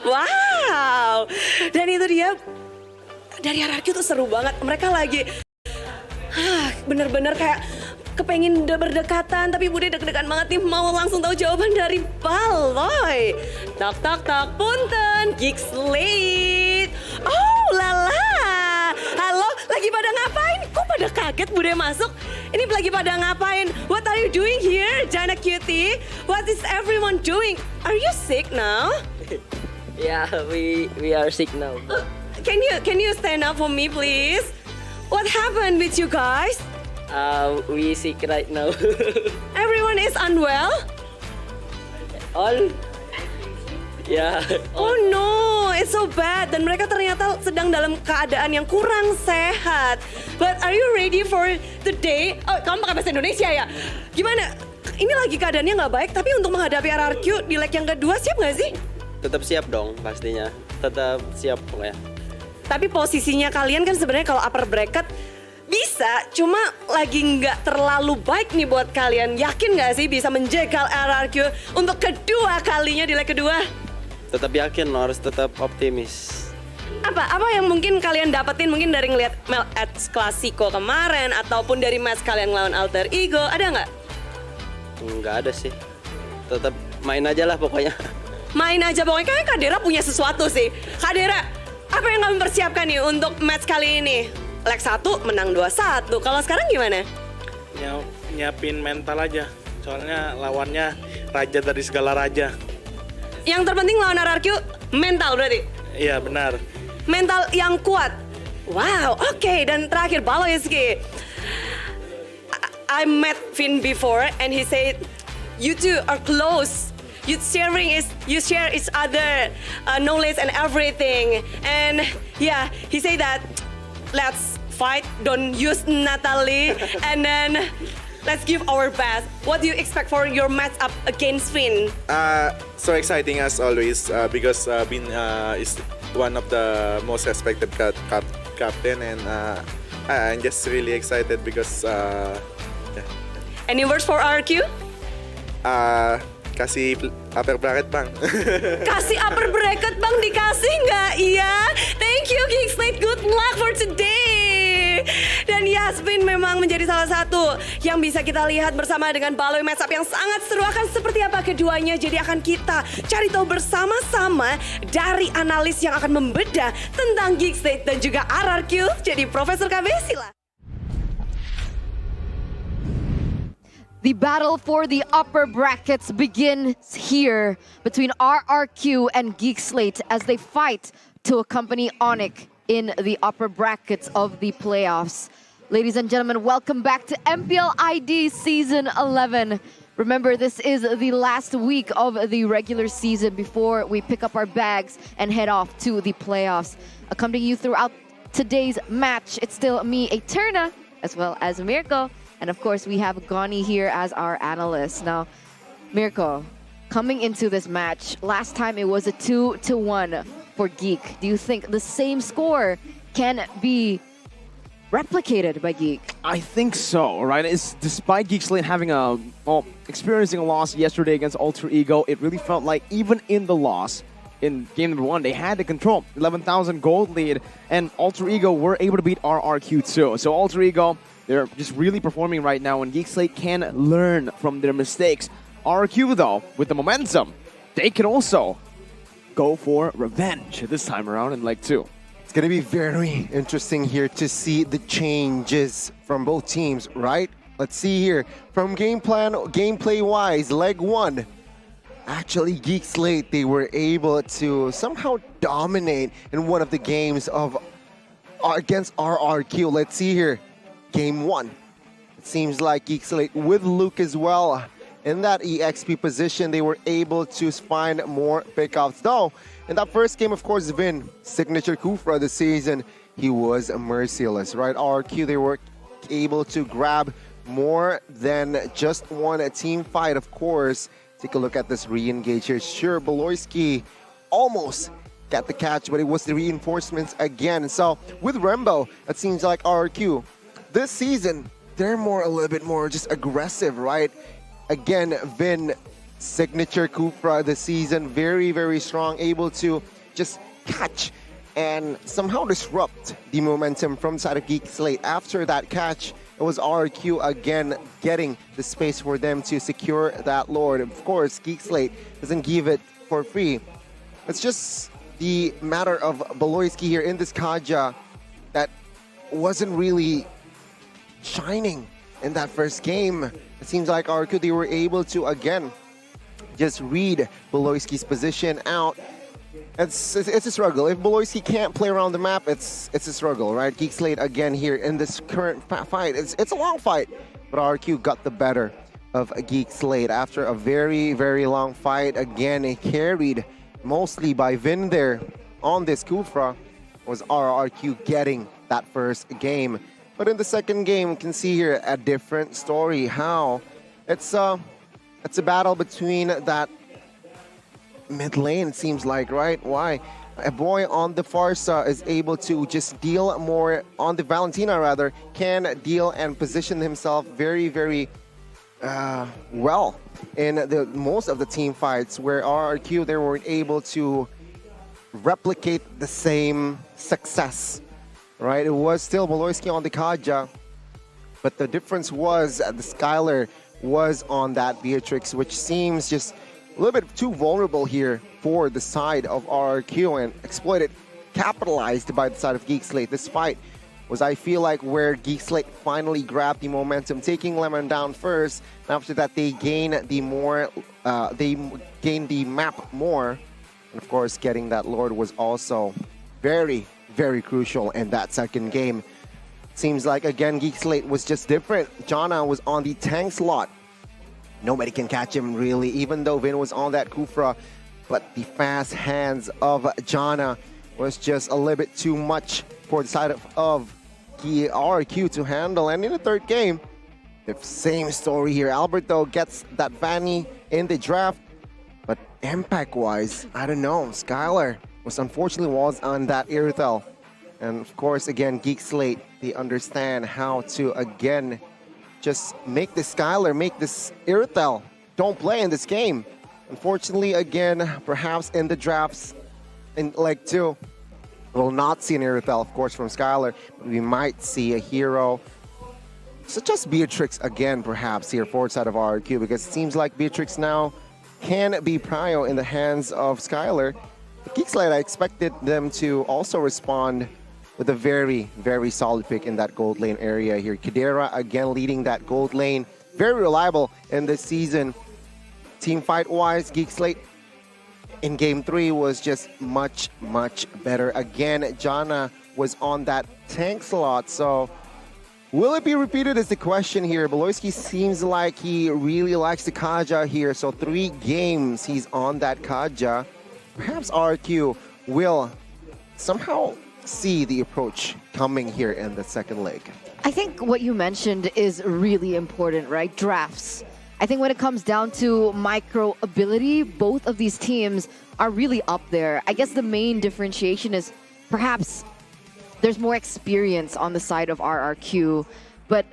Wow. Dan itu dia, dari RRQ tuh seru banget. Mereka lagi bener-bener kayak kepengen berdekatan, tapi Bude deg-degan banget nih mau langsung tahu jawaban dari Baloy. Tak tak tak, punten, Geek Slate. Oh lala. Halo, lagi pada ngapain? Kok pada kaget Bude masuk? Ini lagi pada ngapain? What are you doing here, Jana Cutie? What is everyone doing? Are you sick now? Yeah, we are sick now. Can you stand up for me, please? What happened with you guys? We sick right now. Everyone is unwell? All? Yeah. Oh no, it's so bad. Dan mereka ternyata sedang dalam keadaan yang kurang sehat. But are you ready for the day? Oh, kamu pakai bahasa Indonesia ya? Gimana? Ini lagi keadaannya nggak baik, tapi untuk menghadapi RRQ di leg yang kedua siap nggak sih? Tetap siap dong pastinya. Tetap siap pokoknya. Tapi posisinya kalian kan sebenarnya kalau upper bracket bisa, cuma lagi nggak terlalu baik nih buat kalian. Yakin nggak sih bisa menjegal RRQ untuk kedua kalinya di leg kedua? Tetap yakin, harus tetap optimis. Apa yang mungkin kalian dapetin mungkin dari ngeliat match Klasiko kemarin ataupun dari match kalian lawan Alter Ego, ada nggak? Nggak ada sih. Tetap main aja lah pokoknya. Main aja pokoknya, kayaknya Kadera punya sesuatu sih. Kadera, apa yang kamu persiapkan nih untuk match kali ini? Leg 1 menang 2-1, kalau sekarang gimana? Nyiapin mental aja, soalnya lawannya raja dari segala raja. Yang terpenting lawan RRQ, mental berarti? Iya benar. Mental yang kuat. Wow, oke. Dan terakhir Baloyski. I met Finn before and he said, you two are close. You share each other knowledge and everything. And yeah, he said that let's fight, don't use Natalie, and then let's give our best. What do you expect for your match up against Finn? So exciting as always because Bin is one of the most respected captain, and I'm just really excited because yeah. Any words for RQ? Kasih upper bracket bang. Kasih upper bracket bang, dikasih nggak? Iya. Thank you Geek Slate, good luck for today. Dan Yasmin memang menjadi salah satu yang bisa kita lihat bersama dengan Baloy matchup yang sangat seru. Akan seperti apa keduanya? Jadi akan kita cari tahu bersama-sama dari analis yang akan membedah tentang Geek Slate dan juga RRQ. Jadi Profesor KB sila. The battle for the upper brackets begins here between RRQ and Geek Slate as they fight to accompany Onyx in the upper brackets of the playoffs. Ladies and gentlemen, welcome back to MPL ID Season 11. Remember, this is the last week of the regular season before we pick up our bags and head off to the playoffs. Accompanying you throughout today's match, it's still me, Eterna, as well as Mirko. And of course, we have Goni here as our analyst. Now, Mirko, coming into this match, last time it was a 2-1 for Geek. Do you think the same score can be replicated by Geek? I think so, right? It's, despite Geek Slate having experiencing a loss yesterday against Alter Ego, it really felt like even in the loss, in game number 1, they had the control. 11,000 gold lead, and Alter Ego were able to beat RRQ too. So Alter Ego, they're just really performing right now, and Geek Slate can learn from their mistakes. RQ, though, with the momentum, they can also go for revenge this time around in leg 2. It's going to be very interesting here to see the changes from both teams, right? Let's see here. From gameplay-wise, leg 1, actually Geek Slate, they were able to somehow dominate in one of the games of against RRQ. Let's see here. Game 1. It seems like Geek Slate with Luke as well. In that EXP position, they were able to find more pickups. Though, in that first game, of course, Vin, signature Kufra this season, he was merciless, right? RQ, they were able to grab more than just one team fight, of course. Take a look at this re-engage here. Sure, Baloyski almost got the catch, but it was the reinforcements again. So, with Rembo, it seems like RQ, this season, they're a little bit more just aggressive, right? Again, Vin signature Kufra this season. Very, very strong, able to just catch and somehow disrupt the momentum from side of Geek Slate. After that catch, it was RRQ again getting the space for them to secure that Lord. Of course, Geek Slate doesn't give it for free. It's just the matter of Beloyski here in this Kaja that wasn't really shining in that first game. It seems like RRQ, they were able to again just read Beloyski's position out. It's a struggle. If Beloyski can't play around the map, it's a struggle, right? Geek Slate again here in this current fight. It's a long fight, but RQ got the better of Geek Slate after a very, very long fight. Again, carried mostly by Vin there on this Kufra, was RRQ getting that first game. But in the second game, we can see here a different story. How it's a battle between that mid lane, it seems like, right? Why? A boy on the Farsa is able to just deal more on the Valentina, rather, can deal and position himself very, very well in the most of the team fights, where RRQ, they weren't able to replicate the same success, right? It was still Beloyski on the Kaja, but the difference was the Skylar was on that Beatrix, which seems just a little bit too vulnerable here for the side of RRQ, and exploited, capitalized by the side of Geek Slate. This fight was, I feel like, where Geek Slate finally grabbed the momentum, taking Lemon down first. And after that, they gain the map more. And of course, getting that Lord was also very, very crucial in that second game. Seems like, again, Geek Slate was just different. Jana was on the tank slot. Nobody can catch him, really, even though Vin was on that Kufra. But the fast hands of Jana was just a little bit too much for the side of RQ to handle. And in the third game, the same story here. Alberto gets that Vanny in the draft. But impact-wise, I don't know. Skylar was on that Irithel. And of course, again, Geek Slate, they understand how to, again, just make this Skylar, make this Irithel don't play in this game. Unfortunately, again, perhaps in the drafts in leg 2, we'll not see an Irithel, of course, from Skylar. But we might see a hero such as Beatrix again, perhaps, here forward side of RQ, because it seems like Beatrix now can be prio in the hands of Skylar. Geek Slate, I expected them to also respond with a very, very solid pick in that gold lane area here. Kadera again leading that gold lane. Very reliable in this season. Team fight-wise, Geek Slate in Game 3 was just much, much better. Again, Jana was on that tank slot, so will it be repeated is the question here. Beloyski seems like he really likes the Kaja here, so 3 games he's on that Kaja. Perhaps RQ will somehow see the approach coming here in the second leg. I think what you mentioned is really important, right? Drafts. I think when it comes down to micro ability, both of these teams are really up there. I guess the main differentiation is perhaps there's more experience on the side of RRQ, but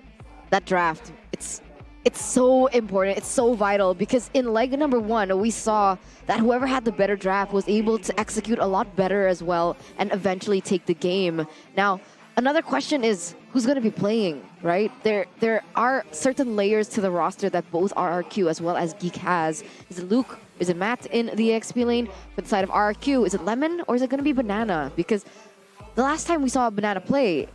that draft, it's so important, it's so vital, because in leg number 1, we saw that whoever had the better draft was able to execute a lot better as well and eventually take the game. Now, another question is who's going to be playing, right? There are certain layers to the roster that both RRQ as well as Geek has. Is it Luke? Is it Matt in the XP lane? For the side of RRQ, is it Lemon or is it going to be Banana? Because the last time we saw Banana play,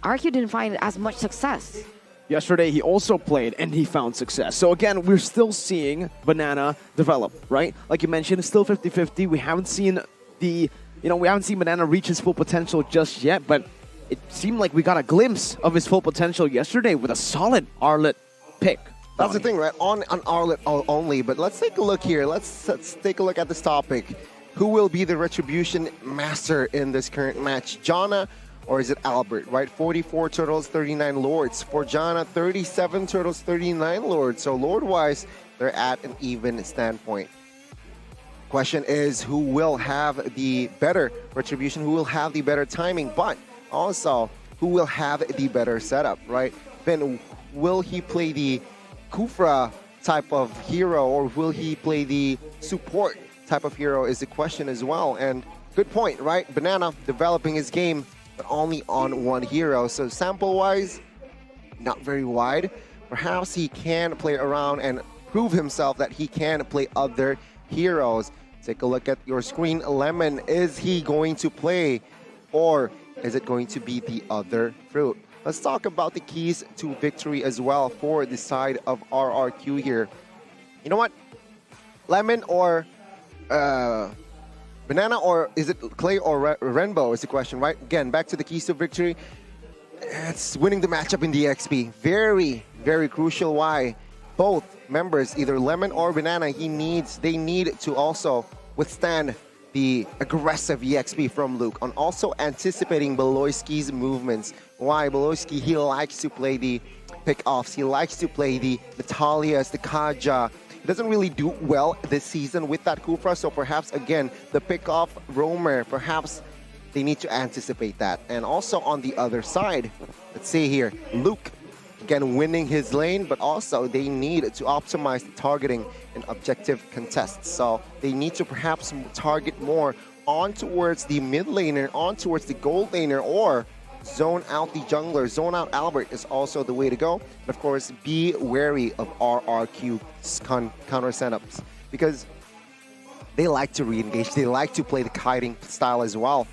RRQ didn't find as much success. Yesterday, he also played and he found success. So again, we're still seeing Banana develop, right? Like you mentioned, it's still 50-50. We haven't seen Banana reach his full potential just yet, but it seemed like we got a glimpse of his full potential yesterday with a solid Arlet pick. That's the thing, right? On Arlet only, but let's take a look here. Let's take a look at this topic. Who will be the Retribution Master in this current match? Jana, or is it Albert, right? 44 turtles, 39 lords. For Jana, 37 turtles, 39 lords. So lord-wise, they're at an even standpoint. Question is, who will have the better Retribution? Who will have the better timing? But also, who will have the better setup, right? Then will he play the Kufra type of hero, or will he play the support type of hero is the question as well. And good point, right? Banana developing his game, but only on one hero. So sample-wise, not very wide. Perhaps he can play around and prove himself that he can play other heroes. Take a look at your screen. Lemon, is he going to play, or is it going to be the other fruit? Let's talk about the keys to victory as well for the side of RRQ here. You know what? Lemon or Banana, or is it Clay or Rainbow is the question, right? Again, back to the keys to victory. It's winning the matchup in the XP. Very, very crucial. Why? Both members, either Lemon or Banana, they need to also withstand the aggressive EXP from Luke, and also anticipating Beloyski's movements. Why? Beloyski, he likes to play the pick-offs. He likes to play the Natalias, the Kaja. He doesn't really do well this season with that Kufra, so perhaps, again, the pick-off roamer, perhaps they need to anticipate that. And also on the other side, let's see here, Luke, again, winning his lane, but also they need to optimize the targeting in objective contests. So they need to perhaps target more on towards the mid laner, on towards the gold laner, or zone out the jungler. Zone out Albert is also the way to go. And of course, be wary of RRQ's counter setups, because they like to re-engage. They like to play the kiting style as well.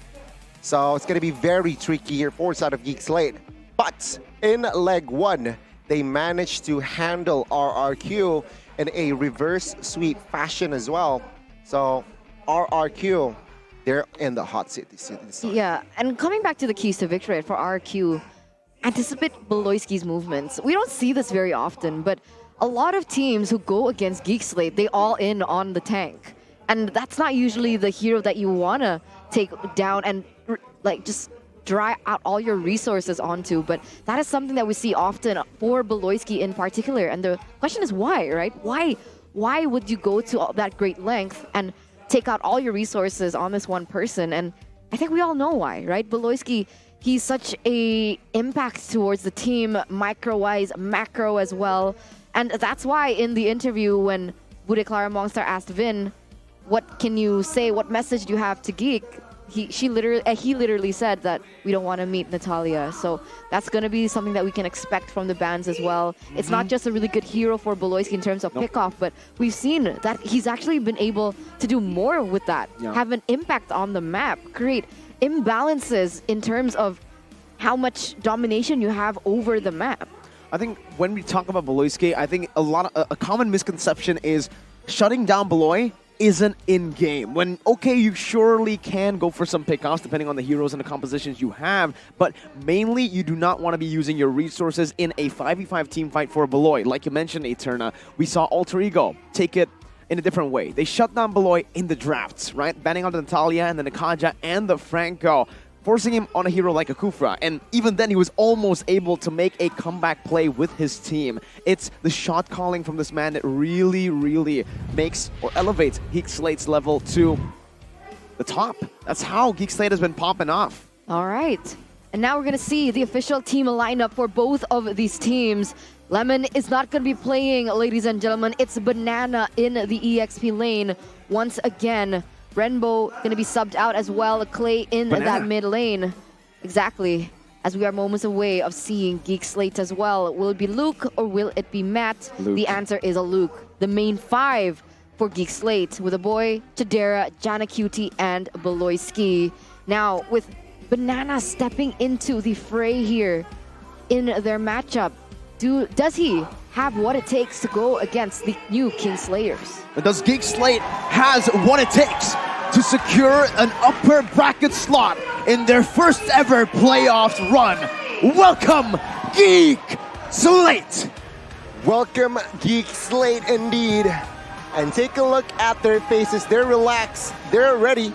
So it's going to be very tricky here for side of Geek Slate. But in leg one, they managed to handle RRQ in a reverse sweep fashion as well. So RRQ, they're in the hot seat this time. Yeah, and coming back to the keys to victory for RQ, anticipate Beloyski's movements. We don't see this very often, but a lot of teams who go against Geek Slate, they all in on the tank. And that's not usually the hero that you want to take down and like just dry out all your resources onto, but that is something that we see often for Beloyski in particular. And the question is why, right? Why would you go to all that great length and take out all your resources on this one person? And I think we all know why, right? Beloyski, he's such a impact towards the team, micro-wise, macro as well. And that's why in the interview when Bude Clara Mongstar asked Vin, what can you say, what message do you have to Geek? He literally said that we don't want to meet Natalia. So that's going to be something that we can expect from the bans as well. It's not just a really good hero for Beloyski in terms of pickoff, but we've seen that he's actually been able to do more with that, have an impact on the map, create imbalances in terms of how much domination you have over the map. I think when we talk about Beloyski, I think a common misconception is shutting down Beloy isn't in-game. When, okay, you surely can go for some pickoffs depending on the heroes and the compositions you have, but mainly you do not want to be using your resources in a 5v5 team fight for Beloy. Like you mentioned, Eterna, we saw Alter Ego take it in a different way. They shut down Beloy in the drafts, right? Banning out the Natalia and the Nakaja and the Franco, forcing him on a hero like a Kufra. And even then, he was almost able to make a comeback play with his team. It's the shot calling from this man that really, really makes or elevates Geek Slate's level to the top. That's how Geek Slate has been popping off. All right. And now we're going to see the official team lineup for both of these teams. Lemon is not going to be playing, ladies and gentlemen. It's Banana in the EXP lane once again. Rainbow going to be subbed out as well. Clay in that mid lane. Exactly. As we are moments away of seeing Geek Slate as well. Will it be Luke or will it be Matt? Luke. The answer is a Luke. The main five for Geek Slate with a boy, Chidera, Jana Cutie, and Beloyski. Now, with Banana stepping into the fray here in their matchup, does he have what it takes to go against the new King Slayers? But does Geek Slate has what it takes to secure an upper bracket slot in their first ever playoffs run? Welcome, Geek Slate! Welcome, Geek Slate, indeed. And take a look at their faces. They're relaxed. They're ready.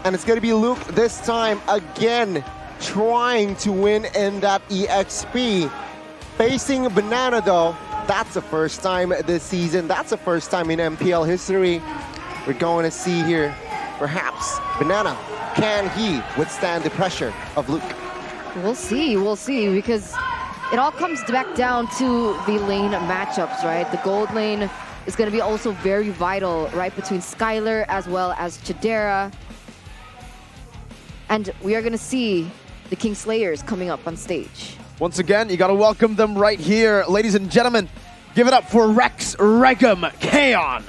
And it's going to be Luke this time again, trying to win in that EXP. Facing Banana, though, that's the first time this season. That's the first time in MPL history. We're going to see here, perhaps, Banana, can he withstand the pressure of Luke? We'll see, because it all comes back down to the lane matchups, right? The gold lane is going to be also very vital, right, between Skylar as well as Chidera. And we are going to see the King Slayers coming up on stage. Once again, you got to welcome them right here. Ladies and gentlemen, give it up for Rex, Regum, Kaon.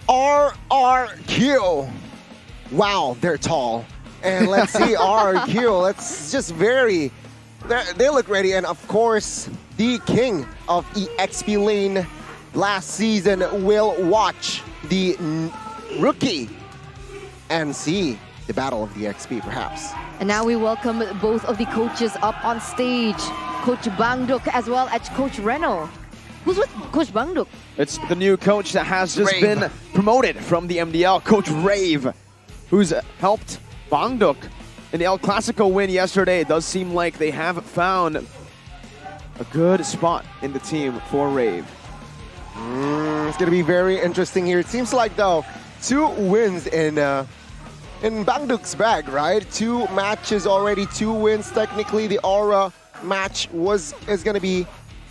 RRQ. Wow, they're tall. And let's see RRQ. Let's just very... They look ready. And of course, the king of EXP lane last season will watch the rookie and see the battle of the XP, perhaps. And now we welcome both of the coaches up on stage. Coach Bangduk as well as Coach Reno. Who's with Coach Bangduk? It's the new coach that has just been promoted from the MDL, Coach Rave, who's helped Bangduk in the El Clasico win yesterday. It does seem like they have found a good spot in the team for Rave. It's going to be very interesting here. It seems like, though, 2 wins in Bangduk's bag, right? 2 matches already, 2 wins. Technically, the Aura match is going to be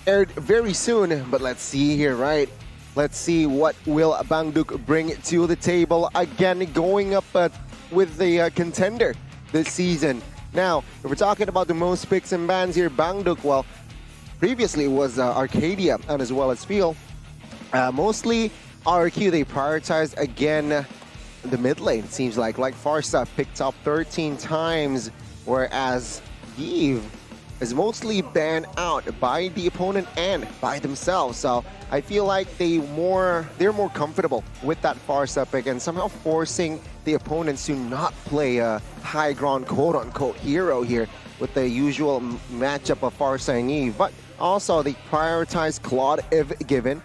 aired very soon. But let's see here, right? Let's see what will Bangduk bring to the table. Again, going up with the contender this season. Now, if we're talking about the most picks and bans here, Bangduk, well, previously it was Arcadia and as well as Feel. Mostly RQ, they prioritized again the mid lane, seems like Farsa picked up 13 times, whereas Eve is mostly banned out by the opponent and by themselves. So I feel like they're more comfortable with that Farsa pick and somehow forcing the opponents to not play a high ground quote-unquote hero here with the usual matchup of Farsa and Eve. But also they prioritize Claude if given,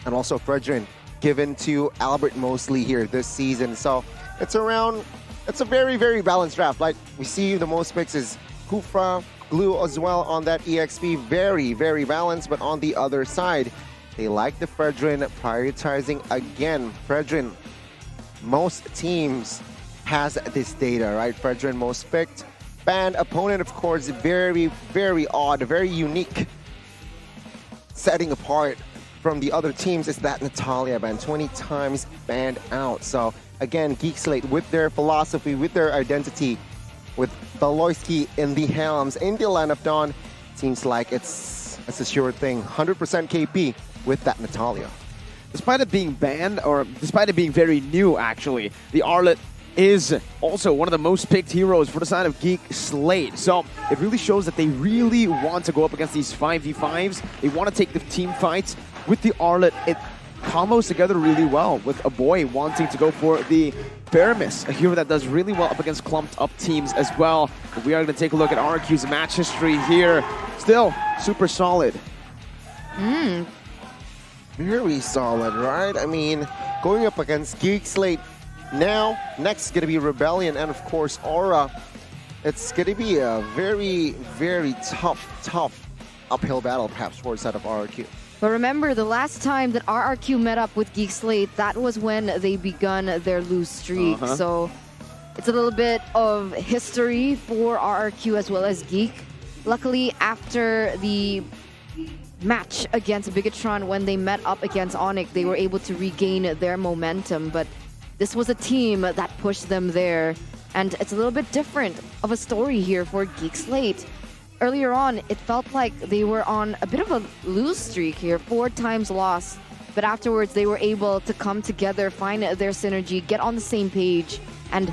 and also Fredrin given to Albert mostly here this season. So it's a very, very balanced draft. Like we see the most picks is Kufra, Glue as well on that EXP. Very, very balanced. But on the other side, they like the Fredrin prioritizing again. Fredrin, most teams has this data, right? Fredrin most picked. Banned opponent, of course, very, very odd, very unique. Setting apart from the other teams is that Natalia banned 20 times banned out. So again, Geek Slate with their philosophy, with their identity, with Baloyski in the helms, in the Land of Dawn, seems like it's a sure thing. 100% KP with that Natalia. Despite it being banned, or despite it being very new actually, the Arlet is also one of the most picked heroes for the side of Geek Slate. So it really shows that they really want to go up against these 5v5s. They want to take the team fights. With the Arlet, it combos together really well with a boy wanting to go for the Paramis, a hero that does really well up against clumped up teams as well. But we are going to take a look at RQ's match history here. Still super solid. Very solid, right? I mean, going up against Geek Slate. Now, next is going to be Rebellion and, of course, Aura. It's going to be a very, very tough uphill battle, perhaps, for the side of RRQ. But remember, the last time that RRQ met up with Geek Slate, that was when they begun their lose streak. So it's a little bit of history for RRQ as well as Geek. Luckily, after the match against Bigatron, when they met up against Onyx, they were able to regain their momentum. But this was a team that pushed them there. And it's a little bit different of a story here for Geek Slate. Earlier on, it felt like they were on a bit of a lose streak here, 4 times lost. But afterwards, they were able to come together, find their synergy, get on the same page, and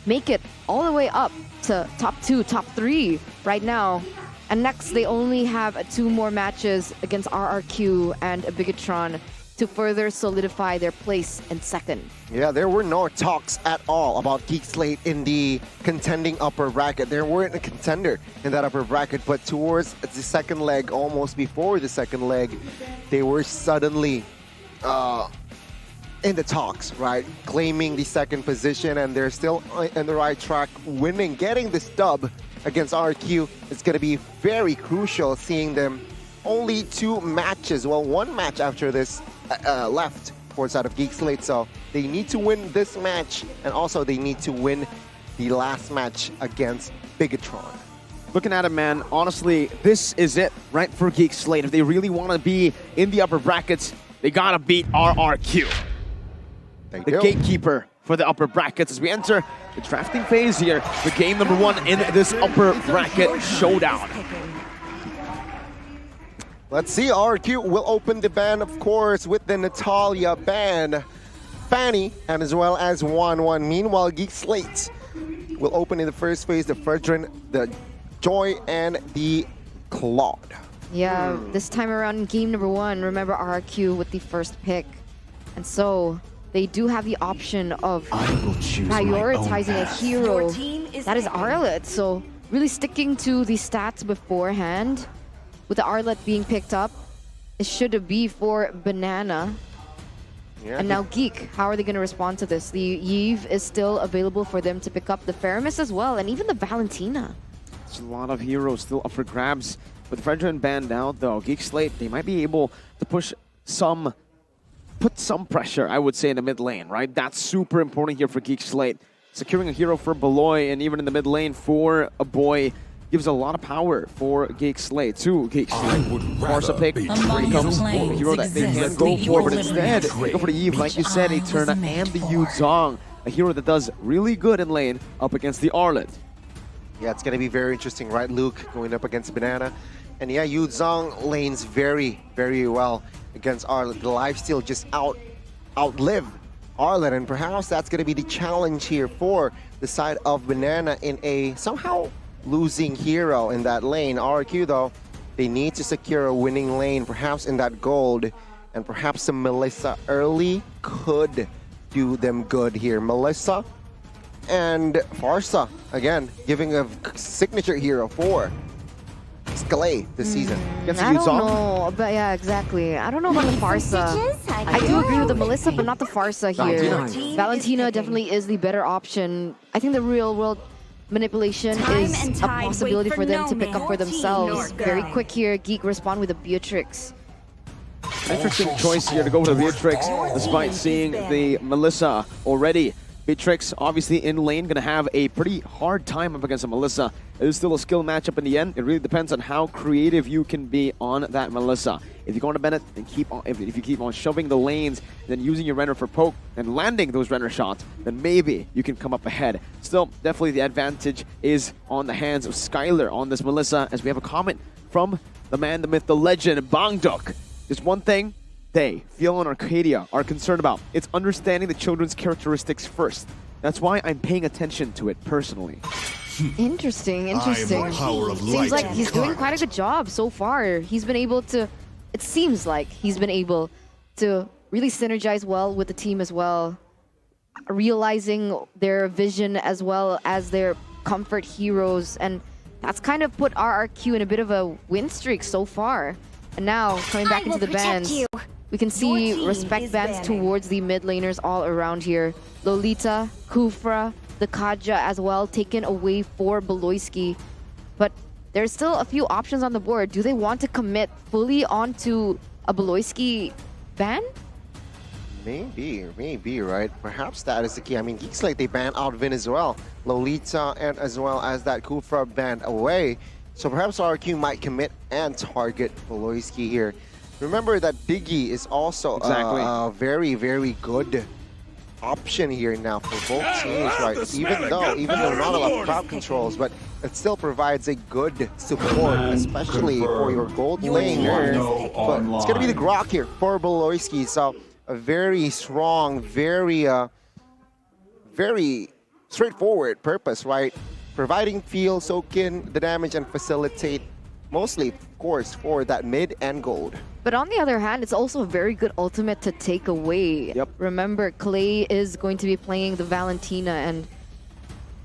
make it all the way up to top 2, top 3 right now. And next, they only have 2 more matches against RRQ and Bigatron to further solidify their place in second. Yeah, there were no talks at all about Geek Slate in the contending upper bracket. There weren't a contender in that upper bracket, but towards the second leg, almost before the second leg, they were suddenly in the talks, right? Claiming the second position, and they're still in the right track, winning, getting this dub against RQ. It's going to be very crucial, seeing them only 2 matches, well, 1 match after this left for the side of Geek Slate. So they need to win this match, and also they need to win the last match against Bigatron. looking at it, man, honestly, this is it, right, for Geek Slate. If they really want to be in the upper brackets, they gotta beat RRQ. The gatekeeper for the upper brackets as we enter the drafting phase here for game number 1 in this upper bracket showdown. Let's see, RQ will open the ban, of course, with the Natalia ban, Fanny, and as well as 1-1. Meanwhile, Geek Slate will open in the first phase the Fredrin, the Joy, and the Claude. Yeah, this time around in game number 1, remember RRQ with the first pick. And so they do have the option of prioritizing a hero that is Arlet. So really sticking to the stats beforehand. With the Arlet being picked up, it should be for Banana. Yeah. And now Geek, how are they going to respond to this? The Yves is still available for them to pick up, the Faramis as well, and even the Valentina. There's a lot of heroes still up for grabs. With Fredrin banned out, though, Geek Slate, they might be able to put some pressure, I would say, in the mid lane, right? That's super important here for Geek Slate. Securing a hero for Beloy and even in the mid lane for a boy gives a lot of power for Geek Slate to Geek Slate. Forza pick, here comes a hero that they can go for, but instead, go for the Eve, like you said, Eterna and the Yu Zhong, a hero that does really good in lane up against the Arlet. Yeah, it's going to be very interesting, right, Luke, going up against Banana. And yeah, Yu Zhong lanes very, very well against Arlet. The lifesteal just outlive Arlet, and perhaps that's going to be the challenge here for the side of Banana in a somehow losing hero in that lane. RQ, though, they need to secure a winning lane, perhaps in that gold, and perhaps some Melissa early could do them good here. Melissa and Farsa, again, giving a signature hero for Scalay this season. I don't know, but yeah, exactly. I don't know about the Farsa. I do agree with the Melissa, but not the Farsa here. Valentina definitely is the better option. I think the real world manipulation is a possibility for them to pick up for themselves. Very quick here, Geek respond with a Beatrix. Interesting choice here to go with the Beatrix, despite seeing the Melissa already. Beatrix, obviously in lane, going to have a pretty hard time up against a Melissa. It is still a skill matchup in the end. It really depends on how creative you can be on that Melissa. If you go on to Bennett and keep on, if you keep on shoving the lanes, then using your Renner for poke and landing those Renner shots, then maybe you can come up ahead. Still, definitely the advantage is on the hands of Skylar on this Melissa, as we have a comment from the man, the myth, the legend, Bangduk. There's one thing they, Phil and Arcadia, are concerned about. It's understanding the children's characteristics first. That's why I'm paying attention to it personally. Interesting. Seems like he's doing quite a good job so far. He's been able to, it seems like he's been able to really synergize well with the team as well, realizing their vision as well as their comfort heroes, and that's kind of put RRQ in a bit of a win streak so far. And now, coming back into the bans, we can see respect bans towards the mid laners all around here. Lolita, Kufra, the Kaja as well, taken away for Beloyski. But there's still a few options on the board. Do they want to commit fully onto a Beloyski ban? Maybe, right? Perhaps that is the key. I mean, Geeks like they banned out Vin as well. Lolita and as well as that Kufra banned away. So perhaps RQ might commit and target Beloyski here. Remember that Diggy is also a very, very good option here now for both teams, right? Even though not a lot of crowd controls, but it still provides a good support, especially for your gold laner. But it's gonna be the Grok here for Beloyski. So a very strong, very straightforward purpose, right? Providing feel, soak in the damage, and facilitate mostly, of course, for that mid and gold. But on the other hand, it's also a very good ultimate to take away. Yep. Remember, Clay is going to be playing the Valentina, and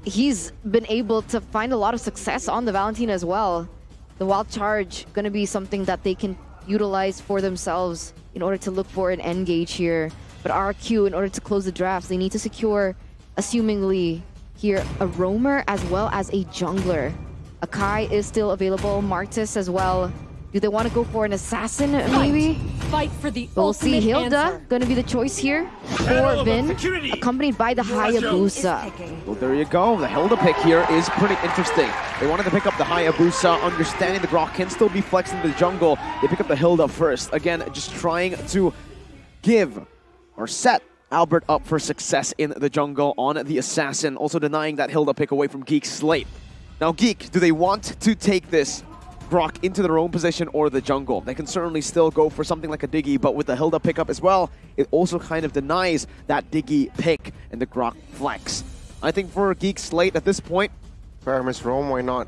he's been able to find a lot of success on the Valentina as well. The Wild Charge going to be something that they can utilize for themselves in order to look for an engage here. But RQ, in order to close the drafts, they need to secure, assumingly, here a roamer as well as a jungler. Akai is still available, Martis as well. Do they want to go for an assassin, maybe? Fight for the We'll see. ultimate Hilda answer. going to be the choice here for Vin, accompanied by the Hayabusa. Well, there you go. The Hilda pick here is pretty interesting. They wanted to pick up the Hayabusa, understanding the Grok can still be flexed in the jungle. They pick up the Hilda first. Again, just trying to give or set Albert up for success in the jungle on the Assassin, also denying that Hilda pick away from Geek Slate. Now, Geek, do they want to take this Grok into their own position or the jungle? They can certainly still go for something like a Diggy, but with the Hilda pickup as well, it also kind of denies that Diggy pick and the Grok flex. I think for Geek Slate at this point, Paramus Rome, why not?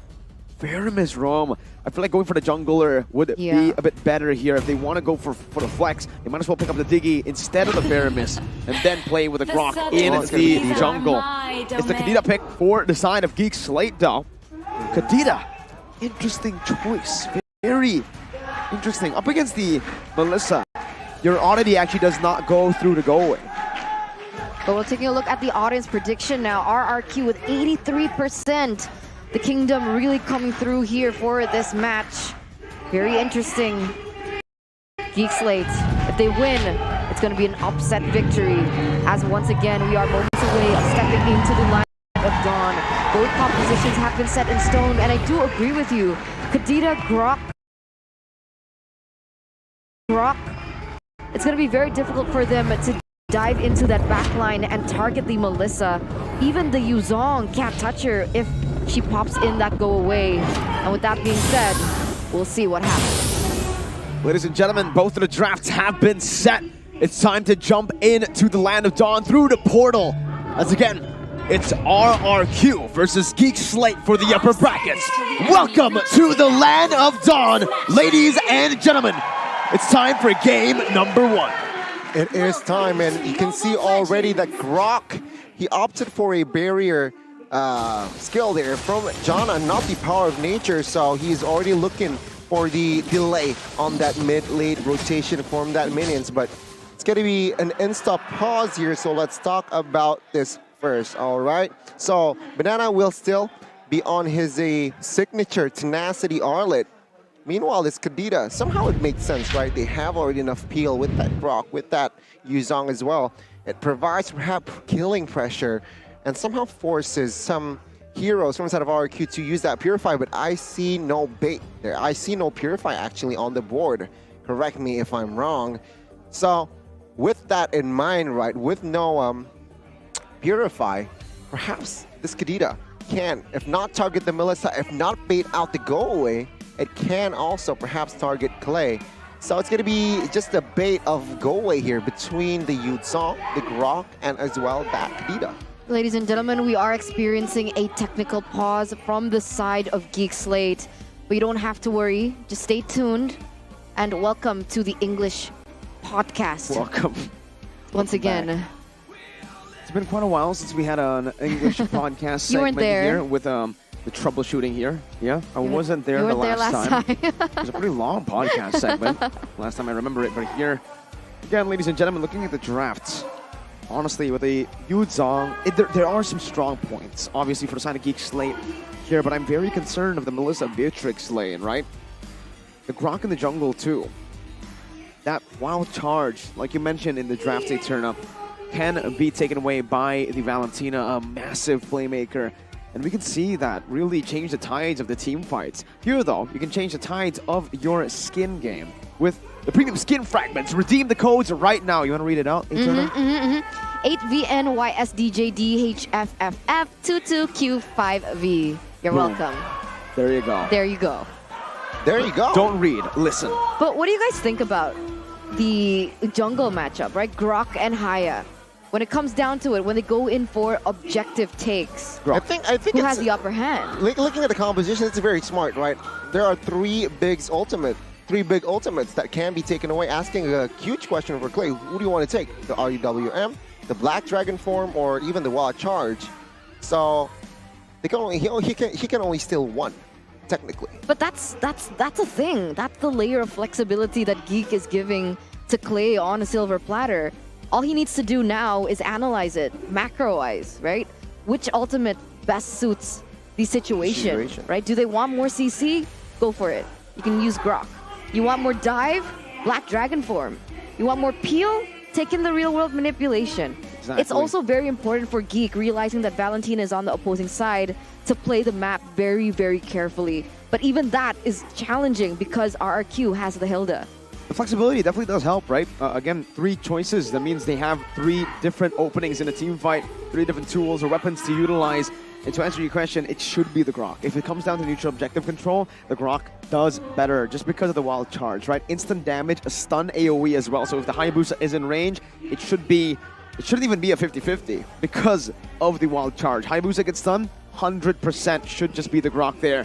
Faramis Rome. I feel like going for the jungler would be a bit better here. If they want to go for the flex, they might as well pick up the Diggy instead of the Faramis and then play with the Grok in the jungle. It's the Kadita pick for the side of Geek Slate though. Kadita, interesting choice. Very interesting. Up against the Melissa, your oddity actually does not go through the go away. But we're taking a look at the audience prediction now. RRQ with 83%. The Kingdom really coming through here for this match. Very interesting. Geek Slate, if they win, it's going to be an upset victory. As once again, we are moments away of stepping into the line of dawn. Both compositions have been set in stone, and I do agree with you. Kadita, Grok. It's going to be very difficult for them to dive into that back line and target the Melissa. Even the Yuzong can't touch her if she pops in that go away. And with that being said, we'll see what happens. Ladies and gentlemen, both of the drafts have been set. It's time to jump into the Land of Dawn through the portal. As again, it's RRQ versus Geek Slate for the upper brackets. Welcome to the Land of Dawn, ladies and gentlemen. It's time for game number 1. It is time, and you can see already that Grok, he opted for a barrier skill there from Jana, not the power of nature, so he's already looking for the delay on that mid-late rotation from that minions, but it's going to be an insta pause here, so let's talk about this first, all right? So Banana will still be on his signature Tenacity Arlet. Meanwhile, this Kadita, somehow it makes sense, right? They have already enough peel with that Grok, with that Yuzong as well. It provides perhaps killing pressure and somehow forces some heroes from inside of RQ to use that Purify, but I see no bait there. I see no Purify actually on the board. Correct me if I'm wrong. So with that in mind, right, with no Purify, perhaps this Kadita can, if not target the Melissa, if not bait out the go away, it can also perhaps target Clay. So it's going to be just a bait of go away here between the Yuzong, the Grok, and as well that Kadita. Ladies and gentlemen, we are experiencing a technical pause from the side of Geek Slate. But you don't have to worry. Just stay tuned. And welcome to the English podcast. Welcome. Once again. Back. It's been quite a while since we had an English podcast You weren't segment there. here with the troubleshooting here. Yeah, I wasn't there the last time. It was a pretty long podcast segment. Last time I remember it, but here, again, ladies and gentlemen, looking at the drafts, honestly, with the Yuzong, there are some strong points, obviously, for the side of Geek Slate here, but I'm very concerned of the Melissa Beatrix lane, right? The Grok in the jungle, too. That wild charge, like you mentioned in the draft day turn-up, can be taken away by the Valentina, a massive playmaker. And we can see that really change the tides of the team fights. Here, though, you can change the tides of your skin game with the premium skin fragments. Redeem the codes right now. You want to read it out? 8VNYSDJDHFFF22Q5V. You're Boom. welcome. There you go. There you go. There you go. Don't read, listen. But what do you guys think about the jungle matchup, right? Grok and Haya. When it comes down to it, when they go in for objective takes, I think who has it's, the upper hand? looking at the composition, it's very smart, right? There are three big ultimates that can be taken away. Asking a huge question for Clay: who do you want to take? The RUWM, the Black Dragon form, or even the Wild Charge? So they can only he can only steal one, technically. But that's a thing. That's the layer of flexibility that Geek is giving to Clay on a silver platter. All he needs to do now is analyze it macro-wise, right? Which ultimate best suits the situation, right? Do they want more CC? Go for it. You can use Grok. You want more dive? Black Dragon form. You want more peel? Take in the real world manipulation. Exactly. It's also very important for Geek realizing that Valentina is on the opposing side to play the map very, very carefully. But even that is challenging because RRQ has the Hilda. The flexibility definitely does help, right? Again, 3 choices. That means they have 3 different openings in a team fight, 3 different tools or weapons to utilize. And to answer your question, it should be the Grok. If it comes down to neutral objective control, the Grok does better just because of the wild charge, right? Instant damage, a stun AoE as well. So if the Hayabusa is in range, it shouldn't even be a 50-50 because of the wild charge. Hayabusa gets stunned, 100% should just be the Grok there.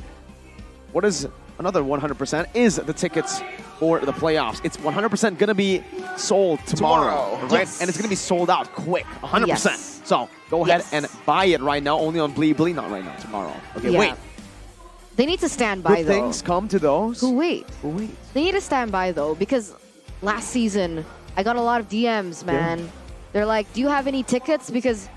What is another 100% is the tickets for the playoffs. It's 100% going to be sold tomorrow, right? Yes. And it's going to be sold out quick, 100%. Yes. So go ahead Yes. and buy it right now, only on Bleebly, not right now, tomorrow. Okay, Yeah. wait. They need to stand by Good though. things come to those Who wait? who wait. They need to stand by though because last season I got a lot of DMs, man. They're like, "Do you have any tickets?" Because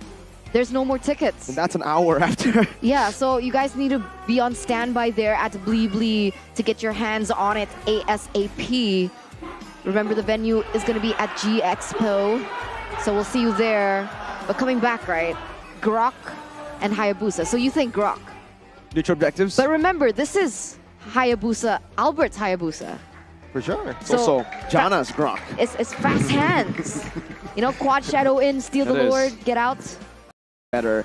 there's no more tickets. And that's an hour after. Yeah, so you guys need to be on standby there at Bleebly to get your hands on it ASAP. Remember, the venue is going to be at G Expo, so we'll see you there. But coming back, right? Grok and Hayabusa. So you think Grok. Neutral objectives. But remember, this is Hayabusa, Albert's Hayabusa. For sure. It's also Jana's Grok. It's fast hands. You know, quad shadow in, steal the It is. Lord, get out. Better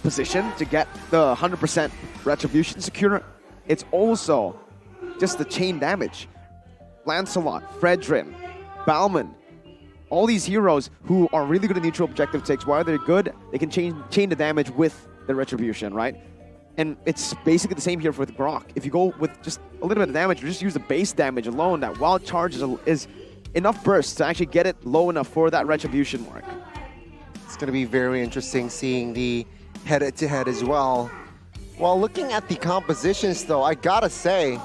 position to get the 100% retribution secure. It's also just the chain damage. Lancelot, Fredrin, Balman, all these heroes who are really good at neutral objective takes. While they're good, they can chain the damage with the retribution, right? And it's basically the same here for the Grok. If you go with just a little bit of damage, or just use the base damage alone, that wild charge is enough burst to actually get it low enough for that retribution mark. It's going to be very interesting seeing the head-to-head as well. While looking at the compositions, though, I gotta say,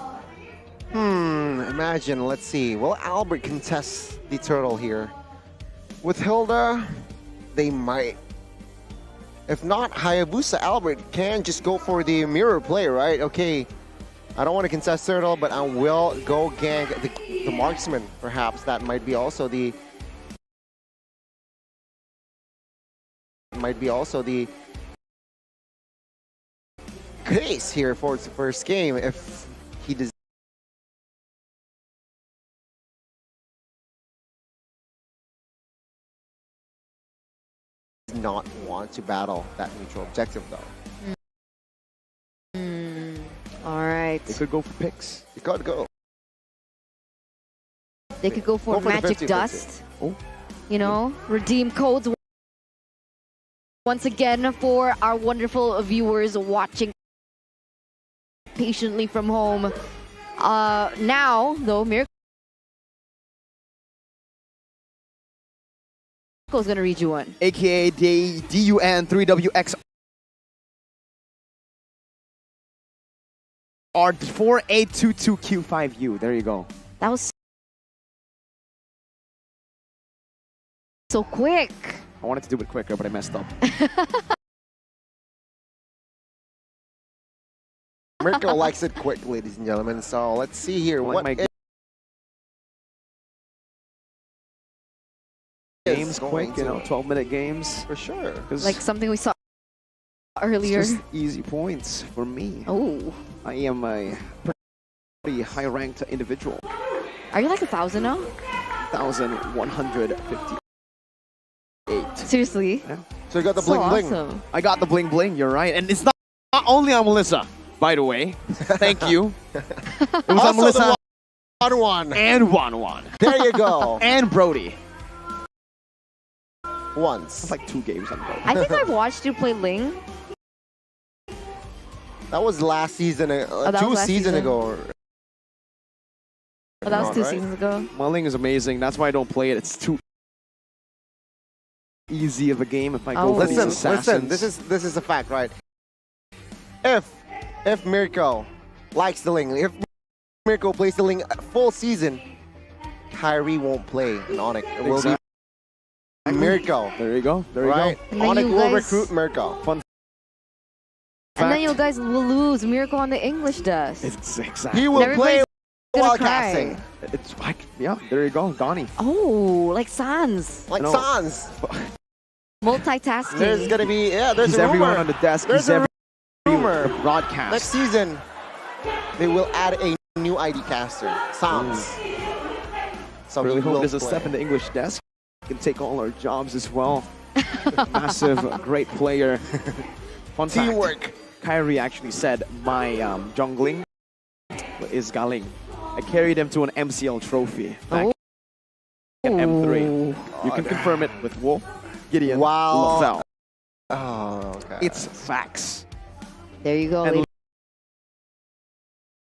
imagine, let's see. Will Albert contest the turtle here? With Hilda, they might. If not, Hayabusa Albert can just go for the mirror play, right? Okay, I don't want to contest turtle, but I will go gank the marksman. Perhaps that might be also the case here for its first game if he does not want to battle that neutral objective though. All right. They could go for picks. You gotta go. They could go for Go for the magic 50-50. dust. Oh. You know, redeem codes once again for our wonderful viewers watching patiently from home. Now, though, Miracle is gonna read you one. AKA DUN3WX R4822Q5U. There you go. That was so quick. I wanted to do it quicker, but I messed up. Mirko likes it quick, ladies and gentlemen. So let's see here. Like What my is games going quick, you know, to- 12-minute games. For sure. 'Cause Like something we saw it's earlier. just easy points for me. Oh, I am a pretty high-ranked individual. are you like 1,000 now? 1,158. Seriously? So you got the So bling bling. awesome. I got the bling bling, you're right. And it's not only on Melissa, by the way. Thank you. It was on Also Melissa the one. and Wanwan. There you go. And Brody. Once. It's like 2 games on Brody. I think I've watched you play Ling. That was last season. that 2 was last seasons season. ago. Oh, that was Not 2 right? seasons ago. Mulling is amazing. That's why I don't play it. It's too easy of a game if I go Oh. for these Listen, assassins. this is a fact, right? If Mirko likes the Ling, if Mirko plays the Ling full season, Kyrie won't play in Onyx. It will be Mirko. There you go. There you Right? And then Onyx you will guys- recruit Mirko. Fun And then fact. you guys will lose Miracle on the English dust. It's exactly. He will play Everybody's gonna while cry. casting. It's like, yeah, there you go, Donnie. Oh, like Sans. Like No. Sans. Multitasking. There's gonna be, there's He's a rumor. everyone on the desk. There's He's a rumor. rumor. Broadcast. Next season, they will add a new ID caster, Sans. So Really he hope will there's a play. step in the English desk. He can take all our jobs as well. Massive, great player. Fun fact, Teamwork. Kyrie actually said, my jungling is Galing. I carried him to an MCL trophy back at M3. You can confirm it with Wolf, Gideon, Wow. LaFell. Oh, okay. It's facts. There you go, And ladies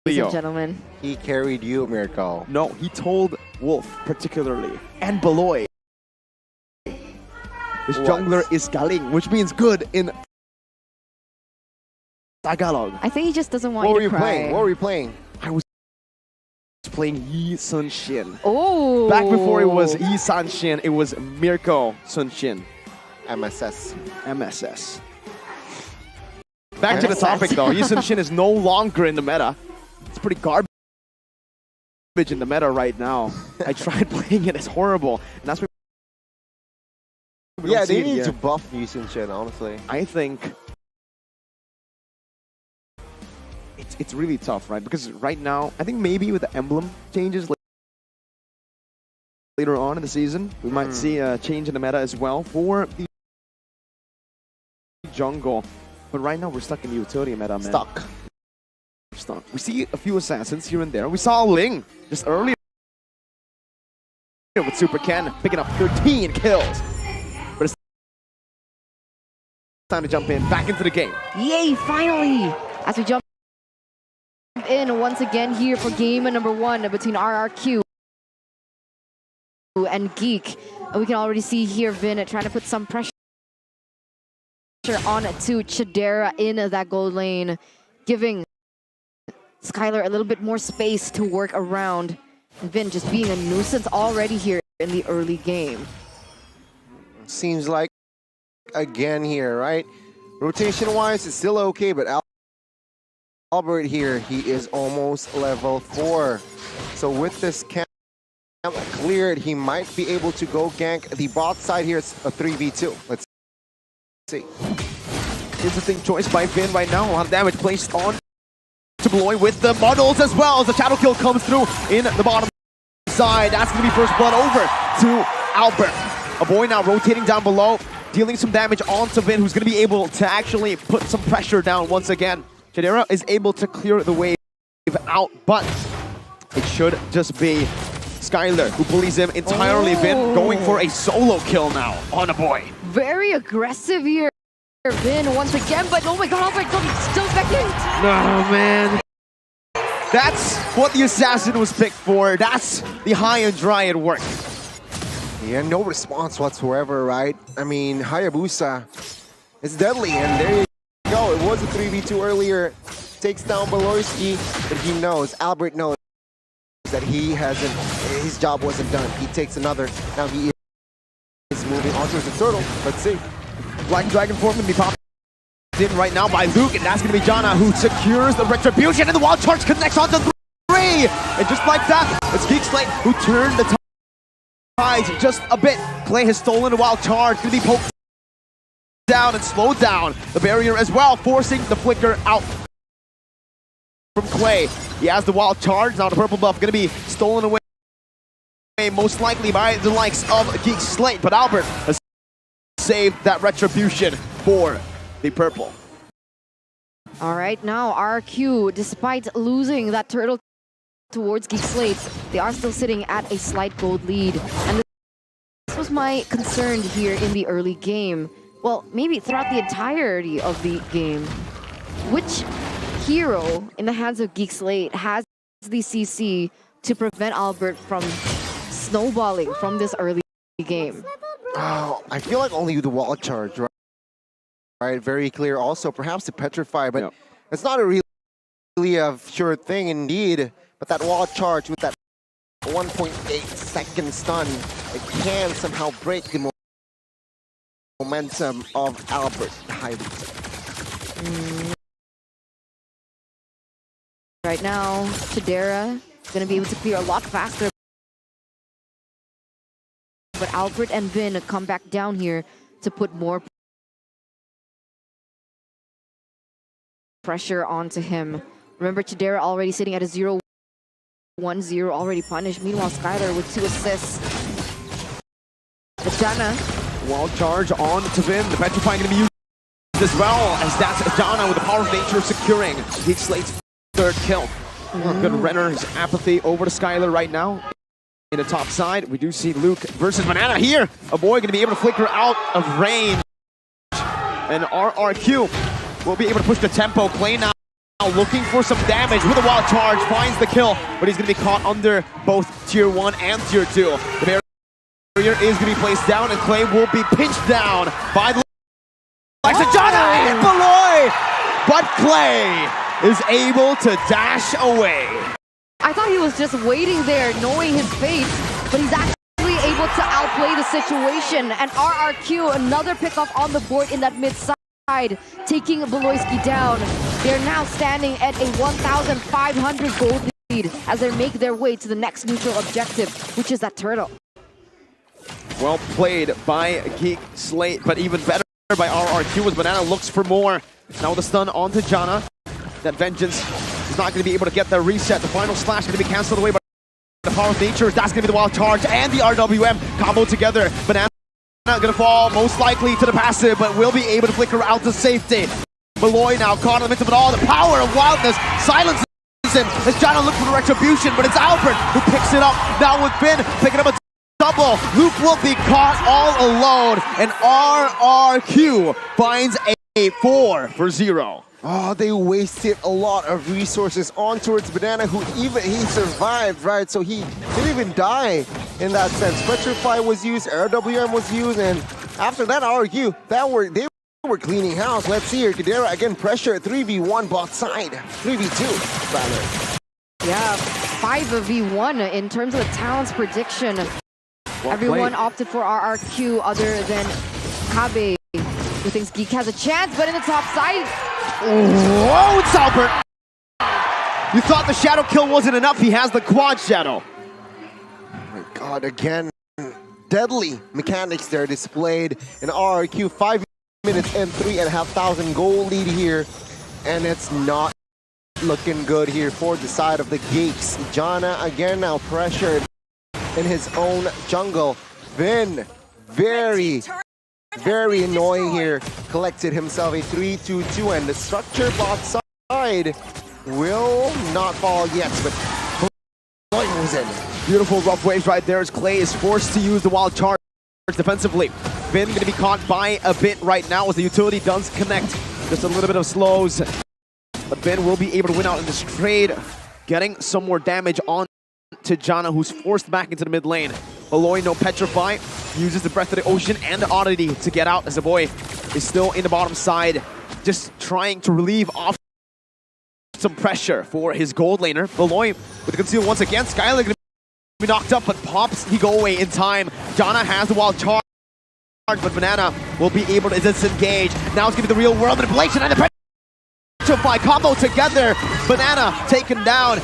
Leo. and gentlemen. He carried you, Mirko. No, he told Wolf particularly, and Beloy. This jungler is Galing, which means good in Tagalog. I think he just doesn't want What were you you to cry. playing? What were you playing? I was playing Yi Sun Shin. Oh. Back before it was Yi Sun Shin, it was Mirko Sun Shin. MSS. MSS. Back to the MSS. topic though, Yi Sun Shin is no longer in the meta. It's pretty garbage in the meta right now. I tried playing it, it's horrible. And that's why we Yeah, don't see they it need here. to buff Yusin Shin, honestly. I think it's really tough, right? Because right now, I think maybe with the emblem changes later on in the season, we might see a change in the meta as well for the jungle. But right now, we're stuck in the utility meta, man. Stuck. We're stuck. We see a few assassins here and there. We saw Ling just earlier with Super Ken picking up 13 kills. But it's time to jump in, back into the game. Yay, finally! As we jump in once again here for game number 1 between RRQ and Geek. And we can already see here Vin trying to put some pressure on to Chidera in that gold lane, giving Skylar a little bit more space to work around. And Vin just being a nuisance already here in the early game. Seems like, again here, right? Rotation-wise, it's still okay, but Albert here, he is almost level 4. So with this camp cleared, he might be able to go gank the bot side here. It's a 3v2. Let's see. Interesting choice by Vin right now. A lot of damage placed on to Beloy with the models as well as the shadow kill comes through in the bottom side. That's going to be first blood over to Albert. A boy now rotating down below, dealing some damage onto Vin, who's going to be able to actually put some pressure down once again. Chidera is able to clear the wave out, but it should just be Skylar who bullies him entirely. Vin going for a solo kill now on a boy. Very aggressive here, Vin, once again, but oh my god, still second! No, man. That's what the assassin was picked for. That's the high and dry at work. Yeah, no response whatsoever, right? I mean, Hayabusa is deadly, and there you go. It was a 3v2 earlier. Takes down Beloyski, but he knows, Albert knows that he hasn't, his job wasn't done. He takes another. Now he is moving on to the turtle. Let's see. Black Dragon form going to be popped in right now by Luke, and that's going to be Jana who secures the retribution, and the wild charge connects onto 3. And just like that, it's Geek Slate who turned the tides just a bit. Clay has stolen the wild charge, going to be poked down and slowed down the barrier as well, forcing the flicker out from Clay. He has the wild charge, now the purple buff going to be stolen away most likely by the likes of Geek Slate, but Albert has saved that retribution for the purple. All right, now RQ, despite losing that turtle towards Geek Slate, they are still sitting at a slight gold lead. And this was my concern here in the early game. Well, maybe throughout the entirety of the game. Which hero in the hands of Geek Slate has the CC to prevent Albert from snowballing from this early game? Oh, I feel like only the wall charge, right? Right, very clear. Also, perhaps the petrify, but it's not a really a sure thing indeed. But that wall charge with that 1.8 second stun, it can somehow break the momentum of Albert. Right now, Chidera Gonna be able to clear a lot faster. But Albert and Vin come back down here to put more pressure onto him. Remember, Chidera already sitting at a 0-1-0, already punished. Meanwhile, Skylar with 2 assists. Jana. Wild charge on to Vin. The Petrifying going to be used as well, as that's Jana with the power of nature securing Geek Slate's 3rd kill. Good Renner's apathy over to Skylar right now. In the top side, we do see Luke versus Banana here. A boy going to be able to flicker out of range. And RRQ will be able to push the tempo. Play now looking for some damage with a wild charge. Finds the kill, but he's going to be caught under both Tier 1 and Tier 2. The barrier is going to be placed down, and Clay will be pinched down by the Jana and Beloy! But Clay is able to dash away. I thought he was just waiting there, knowing his fate, but he's actually able to outplay the situation. And RRQ, another pickoff on the board in that mid side, taking Beloyski down. They're now standing at a 1,500 gold lead as they make their way to the next neutral objective, which is that turtle. Well played by Geek Slate, but even better by RRQ as Banana looks for more. Now with a stun onto Jana. That Vengeance is not going to be able to get the reset. The final slash going to be cancelled away by the power of nature. That's going to be the wild charge and the RWM combo together. Banana going to fall most likely to the passive, but will be able to flicker out to safety. Beloy now caught in the midst of it all. The power of wildness silences him as Jana looks for the retribution, but it's Albert who picks it up. Now with Finn picking up a double. Luke will be caught all alone, and RRQ finds a 4-0. Oh, they wasted a lot of resources on towards Banana, who he survived, right? So he didn't even die in that sense. Petrify was used, RWM was used, and after that RQ, they were cleaning house. Let's see here, Kadera again pressure, 3v1 bot side, 3v2 rather. Yeah, 5v1 in terms of the talent's prediction. Well Everyone played. opted for RRQ other than Kabe, who thinks Geek has a chance, but in the top side, Whoa, it's Albert! You thought the shadow kill wasn't enough, he has the quad shadow. Oh my god, again, deadly mechanics there displayed in RRQ. 5 minutes and 3,500 goal lead here, and it's not looking good here for the side of the Geeks. Jana again now pressured in his own jungle. Vin, very annoying here, collected himself a 3-2-2, and the structure bot side will not fall yet, but Beloy moves in. Beautiful rough waves right there as Clay is forced to use the wild charge defensively. Vin going to be caught by a bit right now as the utility does connect. Just a little bit of slows, but Vin will be able to win out in this trade, getting some more damage on to Jana, who's forced back into the mid lane. Beloy, no Petrify, uses the Breath of the Ocean and the Oddity to get out as the boy is still in the bottom side, just trying to relieve off some pressure for his gold laner. Beloy with the conceal once again. Skylar going to be knocked up, but pops he go away in time. Jana has the wild charge, but Banana will be able to disengage. Now it's going to be the real world manipulation and the Petrify combo together. Banana taken down.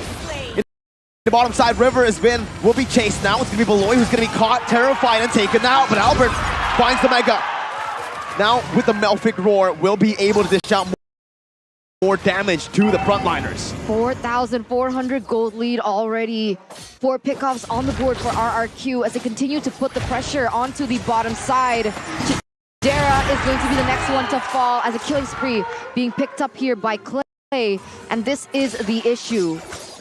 The bottom side river has been, will be chased now. It's going to be Beloy who's going to be caught, terrified, and taken out. But Albert finds the Mega. Now with the Melfic Roar, will be able to dish out more damage to the frontliners. 4,400 gold lead already. 4 pickoffs on the board for RRQ as they continue to put the pressure onto the bottom side. Chidera is going to be the next one to fall as a killing spree being picked up here by Clay. And this is the issue.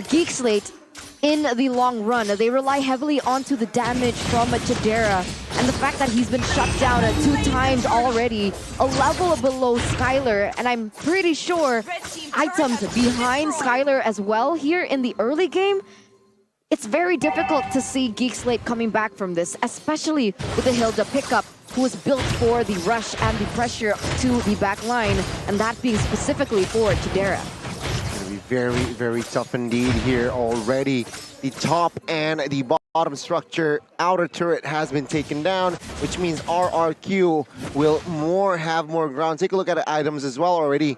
Geek Slate, in the long run, they rely heavily onto the damage from Chidera, and the fact that he's been shut down 2 times already, a level below Skylar, and I'm pretty sure items behind Skylar as well here in the early game. It's very difficult to see Geek Slate coming back from this, especially with the Hilda pickup, who was built for the rush and the pressure to the back line, and that being specifically for Chidera. Very tough indeed here already. The top and the bottom structure outer turret has been taken down, which means RRQ will have more ground. Take a look at the items as well already.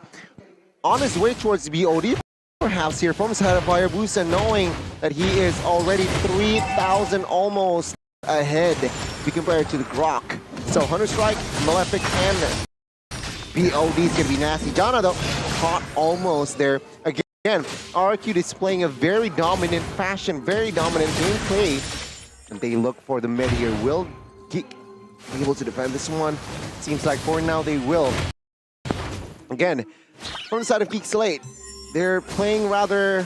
On his way towards BOD perhaps here from side of Hayabusa, knowing that he is already 3,000 almost ahead if we compare it to the Grok. So Hunter Strike, Malefic, and BOD is going to be nasty. Jana, though, caught almost there. Again, RRQ displaying a very dominant fashion, very dominant gameplay. And they look for the mid here. Will Geek be able to defend this one? Seems like for now they will. Again, from the side of Geek Slate, they're playing rather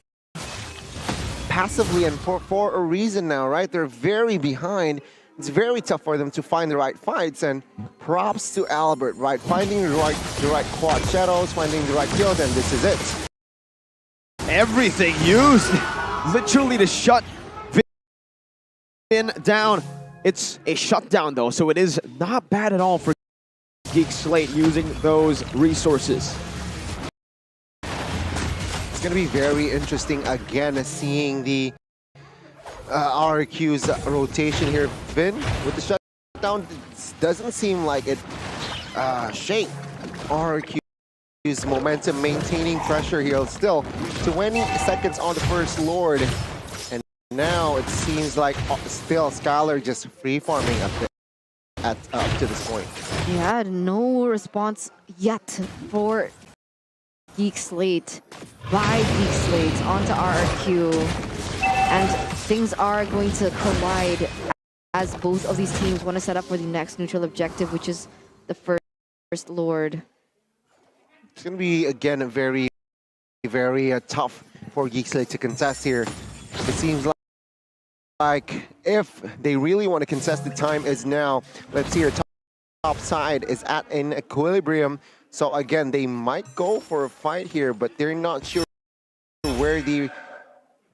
passively and for a reason now, right? They're very behind. It's very tough for them to find the right fights, and props to Albert, right? Finding the right quad shadows, finding the right kills, and this is it. Everything used, literally to shut Vin down. It's a shutdown though, so it is not bad at all for Geek Slate using those resources. It's going to be very interesting again seeing the RQ's rotation here. Vin with the shutdown, doesn't seem like it shaped RQ's momentum, maintaining pressure here. Still 20 seconds on the first Lord, and now it seems like still Skylar just free farming up to this point. He had no response yet for Geek Slate by Geek Slate onto RRQ. And things are going to collide as both of these teams want to set up for the next neutral objective, which is the first Lord. It's going to be, again, very, very tough for Geek Slate to contest here. It seems like if they really want to contest, the time is now. Let's see, your top side is at an equilibrium. So again, they might go for a fight here, but they're not sure where the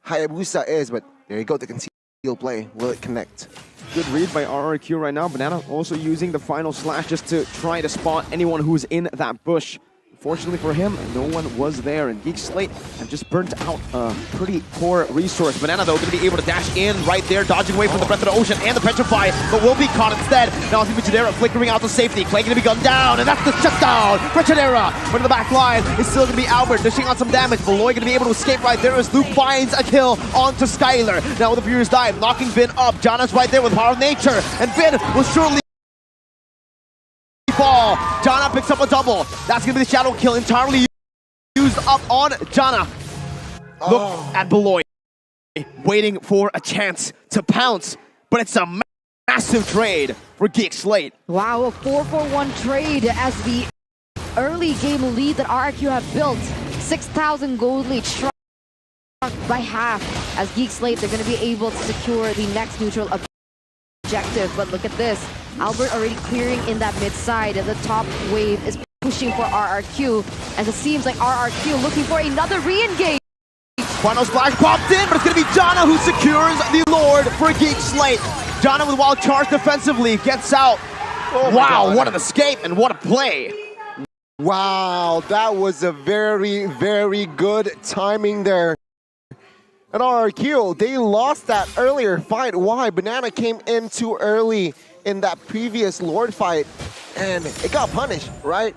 Hayabusa is, but there you go, the concealed play. Will it connect? Good read by RRQ right now. Banana also using the final slash just to try to spot anyone who's in that bush. Fortunately for him, no one was there, and Geek Slate have just burnt out a pretty poor resource. Banana, though, going to be able to dash in right there, dodging away from the Breath of the Ocean and the Petrify, but will be caught instead. Now it's going to be Chidera flickering out to safety. Clay going to be gunned down, and that's the shutdown for Chidera. But in the back line, it's still going to be Albert dishing out some damage. Beloy going to be able to escape right there as Luke finds a kill onto Skylar. Now with a Furious Dive, knocking Vin up. Jana's right there with Power of Nature, and Vin will surely fall. Jana picks up a double. That's going to be the shadow kill entirely used up on Jana. Look at Beloy, waiting for a chance to pounce, but it's a massive trade for Geek Slate. Wow, a 4-for-1 trade as the early game lead that RRQ have built. 6,000 gold lead, shrunk by half. As Geek Slate, they're going to be able to secure the next neutral objective. But look at this. Albert already clearing in that mid side, and the top wave is pushing for RRQ, as it seems like RRQ looking for another re-engage. Final splash popped in, but it's going to be Jana who secures the Lord for Geek Slate. Jana with wild charge defensively gets out. Wow, what an escape and what a play. Wow, that was a very, very good timing there. And RRQ, they lost that earlier fight. Why? Banana came in too early in that previous Lord fight, and it got punished, right?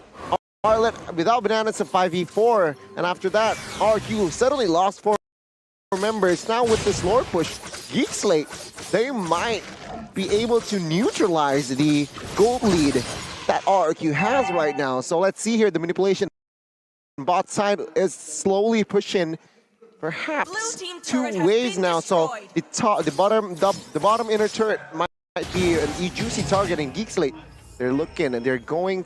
Without Banana, it's a 5v4, and after that, RRQ suddenly lost 4 members. Now with this Lord push, Geek Slate, they might be able to neutralize the gold lead that RRQ has right now. So let's see here, the manipulation bot side is slowly pushing perhaps 2 waves now. So the bottom inner turret might be an juicy target in Geek Slate. They're looking, and they're going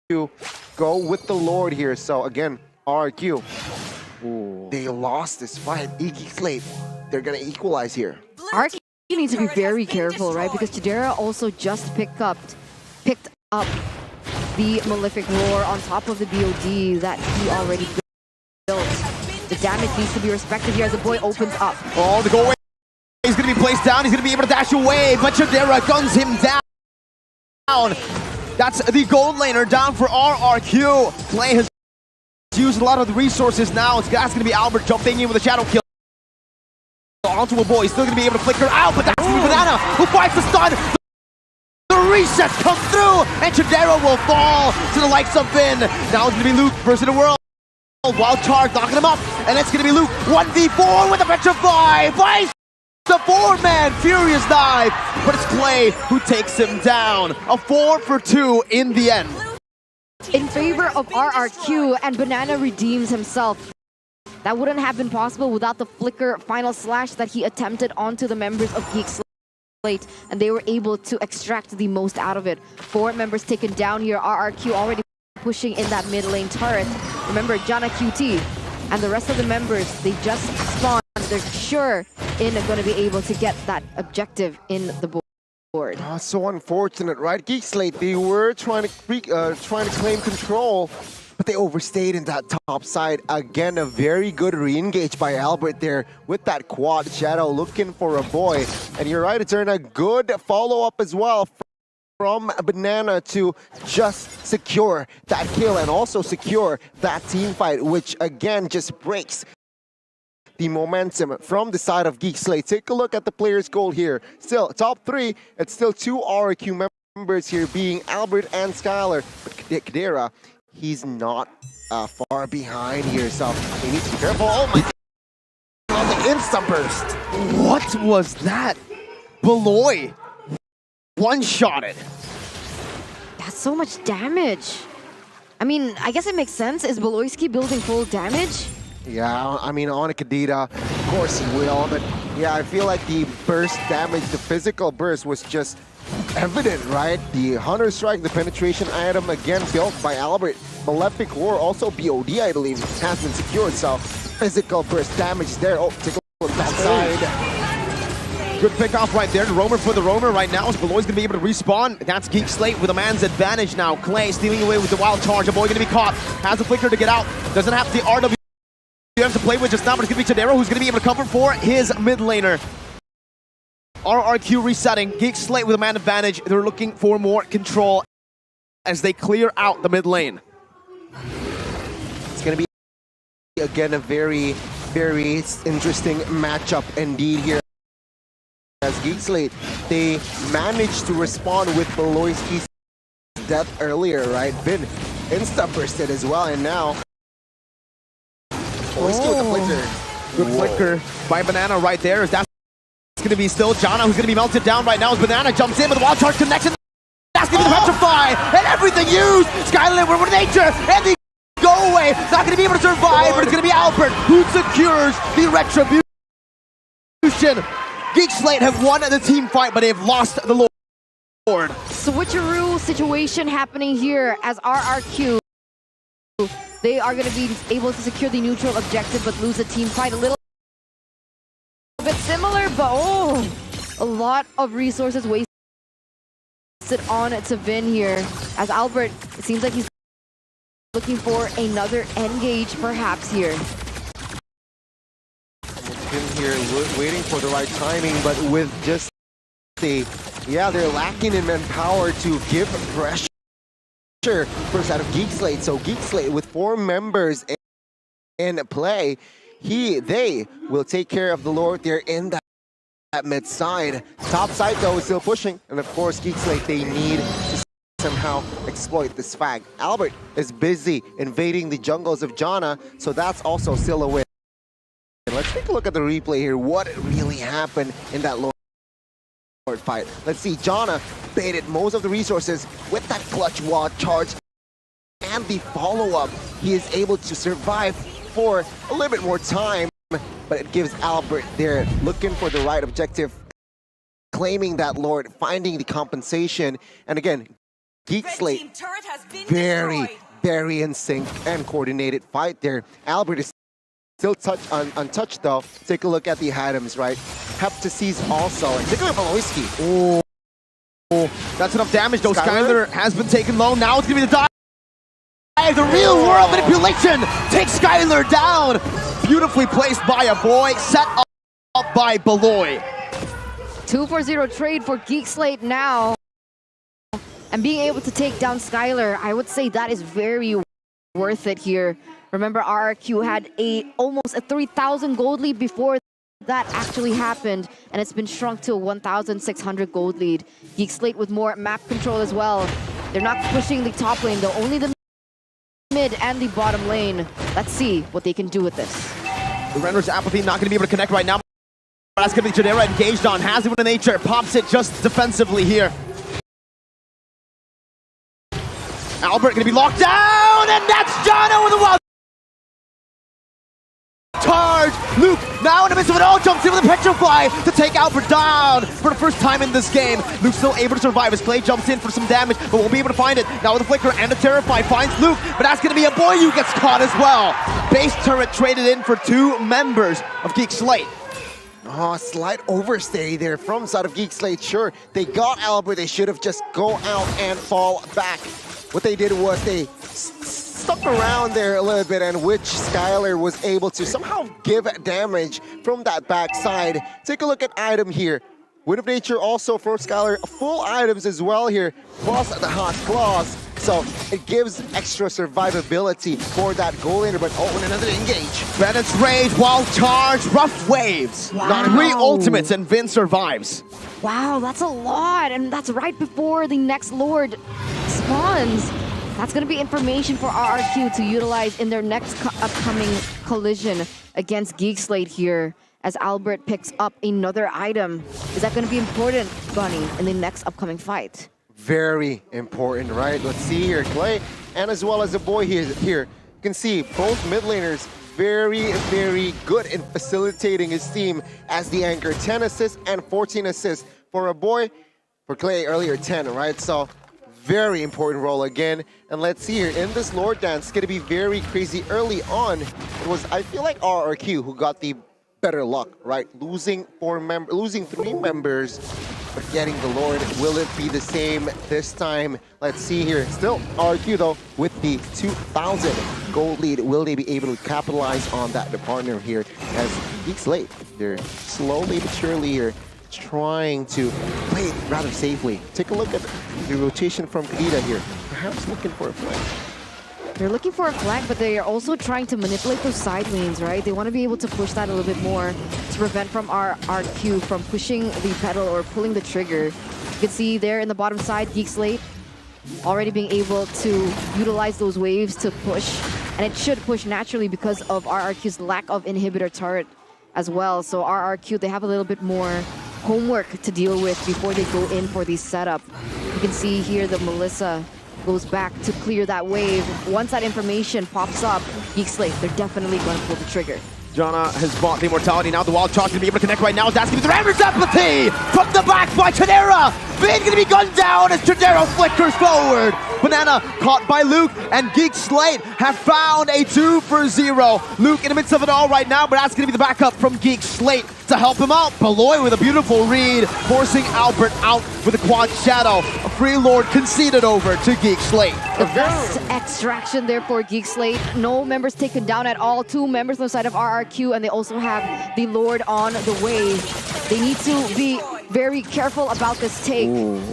to go with the Lord here. So again, RRQ, they lost this fight. Geek Slate, they're gonna equalize here. RRQ needs to be very careful, right? Because Chidera also just picked up the Malefic Roar on top of the BOD that he already built. The damage needs to be respected here as the boy opens up. Oh, the go away. He's going to be placed down. He's going to be able to dash away, but Chidera guns him down. That's the gold laner down for RRQ. Clay has used a lot of the resources now. That's going to be Albert jumping in with a shadow kill onto a boy. He's still going to be able to flicker out, but that's going to be Banana who fights the stun. The resets come through, and Chidera will fall to the likes of Vin. Now it's going to be Luke versus the world. Wild charge, knocking him up, and it's gonna be Luke 1v4 with a petrify. Vice the 4-man furious dive, but it's Clay who takes him down. A 4 for 2 in the end. In favor of RRQ, and Banana redeems himself. That wouldn't have been possible without the flicker final slash that he attempted onto the members of Geek Slate, and they were able to extract the most out of it. 4 members taken down here. RRQ already pushing in that mid lane turret. Remember, Jana QT and the rest of the members, they just spawned. They're sure in going to be able to get that objective in the board. Oh, so unfortunate, right? Geek Slate, they were trying to claim control, but they overstayed in that top side. Again, a very good re-engage by Albert there with that quad shadow looking for a boy. And you're right, it's a good follow-up as well from Banana to just secure that kill and also secure that team fight, which again just breaks the momentum from the side of Geek Slate. Take a look at the player's goal here. Still, top 3, it's still 2 RRQ members here, being Albert and Skylar. But Kadira, he's not far behind here, so they need to be careful. Oh my God, on the insta-burst. What was that? Beloy one-shotted. That's so much damage. I mean, I guess it makes sense. Is Beloyski building full damage? Yeah, I mean, on a Kadira, of course he will, but yeah, I feel like the burst damage, the physical burst was just evident, right? The Hunter Strike, the penetration item, again built by Albert. Malefic War, also BOD, I believe, has been secured, so physical burst damage there. Oh, take a look at that side. Good pick off right there. The roamer for the roamer right now. Beloy's gonna be able to respawn. That's Geek Slate with a man's advantage now. Clay stealing away with the wild charge. A boy gonna be caught. Has a flicker to get out. Doesn't have the RW to play with just now, but it's gonna be Chadero who's gonna be able to cover for his mid laner. RRQ resetting. Geek Slate with a man advantage. They're looking for more control as they clear out the mid lane. It's going to be, again, a very, very interesting matchup indeed here. As Geek Slate, they managed to respond with Beloyski's death earlier, right? Been insta-bursted as well, and now Beloyski with the flicker. Good flicker by Banana right there. That's going to be still Jana who's going to be melted down right now as Banana jumps in with the wild charge connection. That's going to be the petrify, and everything used. Skyland with nature, and the go away. Not going to be able to survive, but it's going to be Albert who secures the retribution. Geek Slate have won the team fight, but they've lost the Lord. Switcheroo situation happening here as RRQ. They are going to be able to secure the neutral objective, but lose the team fight. A little bit similar, but oh, a lot of resources wasted on to Vin here. As Albert, it seems like he's looking for another engage perhaps here. Vin here waiting for the right timing, but with just they're lacking in manpower to give pressure first out of Geek Slate. So Geek Slate with 4 members in play, they will take care of the Lord there in that mid side. Top side though is still pushing, and of course Geek Slate, they need to somehow exploit this fag. Albert is busy invading the jungles of Jana, so that's also still a win. Let's take a look at the replay here. What really happened in that Lord fight? Let's see. Jana baited most of the resources with that clutch wall charge and the follow-up. He is able to survive for a little bit more time, but it gives Albert there looking for the right objective, claiming that Lord, finding the compensation, and again, Geek Slate, very in sync and coordinated fight there. Albert is still untouched though. Take a look at the items, right? Heptases also, and take a look at Beloyski. Oh, that's enough damage though. Skylar has been taken low. Now it's gonna be the dive. The real world manipulation takes Skylar down. Beautifully placed by a boy, set up by Beloy. 2-4-0 trade for Geek Slate now. And being able to take down Skylar, I would say that is very worth it here. Remember, RRQ had almost a 3,000 gold lead before that actually happened, and it's been shrunk to a 1,600 gold lead. Geek Slate with more map control as well. They're not pushing the top lane though, only the mid and the bottom lane. Let's see what they can do with this. The Render's Apathy not going to be able to connect right now. That's going to be Jadera engaged on. Has it with the nature. Pops it just defensively here. Albert going to be locked down, and that's Jana with a wild charge. Luke now in the midst of it all jumps in with a petrify to take Albert down for the first time in this game. Luke still able to survive as Clay jumps in for some damage, but won't be able to find it. Now with the flicker and the Terrify finds Luke, but that's going to be a boy who gets caught as well. Base turret traded in for 2 members of Geek Slate. Oh, slight overstay there from side of Geek Slate. Sure, they got Albert. They should have just go out and fall back. What they did was they stuck around there a little bit, and which Skylar was able to somehow give damage from that backside. Take a look at item here. Wind of Nature also for Skylar, full items as well here, plus the Hot Claws. So it gives extra survivability for that goal laner, but oh, and another engage. Bennett's Rage, Wild Charge, Rough Waves. Wow. 3 ultimates and Vin survives. Wow, that's a lot, and that's right before the next Lord spawns. That's going to be information for RRQ to utilize in their next upcoming collision against Geek Slate here, as Albert picks up another item. Is that going to be important, Bunny, in the next upcoming fight? Very important, right? Let's see here, Clay, and as well as the boy here. You can see both mid laners very, very good in facilitating his team as the anchor. 10 assists and 14 assists for a boy. For Clay earlier, 10, right? So very important role again. And let's see here, in this Lord Dance, it's going to be very crazy. Early on, it was, I feel like, RRQ who got the better luck, right? Losing 3 members, but getting the Lord. Will it be the same this time? Let's see here. Still RRQ though with the 2,000 gold lead. Will they be able to capitalize on that partner here as Geek Slate? They're slowly but surely here trying to play it rather safely. Take a look at the rotation from Kadita here. Perhaps looking for a flank. They're looking for a flank, but they are also trying to manipulate those side lanes, right? They want to be able to push that a little bit more to prevent from RRQ from pushing the pedal or pulling the trigger. You can see there in the bottom side, Geek Slate already being able to utilize those waves to push, and it should push naturally because of RRQ's lack of inhibitor turret as well. So RRQ, they have a little bit more homework to deal with before they go in for the setup. You can see here the Melissa goes back to clear that wave. Once that information pops up, Geek Slate, they're definitely going to pull the trigger. Jana has bought the immortality. Now the Wild Charge going to be able to connect right now. Is asking the Rammer's Apathy from the back by Chadera. Vin going to be gunned down as Chadera flickers forward. Banana caught by Luke, and Geek Slate have found a 2 for 0. Luke in the midst of it all right now, but that's going to be the backup from Geek Slate to help him out. Beloy with a beautiful read, forcing Albert out with a quad shadow. A free Lord conceded over to Geek Slate. The best extraction there for Geek Slate. No members taken down at all. 2 members on the side of RRQ, and they also have the Lord on the way. They need to be very careful about this take,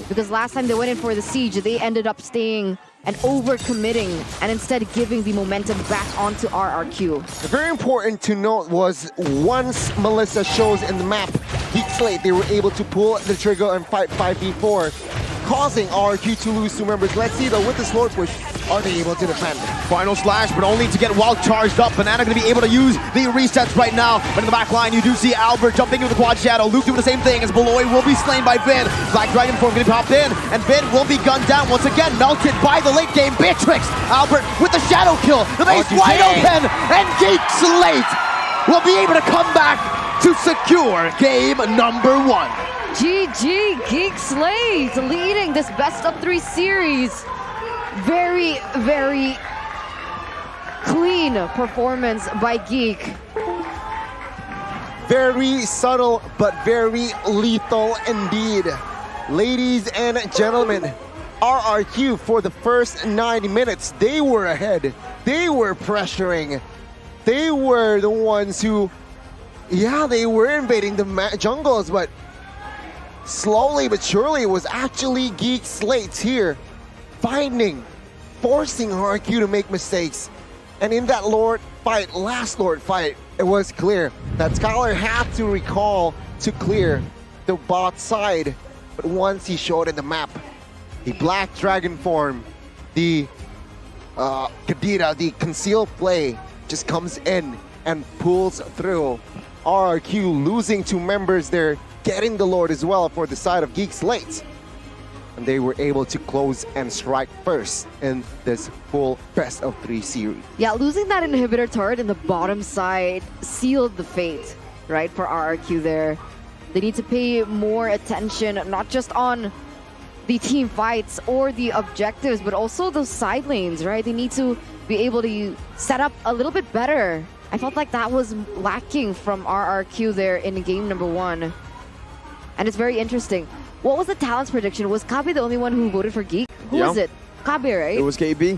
because last time they went in for the siege, they ended up staying and over-committing and instead giving the momentum back onto RRQ. Very important to note was once Melissa shows in the map, Geek Slate, they were able to pull the trigger and fight 5v4, causing RRQ to lose 2 members. Let's see though, with the slow push, are they able to defend? Final slash, but only to get Wild charged up. Banana going to be able to use the resets right now. But in the back line, you do see Albert jumping into the quad shadow. Luke doing the same thing as Beloy will be slain by Vin. Black Dragon form going to be popped in, and Vin will be gunned down once again, melted by the late game Beatrix. Albert with the shadow kill. The base wide open, and Geek Slate will be able to come back to secure game number 1. GG, Geek Slate leading this best of 3 series. Very, very clean performance by Geek. Very subtle, but very lethal indeed. Ladies and gentlemen, RRQ for the first 90 minutes, they were ahead. They were pressuring. They were the ones who, yeah, they were invading the jungles, but slowly but surely it was actually Geek Slate here, forcing RRQ to make mistakes. And in that last Lord fight, it was clear that Skylar had to recall to clear the bot side. But once he showed in the map, the Black Dragon form, the Kadira, the concealed play, just comes in and pulls through. RRQ losing 2 members there, getting the Lord as well for the side of Geek Slate. And they were able to close and strike first in this full best of 3 series. Yeah, losing that inhibitor turret in the bottom side sealed the fate, right, for RRQ there. They need to pay more attention, not just on the team fights or the objectives, but also those side lanes, right? They need to be able to set up a little bit better. I felt like that was lacking from RRQ there in game number 1. And it's very interesting. What was the talents prediction? Was Kabe the only one who voted for Geek? Who was it? Kabe, right? It was KB.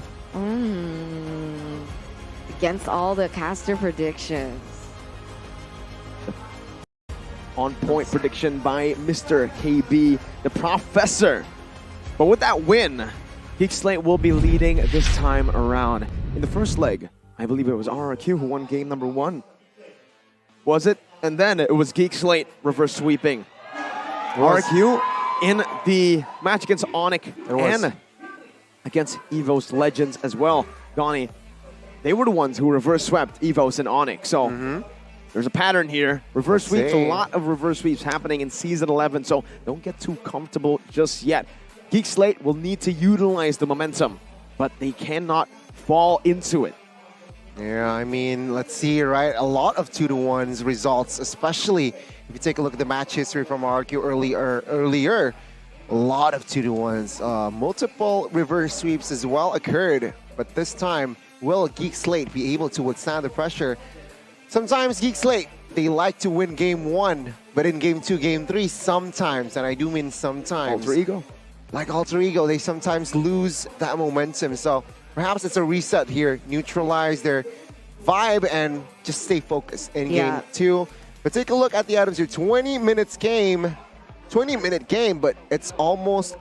Against all the caster predictions. On point prediction by Mr. KB, the professor. But with that win, Geek Slate will be leading this time around. In the first leg, I believe it was RRQ who won game number 1. Was it? And then it was Geek Slate reverse sweeping. RRQ in the match against Onyx and against EVO's Legends as well. Donnie, they were the ones who reverse swept EVO's and Onyx. So there's a pattern here. Reverse sweeps, a lot of reverse sweeps happening in Season 11, so don't get too comfortable just yet. Geek Slate will need to utilize the momentum, but they cannot fall into it. Yeah, I mean, let's see, right? A lot of 2-to-1s results, especially if you take a look at the match history from RQ earlier. A lot of 2-to-1s. Multiple reverse sweeps as well occurred, but this time, will Geek Slate be able to withstand the pressure? Sometimes Geek Slate, they like to win game 1, but in game 2, game 3, sometimes, and I do mean sometimes. Alter Ego. Like Alter Ego, they sometimes lose that momentum. So perhaps it's a reset here, neutralize their vibe and just stay focused in game 2. But take a look at the items here. 20-minute game, but it's almost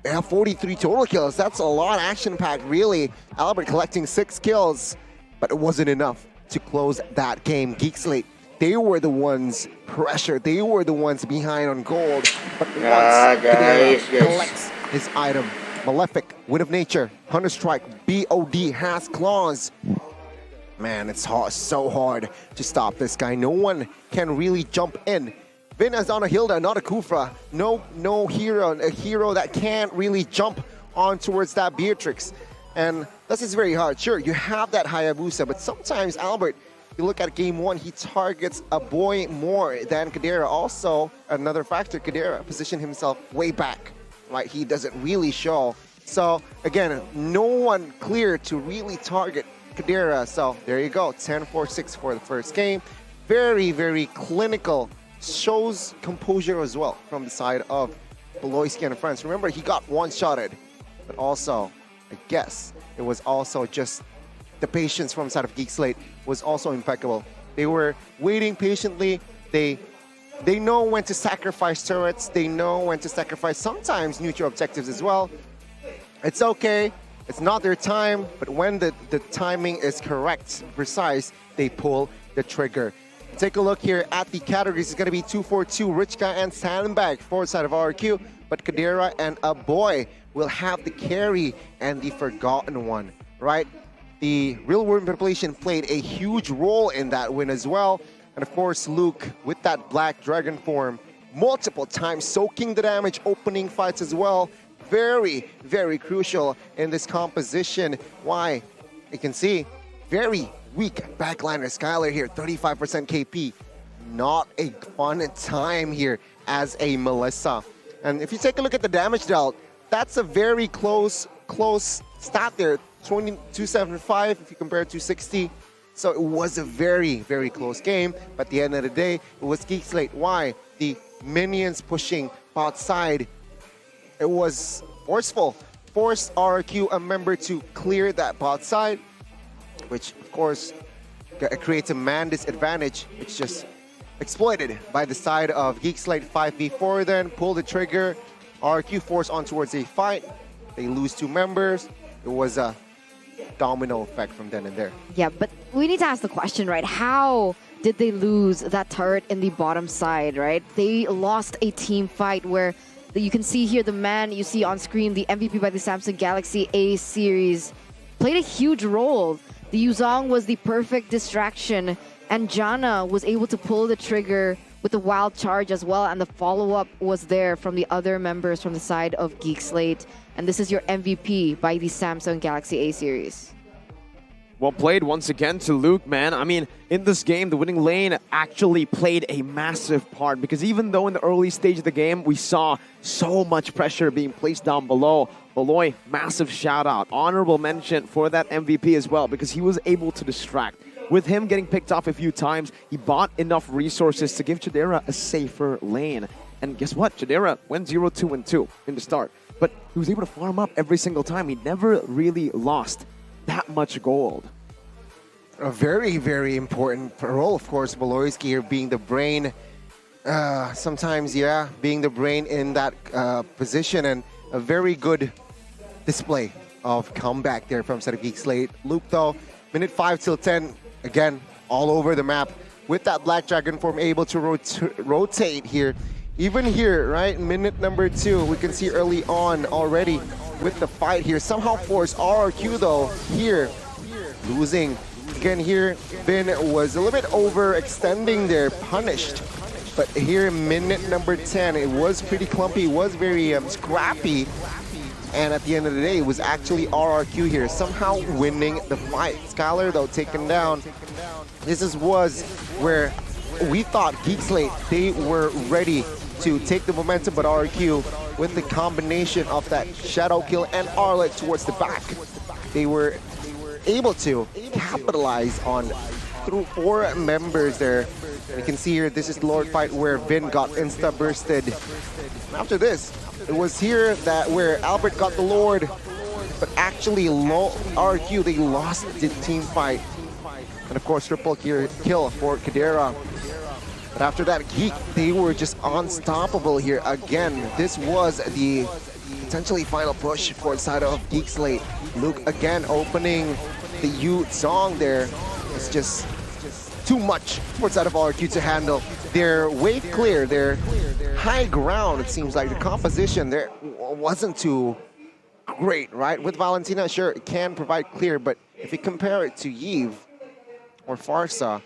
43 total kills. That's a lot action-packed, really. Albert collecting 6 kills, but it wasn't enough to close that game. Geek Slate, they were the ones pressured. They were the ones behind on gold. But once Kadira collects his item, Malefic, Wind of Nature, Hunter Strike, BOD has claws. Man, it's so hard to stop this guy. No one can really jump in. Vin is on a Hilda, not a Kufra. No hero, a hero that can't really jump on towards that Beatrix. And this is very hard. Sure, you have that Hayabusa, but sometimes Albert, you look at game 1, he targets a boy more than Kadira. Also, another factor, Kadira positioned himself way back, right? He doesn't really show. So again, no one clear to really target Kadira. So there you go, 10-4-6 for the first game. Very, very clinical. Shows composure as well from the side of Beloyski and friends. Remember, he got one-shotted, but also, I guess, it was also just the patience from the side of Geek Slate was also impeccable. They were waiting patiently. They know when to sacrifice turrets. They know when to sacrifice sometimes neutral objectives as well. It's okay. It's not their time, but when the timing is correct, precise, they pull the trigger. Take a look here at the categories. It's going to be 242, Richka and Sandbag, forward side of RQ, but Kadira and a boy will have the carry and the forgotten one, right? The real world manipulation played a huge role in that win as well. And of course, Luke with that black dragon form, multiple times soaking the damage, opening fights as well. Very, very crucial in this composition. Why? You can see, very weak backliner Skylar here, 35% KP. Not a fun time here as a Melissa. And if you take a look at the damage dealt, that's a very close stat there. 275 if you compare it to 260. So it was a very, very close game. But at the end of the day, it was Geek Slate. Why? The minions pushing outside. It was forceful. Forced RQ a member to clear that bot side, which of course creates a man disadvantage, which just exploited by the side of Geek Slate. 5v4 then, pull the trigger, RQ force on towards a fight. They lose 2 members. It was a domino effect from then and there. Yeah, but we need to ask the question, right? How did they lose that turret in the bottom side, right? They lost a team fight where you can see here the man you see on screen, the MVP by the Samsung Galaxy A series. played a huge role. The Yuzong was the perfect distraction, and Jana was able to pull the trigger with the wild charge as well, and the follow-up was there from the other members from the side of Geek Slate. And this is your MVP by the Samsung Galaxy A series. Well played once again to Luke, man. I mean, in this game, the winning lane actually played a massive part because even though in the early stage of the game, we saw so much pressure being placed down below, Beloy, massive shout out. Honorable mention for that MVP as well because he was able to distract. With him getting picked off a few times, he bought enough resources to give Chidera a safer lane. And guess what? Chidera went 0-2-2 in the start, but he was able to farm up every single time. He never really lost that much gold. A very, very important role, of course, Beloyski here being the brain. Sometimes, yeah, being the brain in that position, and a very good display of comeback there from Set of Geek Slate. Luke, though, minute 5 till 10, again, all over the map with that Black Dragon form, able to rotate here. Even here, right, minute number 2, we can see early on already with the fight here. Somehow force RRQ, though, here, losing. Again here, Bin was a little bit overextending there, punished. But here, minute number 10, it was pretty clumpy, it was very scrappy. And at the end of the day, it was actually RRQ here, somehow winning the fight. Skylar, though, taken down. This was where we thought Geek Slate, they were ready to take the momentum, but RRQ, with the combination of that Shadow Kill and Arlet towards the back, they were able to capitalize on through 4 members there. You can see here, this is the Lord fight where Vin got insta-bursted. After this, it was here that where Albert got the Lord, but actually RQ, they lost the team fight. And of course, triple kill for Kadera. But after that, Geek, they were just unstoppable here again. This was the potentially final push for the side of Geek Slate. Luke again opening the Yuzong there. It's just too much for the side of RQ to handle. Their wave clear, their high ground, it seems like the composition there wasn't too great, right? With Valentina, sure, it can provide clear, but if you compare it to Yves or Farsa,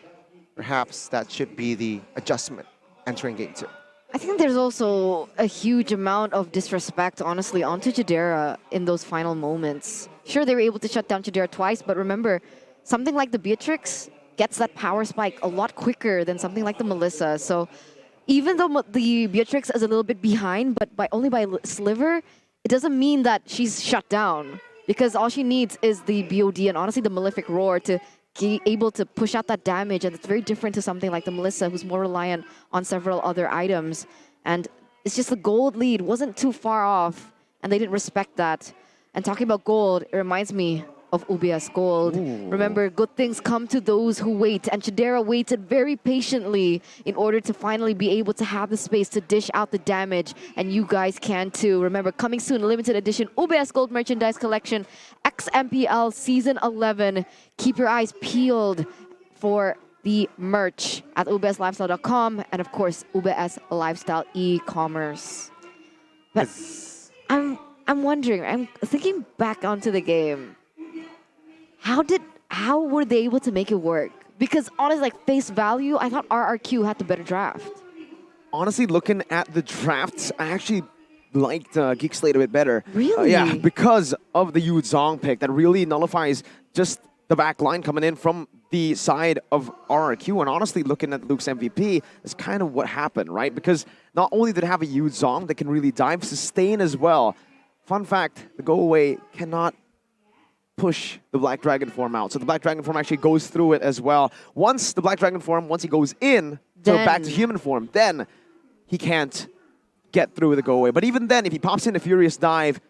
perhaps that should be the adjustment entering game 2. I think there's also a huge amount of disrespect, honestly, onto Chidera in those final moments. Sure, they were able to shut down Chidera twice, but remember, something like the Beatrix gets that power spike a lot quicker than something like the Melissa. So even though the Beatrix is a little bit behind, but only by sliver, it doesn't mean that she's shut down. Because all she needs is the BOD and honestly the Malefic Roar to be able to push out that damage, and it's very different to something like the Melissa, who's more reliant on several other items. And it's just the gold lead wasn't too far off, and they didn't respect that. And talking about gold, it reminds me of UBS Gold. Ooh. Remember, good things come to those who wait, and Chidera waited very patiently in order to finally be able to have the space to dish out the damage, and you guys can too. Remember, coming soon, limited edition UBS Gold merchandise collection, XMPL Season 11. Keep your eyes peeled for the merch at ubslifestyle.com and of course, UBS Lifestyle e-commerce. But I'm wondering, I'm thinking back onto the game. How were they able to make it work? Because honestly, like face value, I thought RRQ had the better draft. Honestly, looking at the drafts, I actually liked Geek Slate a bit better. Really? Yeah, because of the Yuzong pick that really nullifies just the back line coming in from the side of RRQ. And honestly, looking at Luke's MVP, is kind of what happened, right? Because not only did it have a Yuzong that can really dive, sustain as well. Fun fact, the go away cannot push the Black Dragon form out. So the Black Dragon form actually goes through it as well. Once the Black Dragon form, once he goes in, so back to human form, then he can't get through the go away. But even then, if he pops in a Furious Dive,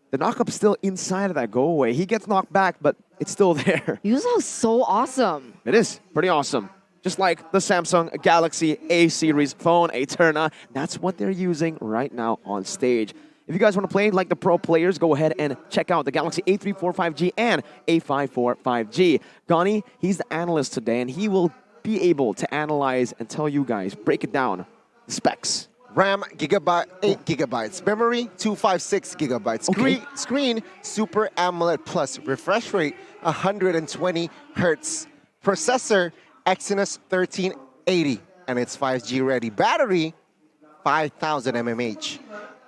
the knock-up's still inside of that go away. He gets knocked back, but it's still there. Yuzong's so awesome. It is pretty awesome. Just like the Samsung Galaxy A series phone, Eterna. That's what they're using right now on stage. If you guys want to play like the pro players, go ahead and check out the Galaxy A345G and A545G. Gani, he's the analyst today, and he will be able to analyze and tell you guys, break it down, the specs RAM gigabyte 8 gigabytes, memory 256 gigabytes, screen Super AMOLED Plus, refresh rate 120 hertz, processor Exynos 1380, and it's 5G ready. Battery 5000 mAh.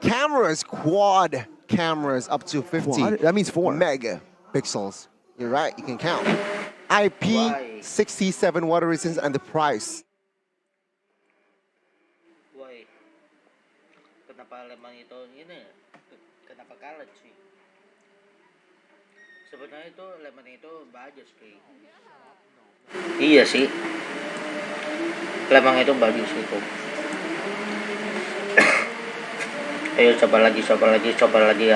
Cameras, quad cameras up to 50 Quad? That means 4 megapixels. You're right, you can count. IP67 water resistance, and the price. Why? Kenapa lemang itu ini? Kenapa kalah sih? Sebenarnya itu lemon itu bagus sih. Iya sih. Lemang itu bagus itu. Ayo coba lagi ya. Coba lagi.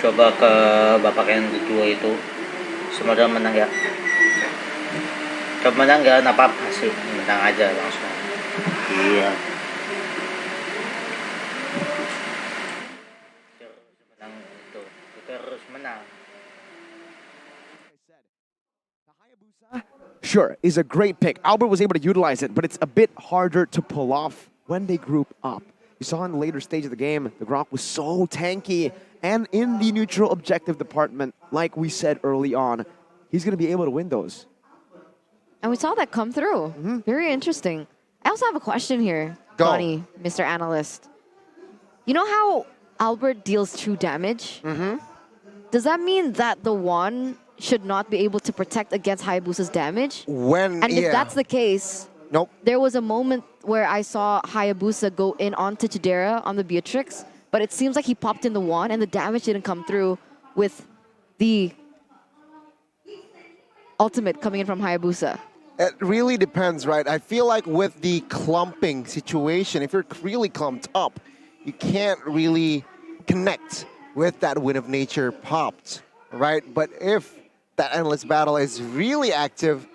Coba ke bapak yang kedua itu. Semoga menang ya. Coba menang gak apa-apa sih, menang aja langsung. Iya. Terus menang itu harus menang. Sure, is a great pick. Albert was able to utilize it, but it's a bit harder to pull off when they group up. You saw in the later stage of the game, the Grok was so tanky, and in the neutral objective department, like we said early on, he's going to be able to win those. And we saw that come through. Very interesting. I also have a question here, Go. Donnie, Mr. Analyst. You know how Albert deals true damage? Does that mean that the one should not be able to protect against Hayabusa's damage? And if that's the case, Nope. there was a moment where I saw Hayabusa go in onto Chidera on the Beatrix, but it seems like he popped in the one and the damage didn't come through with the ultimate coming in from Hayabusa. It really depends, right? I feel like with the clumping situation, if you're really clumped up, you can't really connect with that Wind of Nature popped, right? But if that Endless Battle is really active,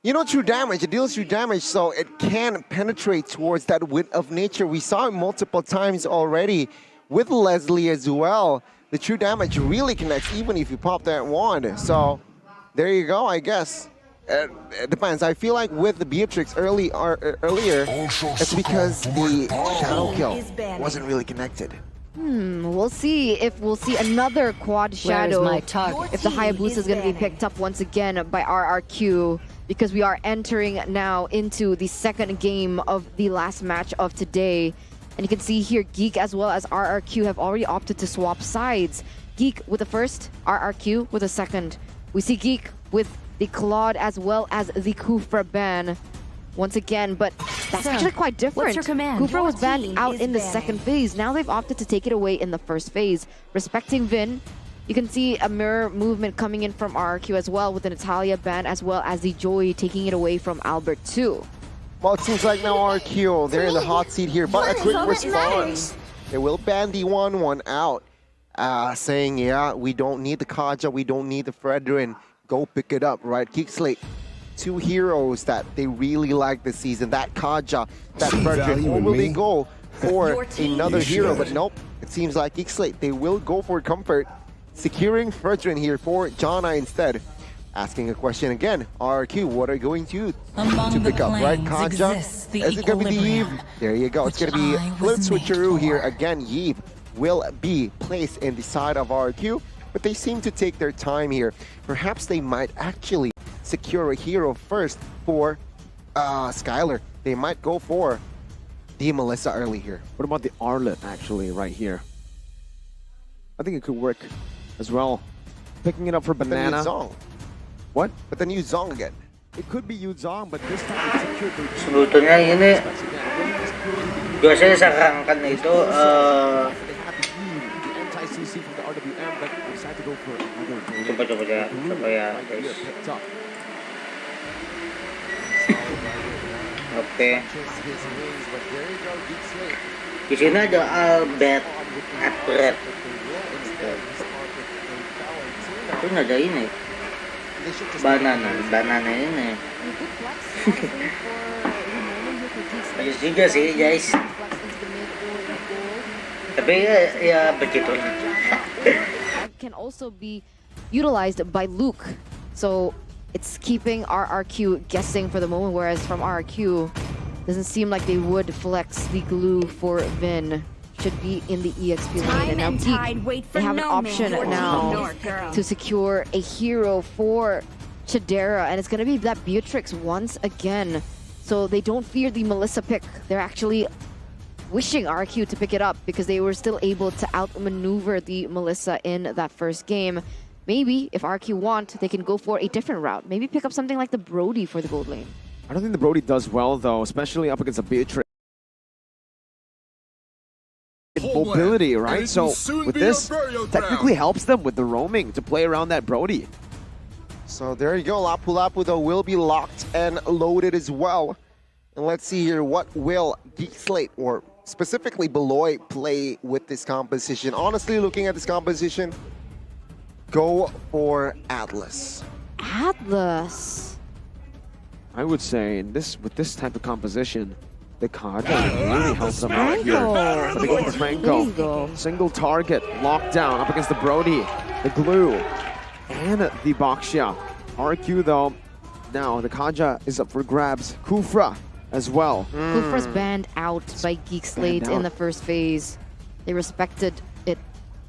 you know, true damage, it deals true damage, so it can penetrate towards that Wind of Nature. We saw it multiple times already with Leslie as well. The true damage really connects even if you pop that wand. So there you go, I guess. It depends. I feel like with the Beatrix earlier, it's because the shadow kill wasn't really connected. We'll see if we'll see another quad shadow. If the Hayabusa is going to be picked up once again by RRQ, because we are entering now into the second game of the last match of today. And you can see here, Geek as well as RRQ have already opted to swap sides. Geek with the first, RRQ with the second. We see Geek with the Claude as well as the Kufra ban once again, but that's actually quite different. What's your command? Kufra was Your banned team out is in the banned. second phase. Now they've opted to take it away in the first phase. Respecting Vin, you can see a mirror movement coming in from RRQ as well with the Natalia ban as well as the Joey taking it away from Albert too. Well, it seems like now RQ, they're in the hot seat here, but a quick response. They will ban the 1-1 out, saying, yeah, we don't need the Kaja, we don't need the Fredrin. Go pick it up, right? Geek Slate, two heroes that they really like this season. That Kaja, that Fredrin. Or will they go for another hero? But nope, it seems like Geek Slate, they will go for comfort. Securing Fredrin here for Jana instead. Asking a question again, RQ, what are you going to pick up, right? Kaja, is it going to be the Eve? There you go, it's going to be flip switcheroo here. Again, Eve will be placed in the side of RQ, but they seem to take their time here. Perhaps they might actually secure a hero first for Skylar. They might go for the Melissa early here. What about the Arlet actually right here? I think it could work as well. Picking it up for Banana. Zong. What? But then use Zong again. It could be Yu Zong, but this time it's secured. Sebetulnya ini biasanya sekarangkan itu coba ya guys. Oke. Di sini ada Albert. Terus ada ini. Banana ini. Bagus juga sih guys. Tapi ya begitu. Can also be utilized by Luke. So it's keeping RRQ guessing for the moment, whereas from RRQ, doesn't seem like they would flex the glue for Vin. Should be in the EXP lane. And now Geek, they have an option now to secure a hero for Chidera, and it's going to be that Beatrix once again. So they don't fear the Melissa pick. They're actually wishing RQ to pick it up because they were still able to outmaneuver the Melissa in that first game. Maybe if RQ want, they can go for a different route. Maybe pick up something like the Brody for the gold lane. I don't think the Brody does well though, especially up against a Beatrix. Mobility, right? So with this, technically helps them with the roaming to play around that Brody. So there you go. Lapu Lapu though will be locked and loaded as well. And let's see here, what will Geek Slate or specifically Beloy play with this composition? Honestly, looking at this composition, go for Atlas. Atlas. I would say with this type of composition, the Kaga really helps them out here. So they go for Franco. Single target, locked down up against the Brody, the Glue, and the Baxia. RQ though, now the Kaja is up for grabs. Kufra as well. Kufra's banned out by Geek Slate in the first phase. They respected it,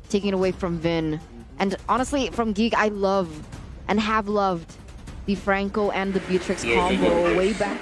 taking it away from Vin. And honestly, from Geek, I love and have loved the Franco and the Beatrix combo way back.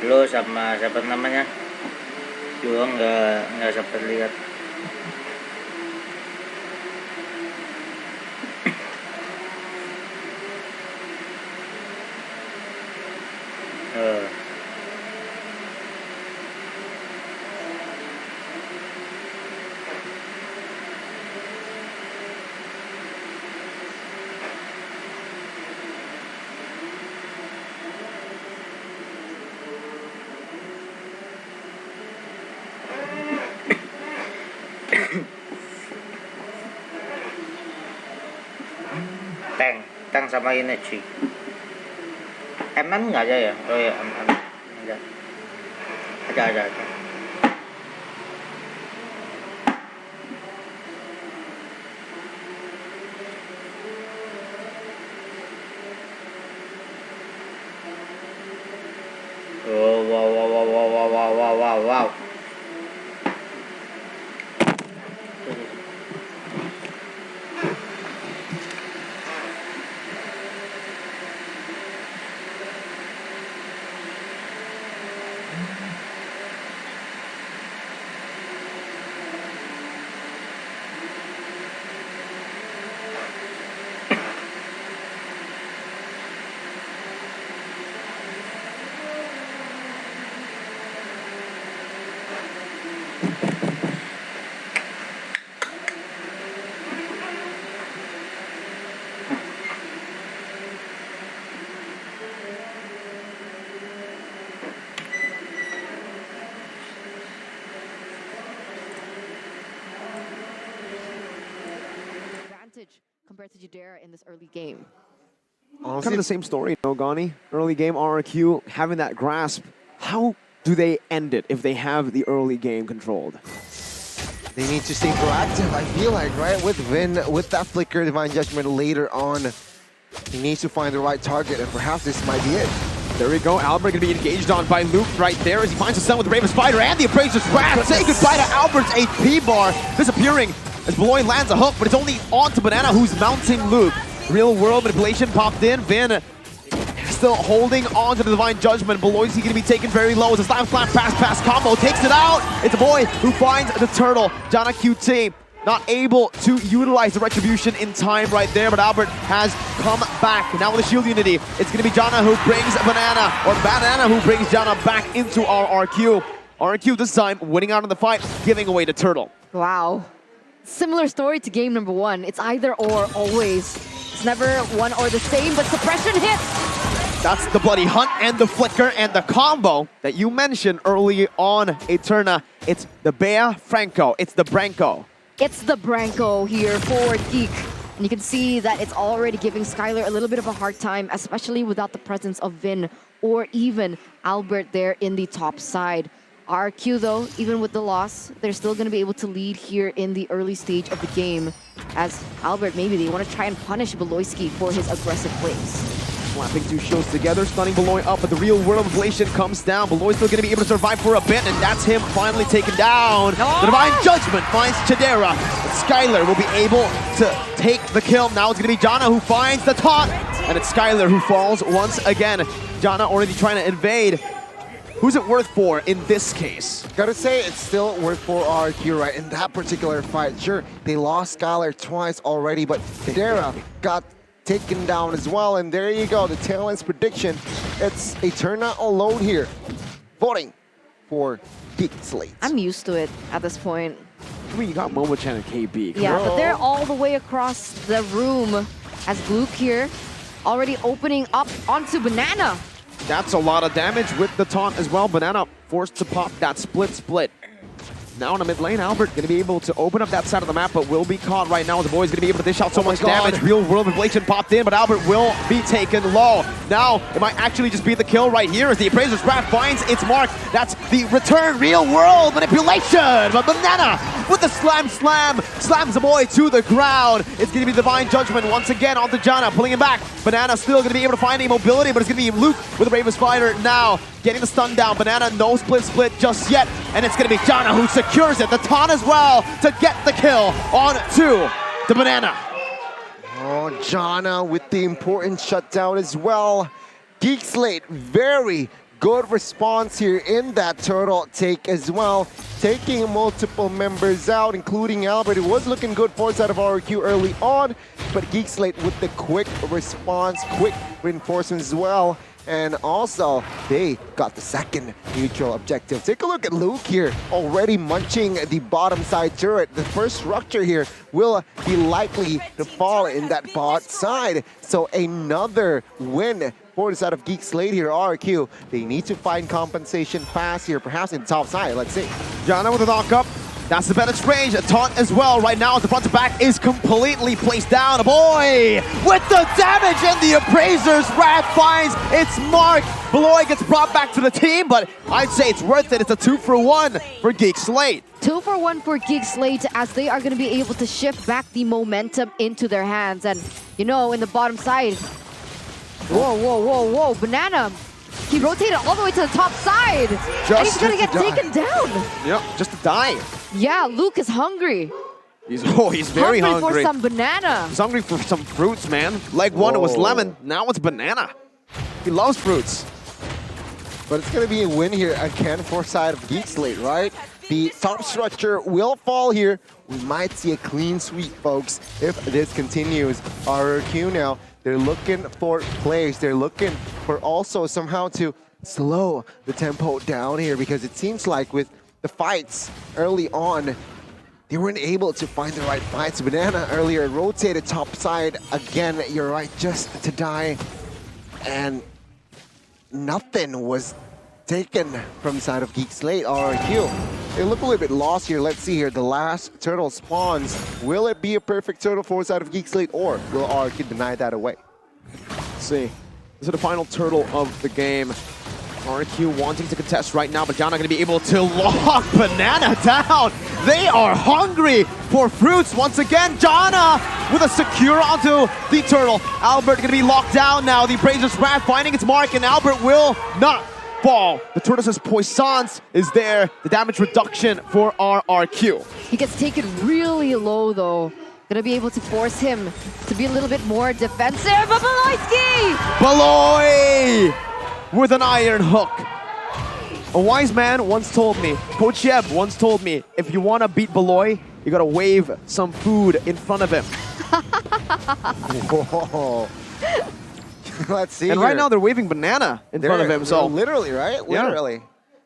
Dulu sama siapa namanya juga nggak sempat lihat. Tank sama ini sih. MM nggak ada ya? Oh ya, MM ada. Oh, wow. Compared to Jadera in this early game. Kind of the same story, no, Gani? Early game, RRQ having that grasp. How do they end it if they have the early game controlled? They need to stay proactive, I feel like, right? With Vin, with that flicker Divine Judgment later on, he needs to find the right target, and perhaps this might be it. There we go, Albert gonna be engaged on by Luke right there as he finds the sun with the Raven Spider and the Appraiser's Wrath. Say goodbye to Albert's HP bar, disappearing as Beloy lands a hook, but it's only on to Banana who's mounting Luke. Real world manipulation popped in. Vin still holding on to the Divine Judgment. Beloy's going to be taken very low as a slam pass combo takes it out. It's a boy who finds the turtle. Jana QT not able to utilize the retribution in time right there, but Albert has come back. Now with the shield unity, it's going to be Jana who brings Banana, or Banana who brings Jana back into our RQ. RQ this time winning out in the fight, giving away the turtle. Wow. Similar story to game number 1. It's either or always. It's never one or the same, but suppression hits. That's the bloody hunt and the flicker and the combo that you mentioned early on, Eterna. It's the Bea Franco. It's the Branco. It's the Branco here for Geek. And you can see that it's already giving Skylar a little bit of a hard time, especially without the presence of Vin or even Albert there in the top side. RQ though, even with the loss, they're still going to be able to lead here in the early stage of the game. As Albert, maybe they want to try and punish Beloyski for his aggressive plays. Slapping two shields together, stunning Beloy up, but the real world inflation comes down. Beloy's still going to be able to survive for a bit, and that's him finally taken down. Oh! The Divine Judgment finds Chidera. Skylar will be able to take the kill. Now it's going to be Jana who finds the taunt, and it's Skylar who falls once again. Jana already trying to invade. Who's it worth for in this case? Gotta say, it's still worth for RQ, right? In that particular fight, sure, they lost Skylar twice already, but Chidera got taken down as well, and there you go, the Talent's prediction. It's Eterna alone here, voting for Geek Slate. I'm used to it at this point. I mean, you got Momo-chan and KB. Yeah, but they're all the way across the room as Luke here already opening up onto Banana. That's a lot of damage with the taunt as well. Banana forced to pop that split. Now in the mid lane, Albert going to be able to open up that side of the map, but will be caught right now. The boy's going to be able to dish out so much damage. Real world inflation popped in, but Albert will be taken low. Now, it might actually just be the kill right here as the Appraiser's Wrath finds its mark. That's the return real world manipulation. But Banana with the slams the boy to the ground. It's going to be Divine Judgment once again onto Jana, pulling him back. Banana still going to be able to find a mobility, but it's going to be Luke with the Bravest Fighter now. Getting the stun down. Banana no split just yet. And it's going to be Jana who secures it. The taunt as well to get the kill on to the Banana. Oh, Jana with the important shutdown as well. Geek Slate, very good response here in that turtle take as well. Taking multiple members out, including Albert. It was looking good for side of RQ early on, but Geek Slate with the quick response, quick reinforcements as well. And also, they got the second neutral objective. Take a look at Luke here, already munching the bottom side turret. The first structure here will be likely to fall in that bot side. So another win for the side of Geek Slate here, RQ. They need to find compensation fast here, perhaps in the top side. Let's see. Jana with a knock-up. That's the better range. A taunt as well. Right now, the front to back is completely placed down. A boy with the damage, and the Appraiser's Wrath finds its mark. Beloy gets brought back to the team, but I'd say it's worth it. It's a 2-for-1 for Geek Slate. 2-for-1 for Geek Slate as they are going to be able to shift back the momentum into their hands. And, you know, in the bottom side, whoa, Banana. He rotated all the way to the top side. And he's going to get taken down. Yep, just to die. Yeah, Luke is hungry. He's very hungry. For some banana. He's hungry for some fruits, man. Leg one, it was lemon. Now it's banana. He loves fruits. But it's going to be a win here again for side of Geek Slate, right? The top structure will fall here. We might see a clean sweep, folks, if this continues. RQ now, they're looking for plays. They're looking for also somehow to slow the tempo down here, because it seems like with the fights early on, they weren't able to find the right fights. Banana earlier rotated top side again, you're right, just to die. And nothing was taken from the side of Geek Slate. RQ, they look a little bit lost here. Let's see here, the last turtle spawns. Will it be a perfect turtle for the side of Geek Slate, or will RQ deny that away? Let's see. This is the final turtle of the game. RQ wanting to contest right now, but Jana going to be able to lock Banana down. They are hungry for fruits once again. Jana with a secure onto the turtle. Albert going to be locked down now. The Appraiser's Wrath finding its mark, and Albert will not fall. The tortoise's puissance is there. The damage reduction for RRQ. He gets taken really low though. gonna be able to force him to be a little bit more defensive. But Beloyski! Beloy with an iron hook. A wise man once told me, Coach Yeb once told me, if you want to beat Beloy, you gotta wave some food in front of him. Whoa. Let's see. And right now they're waving banana in front of him. So literally, right? Yeah. Literally.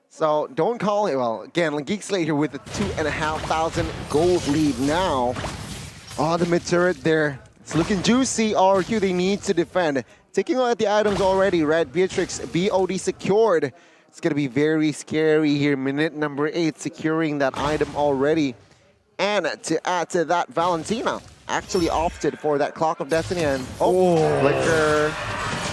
So don't call it. Well, again, Geek Slate here with a 2,500 gold lead now. Oh, the mid turret there. It's looking juicy. RQ, they need to defend. Taking a look at the items already. Red Beatrix, BOD secured. It's going to be very scary here. Minute number 8, securing that item already. And to add to that, Valentina actually opted for that Clock of Destiny. And Flicker.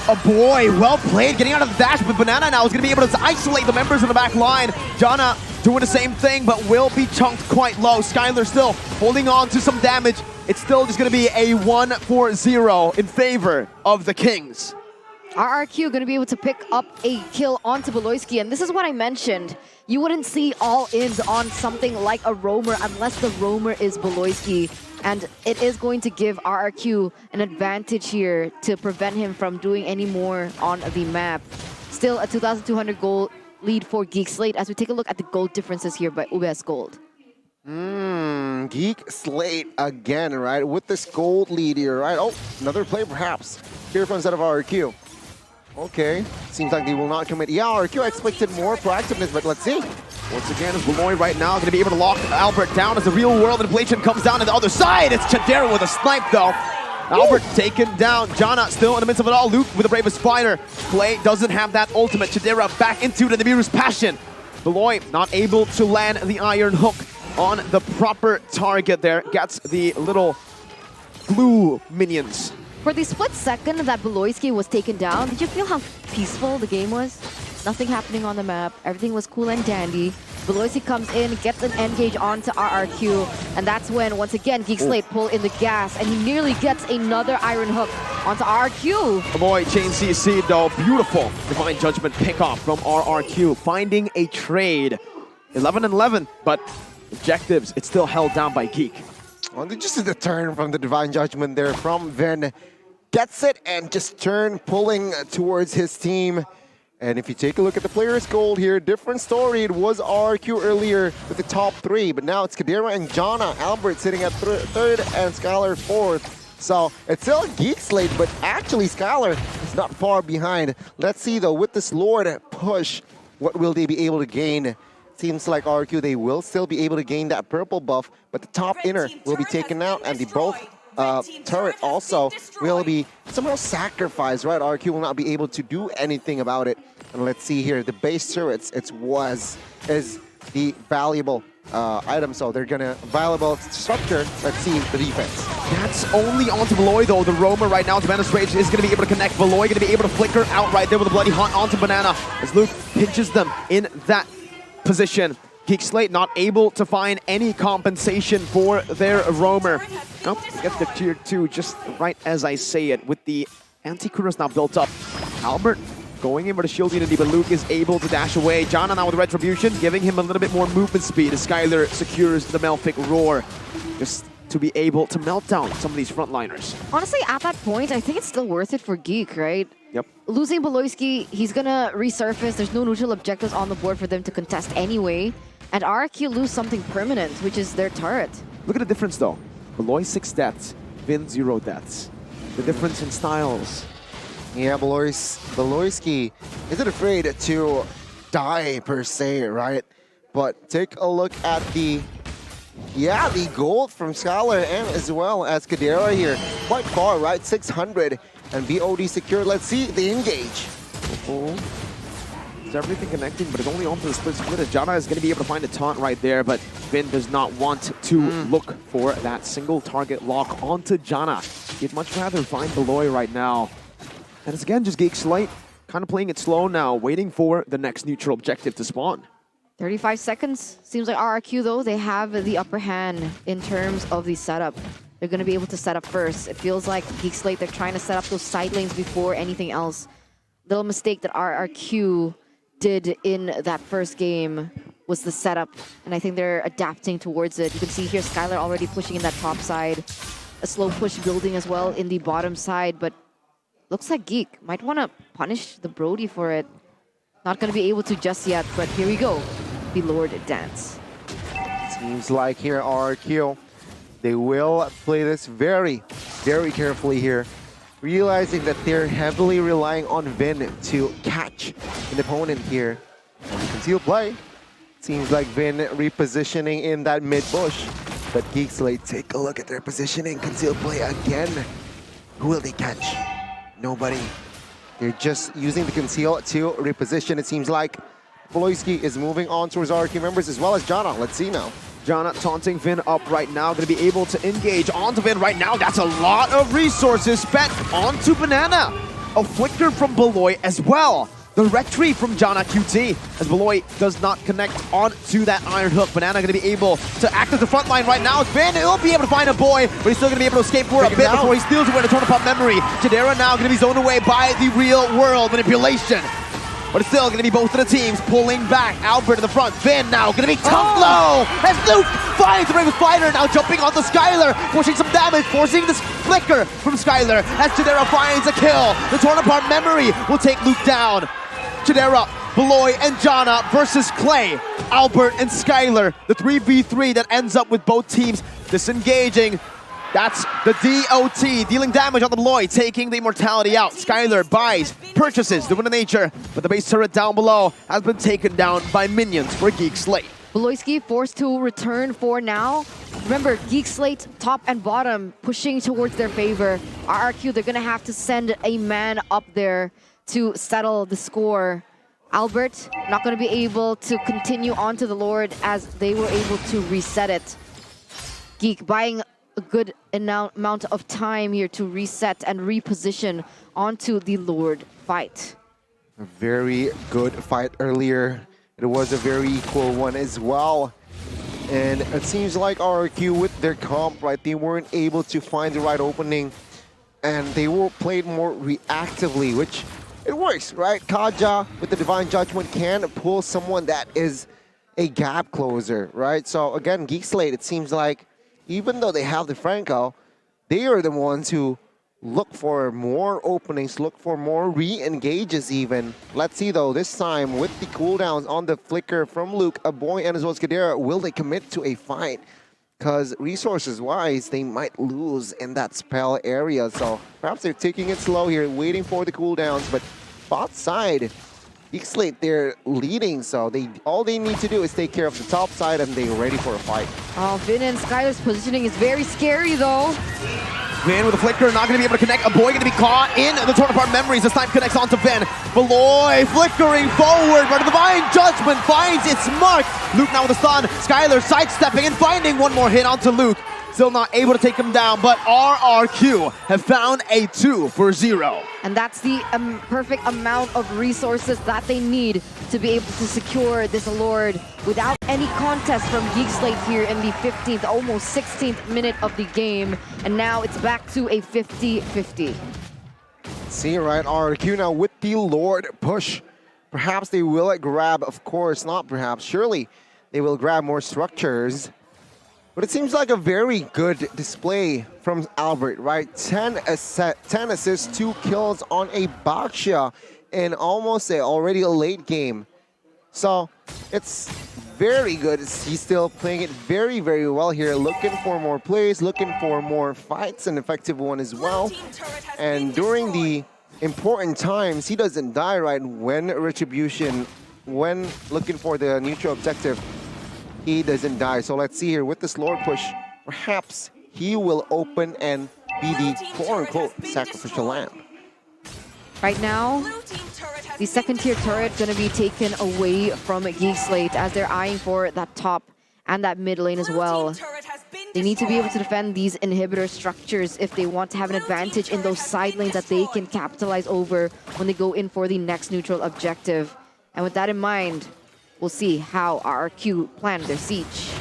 Oh boy, well played, getting out of the dash, but Banana now is going to be able to isolate the members in the back line. Jana doing the same thing, but will be chunked quite low. Skylar still holding on to some damage. It's still just going to be a 1-4-0 in favor of the Kings. RRQ going to be able to pick up a kill onto Beloyski, and this is what I mentioned. You wouldn't see all-ins on something like a roamer unless the roamer is Beloyski, and it is going to give RRQ an advantage here to prevent him from doing any more on the map. Still a 2,200 gold lead for Geek Slate as we take a look at the gold differences here by UBS Gold. Geek Slate again, right? With this gold lead here, right? Oh, another play perhaps. Here from instead of RQ. Okay, seems like they will not commit. Yeah, RQ expected more proactiveness, but let's see. Once again, is Beloy right now going to be able to lock Albert down as the real world inflation comes down to the other side. It's Chadera with a snipe though. Albert taken down. Jana still in the midst of it all. Luke with the bravest fighter. Clay doesn't have that ultimate. Chadera back into the Nibiru's passion. Beloy not able to land the iron hook on the proper target there. Gets the little glue minions. For the split second that Beloyski was taken down, did you feel how peaceful the game was? Nothing happening on the map. Everything was cool and dandy. Beloyski comes in, gets an engage onto RRQ, and that's when, once again, Geek Slate pull in the gas, and he nearly gets another iron hook onto RRQ. Boy, Chain CC though, beautiful Divine Judgment pickoff from RRQ, finding a trade. 11-11, but objectives, it's still held down by Geek. Well, just the turn from the Divine Judgment there from Vin. Gets it and just turn, pulling towards his team. And if you take a look at the player's gold here, different story. It was RQ earlier with the top 3, but now it's Kadira and Jana. Albert sitting at third and Skylar fourth. So it's still a Geek Slate, but actually Skylar is not far behind. Let's see though, with this Lord push, what will they be able to gain? Seems like RQ, they will still be able to gain that purple buff, but the top inner will be taken out, and the both turret also will be somehow sacrificed, right? RQ will not be able to do anything about it. And let's see here, the base turrets, is the valuable item, so they're gonna valuable structure. Let's see the defense. That's only onto Beloy though. The roamer right now, Tremendous Rage is gonna be able to connect. Beloy gonna be able to flicker out right there with a bloody hunt onto Banana as Luke pinches them in that position. Geek Slate not able to find any compensation for their roamer. Oh, get the tier 2 just right as I say it, with the anti-Kuros now built up. Albert going in with a shield unity, but Luke is able to dash away. Jana now with Retribution, giving him a little bit more movement speed as Skylar secures the Melfic Roar, just to be able to melt down some of these frontliners. Honestly, at that point, I think it's still worth it for Geek, right? Yep. Losing Beloyski, he's gonna resurface. There's no neutral objectives on the board for them to contest anyway. And RQ lose something permanent, which is their turret. Look at the difference though. Beloy 6 deaths, Vin 0 deaths. The difference in styles. Yeah, Beloyski isn't afraid to die per se, right? But take a look at the gold from Skylar and as well as Kadera here. Quite far, right? 600 and BOD secured. Let's see the engage. It's everything connecting, but it's only onto the split split. Jana is going to be able to find a taunt right there, but Vin does not want to look for that single target lock onto Jana. He'd much rather find Beloy right now. And it's again just Geek Slate kind of playing it slow now, waiting for the next neutral objective to spawn. 35 seconds. Seems like RRQ, though, they have the upper hand in terms of the setup. They're going to be able to set up first. It feels like Geek Slate, they're trying to set up those side lanes before anything else. Little mistake that RRQ did in that first game was the setup, and I think they're adapting towards it. You can see here Skylar already pushing in that top side. a slow push building as well in the bottom side, but looks like Geek might want to punish the Brody for it. Not going to be able to just yet, but here we go. The Lord Dance. Seems like here RRQ, they will play this very, very carefully here, realizing that they're heavily relying on Vin to catch an opponent here. And you can see the play. Seems like Vin repositioning in that mid bush. But Geek Slate, take a look at their positioning. Concealed play again. Who will they catch? Nobody. They're just using the conceal to reposition. It seems like Voloisky is moving on towards RRQ members as well as Jana. Let's see now. Jana taunting Vin up right now. Going to be able to engage onto Vin right now. That's a lot of resources spent onto Banana. A flicker from Beloy as well. The retry from Jana QT as Beloy does not connect onto that iron hook. Banana going to be able to act as the front line right now. Vin will be able to find a boy, but he's still going to be able to escape for a bit before he steals away the Torn Apart memory. Jadera now going to be zoned away by the real world manipulation. But it's still going to be both of the teams pulling back. Albert in the front. Vin now going to be tucked low as Luke finds the ring with Spider. Now jumping onto Skylar, pushing some damage, forcing this flicker from Skylar as Jadera finds a kill. The Torn Apart memory will take Luke down. Jadera, Beloy, and Jana versus Clay, Albert, and Skylar. The 3v3 that ends up with both teams disengaging. That's the DOT, dealing damage on the Beloy, taking the immortality out. Skylar buys, purchases the Wind of Nature, but the base turret down below has been taken down by minions for Geek Slate. Beloyski forced to return for now. Remember, Geek Slate, top and bottom, pushing towards their favor. RRQ, they're going to have to send a man up there to settle the score. Albert not going to be able to continue on to the Lord as they were able to reset it. Geek buying a good amount of time here to reset and reposition onto the Lord fight. A very good fight earlier. It was a very equal one as well. And it seems like RRQ with their comp, right, they weren't able to find the right opening. And they were played more reactively, which it works, right? Kaja with the Divine Judgment can pull someone that is a gap closer, right? So again, Geek Slate, it seems like even though they have the Franco, they are the ones who look for more openings, look for more re-engages even. Let's see though, this time with the cooldowns on the flicker from Luke, a boy and as well as Kadera, will they commit to a fight? Because resources-wise, they might lose in that spell area. So perhaps they're taking it slow here, waiting for the cooldowns. But bot side, Geek Slate, they're leading. So all they need to do is take care of the top side and they're ready for a fight. Oh, Vin and Skylar's positioning is very scary though. Vin with a flicker, not going to be able to connect. A boy going to be caught in the Torn Apart memories. This time connects onto Vin. Beloy flickering forward, but the Divine Judgment finds its mark. Luke now with a stun. Skylar sidestepping and finding one more hit onto Luke. Still not able to take him down, but RRQ have found a 2-0. And that's the perfect amount of resources that they need to be able to secure this Lord without any contest from Geek Slate here in the 15th, almost 16th minute of the game. And now it's back to a 50-50. See, right, RRQ now with the Lord push. Perhaps they will grab, of course, not perhaps, surely they will grab more structures. But it seems like a very good display from Albert, right? 10 assists, 2 kills on a Baksha in almost already a late game. So it's very good. He's still playing it very, very well here. Looking for more plays, looking for more fights, an effective one as well. And during the important times, he doesn't die, right? When Retribution, when looking for the neutral objective, he doesn't die. So let's see here with this Lord push, perhaps he will open and be the quote-unquote sacrificial lamb. Right now, the second tier turret gonna be taken away from Geek Slate as they're eyeing for that top and that mid lane as well. They need to be able to defend these inhibitor structures if they want to have an advantage in those side lanes that they can capitalize over when they go in for the next neutral objective. And with that in mind, we'll see how RRQ plan their siege.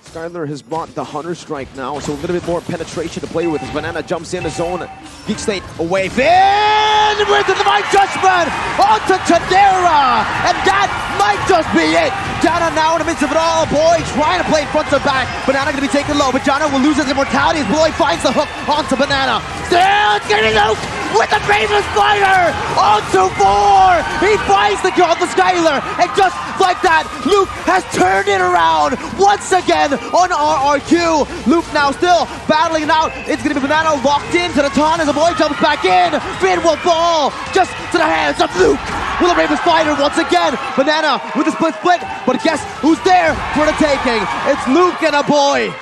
Skylar has bought the Hunter Strike now, so a little bit more penetration to play with as Banana jumps in the zone. Geek Slate away. Vin with the Divine Judgment onto Tadera! And that might just be it! Jana now in the midst of it all. Boy trying to play front to back. Banana gonna be taken low, but Jana will lose his immortality as Boy finds the hook onto Banana. Still, it's gonna be Luke with the famous fire onto 4. He finds the kill on the Skylar, and just like that, Luke has turned it around once again on RRQ. Luke now still battling it out. It's gonna be Banana locked into the Ton as the Boy jumps back in. Finn will fall just to the hands of Luke. Will the Ravens fighter once again. Banana with the split, but guess who's there for the taking? It's Luke and a Boy.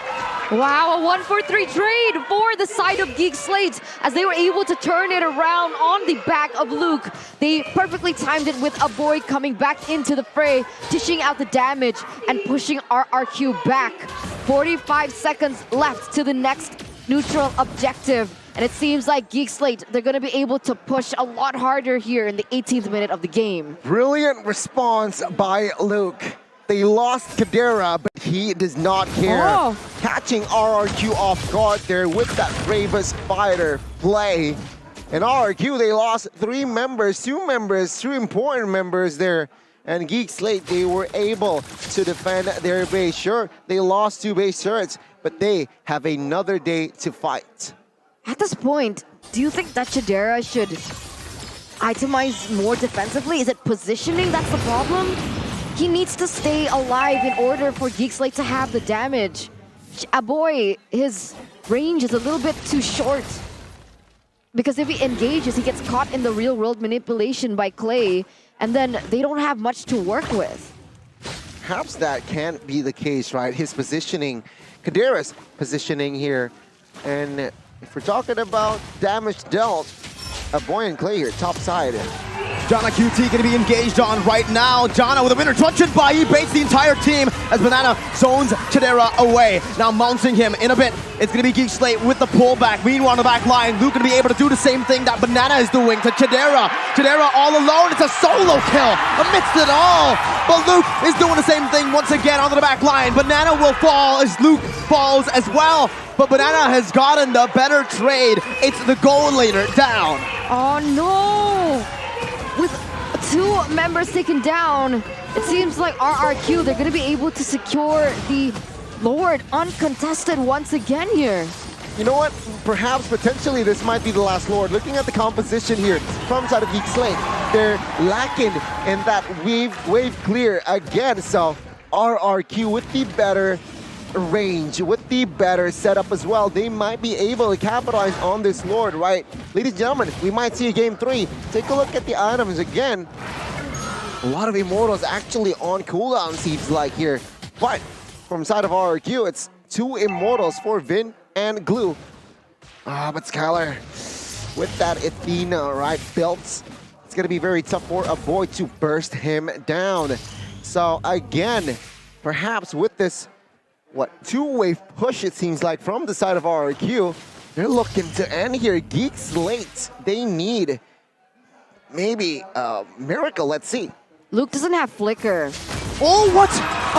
Wow, a 1-4-3 trade for the side of Geek Slate as they were able to turn it around on the back of Luke. They perfectly timed it with a Boy coming back into the fray, dishing out the damage and pushing RRQ back. 45 seconds left to the next neutral objective. And it seems like Geek Slate, they're going to be able to push a lot harder here in the 18th minute of the game. Brilliant response by Luke. They lost Kadera, but he does not care. Oh. Catching RRQ off guard there with that bravest fighter play. And RRQ, they lost 3 members, 2 important members there. And Geek Slate, they were able to defend their base. Sure, they lost 2 base turrets, but they have another day to fight. At this point, do you think that Chidera should itemize more defensively? Is it positioning that's the problem? He needs to stay alive in order for Geek Slate to have the damage. Boy, his range is a little bit too short. Because if he engages, he gets caught in the real-world manipulation by Clay, and then they don't have much to work with. Perhaps that can't be the case, right? His positioning, Kadera's positioning here, and if we're talking about damage dealt, a Boy and Clay here, top side. Jana QT gonna be engaged on right now. Jana with a winner truncheon by, he baits the entire team as Banana zones Chidera away. Now mounting him in a bit. It's gonna be Geek Slate with the pullback. Meanwhile on the back line, Luke gonna be able to do the same thing that Banana is doing to Chidera. Chidera all alone, it's a solo kill amidst it all. But Luke is doing the same thing once again onto the back line. Banana will fall as Luke falls as well. But Banana has gotten the better trade. It's the goal later down. Oh no! With 2 members taken down, it seems like RRQ, they're going to be able to secure the Lord uncontested once again here. You know what? Perhaps, potentially, this might be the last Lord. Looking at the composition here from side of Geek Slate, they're lacking in that wave clear again. So RRQ with the better range, with the better setup as well, they might be able to capitalize on this Lord, right? Ladies and gentlemen, we might see a game 3. Take a look at the items again. A lot of Immortals actually on cooldown, seems like here. But from side of RRQ, it's 2 Immortals for Vin and Glue. But Skylar, with that Athena, right, belts, it's going to be very tough for a Boy to burst him down. So again, perhaps with this 2-wave push, it seems like, from the side of RRQ. They're looking to end here. Geek Slate, they need maybe a miracle. Let's see. Luke doesn't have Flicker. Oh, what?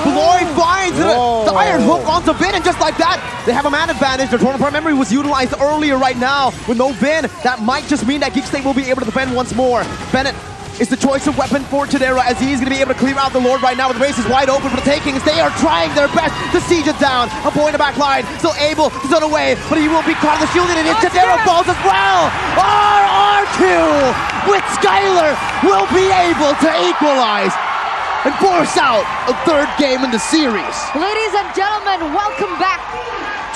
Glory finds the iron hook onto Vin, and just like that, they have a man advantage. The Torn Apart Memory was utilized earlier right now. With no Vin, that might just mean that Geek Slate will be able to defend once more. Bennett is the choice of weapon for Chidera, as he's going to be able to clear out the Lord right now with the race is wide open for the takings. They are trying their best to siege it down. A Boy in the back line, still able to zone away, but he will be caught in the shielding, and Chidera falls as well. RR2 with Skylar will be able to equalize and force out a 3rd game in the series. Ladies and gentlemen, welcome back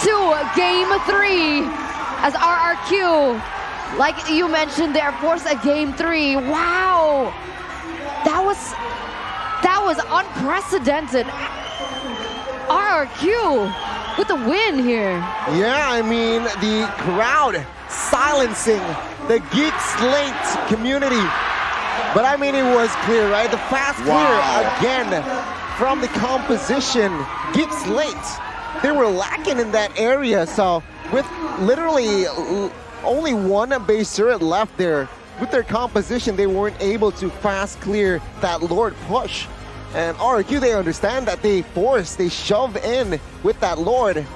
to Game 3 as RRQ, like you mentioned there, force a Game 3. Wow, that was unprecedented. RRQ with the win here. Yeah, I mean, the crowd silencing the Geek Slate community. But I mean, it was clear, right? The fast clear again from the composition. Geek Slate, they were lacking in that area. So with literally only 1 base turret left there, with their composition, they weren't able to fast clear that Lord push. And RQ, they understand that they shove in with that Lord.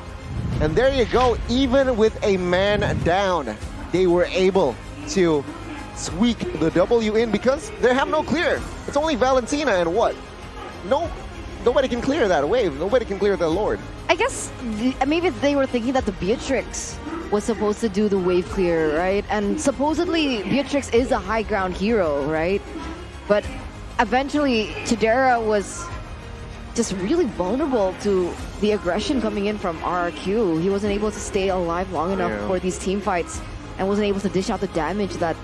And there you go, even with a man down, they were able to squeak the W in because they have no clear. It's only Valentina and what? No nobody can clear that wave. Nobody can clear the Lord. I guess maybe they were thinking that the Beatrix was supposed to do the wave clear, right? And supposedly Beatrix is a high ground hero, right? But eventually Chidera was just really vulnerable to the aggression coming in from RRQ. He wasn't able to stay alive long enough for these team fights and wasn't able to dish out the damage that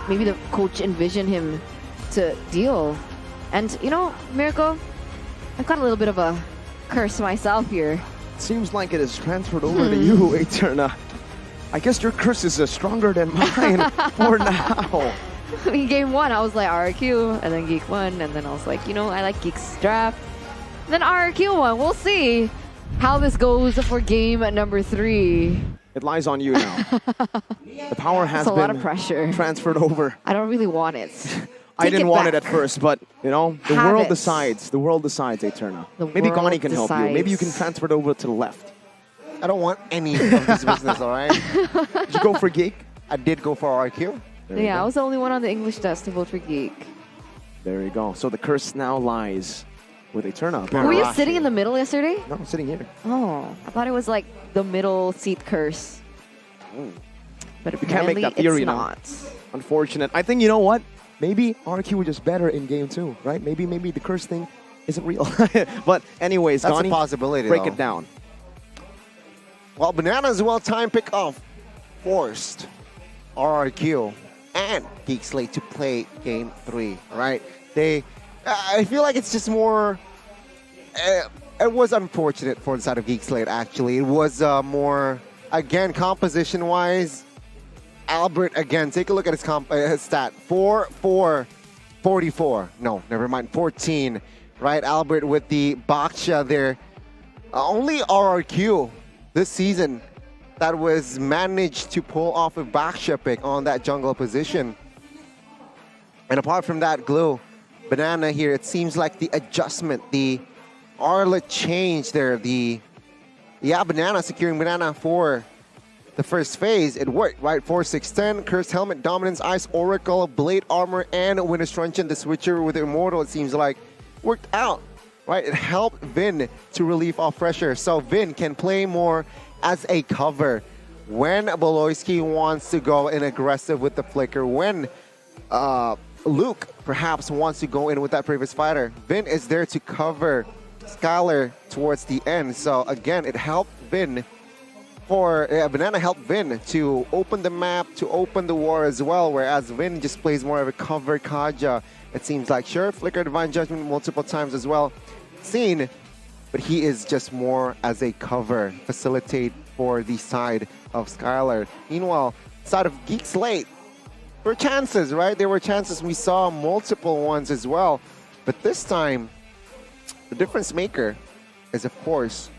maybe the coach envisioned him to deal. And you know, Miracle, I've got a little bit of a curse myself here. Seems like it is transferred over to you, Eterna. I guess your curse is stronger than mine for now. In game 1, I was like RRQ, and then Geek won, and then I was like, you know, I like Geek's draft. And then RRQ won. We'll see how this goes for game number 3. It lies on you now. The power has It's a been lot of pressure. transferred over. I don't really want it. I didn't it want it back. at first, but you know, the Have world it. decides. The world decides, Eterna. The Maybe world Gani can help you. Maybe you can decides. transfer it over to the left. I don't want any of this business, all right? Did you go for Geek? I did go for RQ. There you Yeah, I go. was the only one on the English test to vote for Geek. There you go. So the curse now lies with Eterna. Were you Rashi. sitting in the middle yesterday? No, I'm sitting here. Oh, I thought it was like the middle seat curse. But You can't make apparently that theory it's now. not. Unfortunate. I think, you know what? Maybe RQ was just better in game 2, right? Maybe the curse thing isn't real. But anyways, That's Gani, a possibility, break though. it down. Well, Banana's well-timed pick-off forced RRQ and Geek Slate to play game 3, right? I feel like it's just more, it was unfortunate for the side of Geek Slate, actually. It was more, again, composition-wise, Albert, again, take a look at his stat. 44. No, never mind. 14, right? Albert with the Baksha there. Only RRQ this season that was managed to pull off a Baksha pick on that jungle position. And apart from that, Glue, Banana here, it seems like the adjustment, the Arla change there, Banana securing Banana for the first phase, it worked, right? 4-6-10, Cursed Helmet, Dominance, Ice, Oracle, Blade Armor, and Winter's Truncheon. The switcher with Immortal, it seems like, worked out, right? It helped Vin to relieve off pressure. So Vin can play more as a cover when Boloyski wants to go in aggressive with the Flicker, when Luke perhaps wants to go in with that previous fighter. Vin is there to cover Skylar towards the end. So again, it helped Vin Banana helped Vin to open the map, to open the war as well, whereas Vin just plays more of a cover Kaja. It seems like, sure, Flicker Divine Judgment multiple times as well seen, but he is just more as a cover, facilitate for the side of Skylar. Meanwhile, side of Geek Slate, there were chances, right? There were chances. We saw multiple ones as well, but this time, the difference maker is, of course,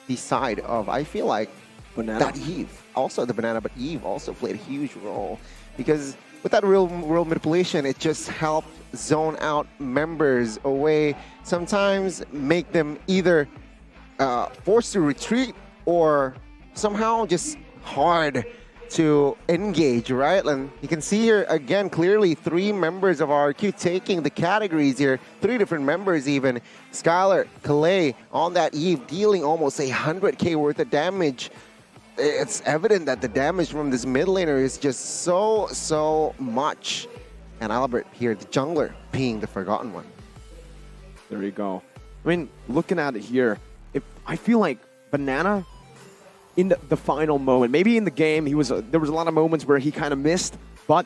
the side of, I feel like, Banana. that Eve. Also the Banana, but Eve also played a huge role. Because with that real world manipulation, it just helped zone out members away. Sometimes make them either forced to retreat or somehow just hard to engage, right? And you can see here again clearly 3 members of RQ taking the categories here, 3 different members even. Skylar, Kalei on that Eve dealing almost 100k worth of damage. It's evident that the damage from this mid laner is just so much. And Albert here, the jungler, being the forgotten one. There you go. I mean, looking at it here, I feel like Banana, in the final moment, maybe in the game, there was a lot of moments where he kind of missed, but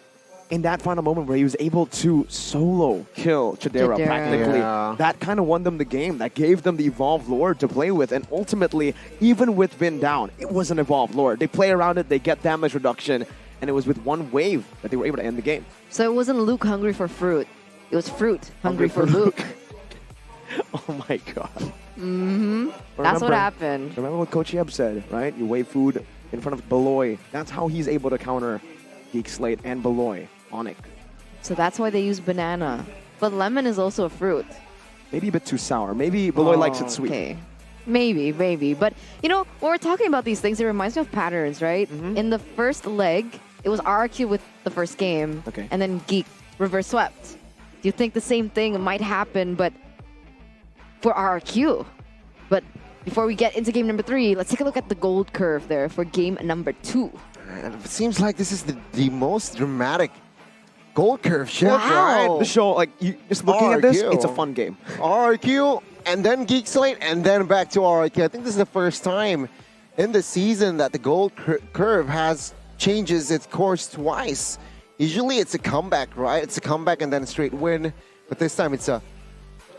in that final moment where he was able to solo kill Chidera practically, that kind of won them the game. That gave them the Evolved Lord to play with, and ultimately, even with Vin down, it was an Evolved Lord. They play around it, they get damage reduction, and it was with one wave that they were able to end the game. So it wasn't Luke hungry for fruit. It was fruit hungry for Luke. Oh my god. That's what happened. Remember what Coach Yeb said, right? You wave food in front of Beloy. That's how he's able to counter Geek Slate and Beloy. Onyx. So that's why they use banana. But lemon is also a fruit. Maybe a bit too sour. Maybe Beloy likes it sweet. Okay. Maybe. But, you know, when we're talking about these things, it reminds me of patterns, right? In the first leg, it was RQ with the first game. Okay. And then Geek reverse swept. Do you think the same thing might happen, but for RRQ. But before we get into game number 3, let's take a look at the gold curve there for game number 2. And it seems like this is the most dramatic gold curve shift, Wow. right? The show, like, you just looking at this, RRQ. it's a fun game. RRQ, and then Geek Slate, and then back to RRQ. I think this is the first time in the season that the gold curve changes its course twice. Usually it's a comeback, right? It's a comeback and then a straight win. But this time it's a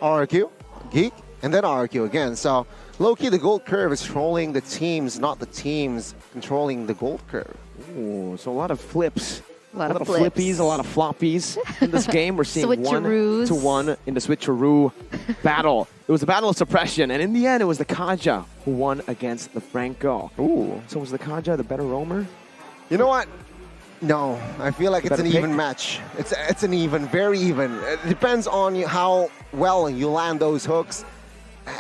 RRQ, Geek, and then RRQ again. So low-key, the gold curve is trolling the teams, not the teams controlling the gold curve. Ooh, so a lot of flips. A lot of flippies, a lot of floppies in this game. We're seeing Switcheroos. 1-1 in the switcheroo battle. It was a battle of suppression, and in the end, it was the Kaja who won against the Franco. Ooh. So was the Kaja the better roamer? You know what? No, I feel like it's an Better even pick? match. It's an even, very even. It depends on how well you land those hooks.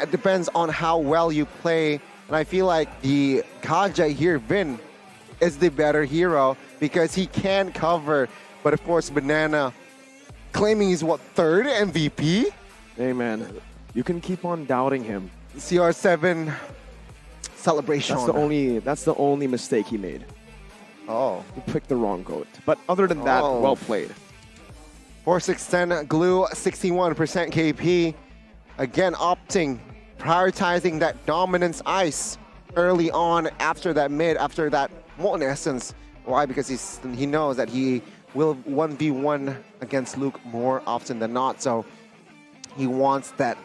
It depends on how well you play. And I feel like the Kaja here, Vin, is the better hero because he can cover. But of course, Banana claiming he's what, 3rd MVP? Hey, man, you can keep on doubting him. CR7 celebration. That's the only mistake he made. Oh. He picked the wrong goat. But other than that, Oh. well played. 4610 Glue, 61% KP. Again, prioritizing that dominance ice early on after that mid, after that, well, in essence. Why? Because he knows that he will 1v1 against Luke more often than not. So he wants that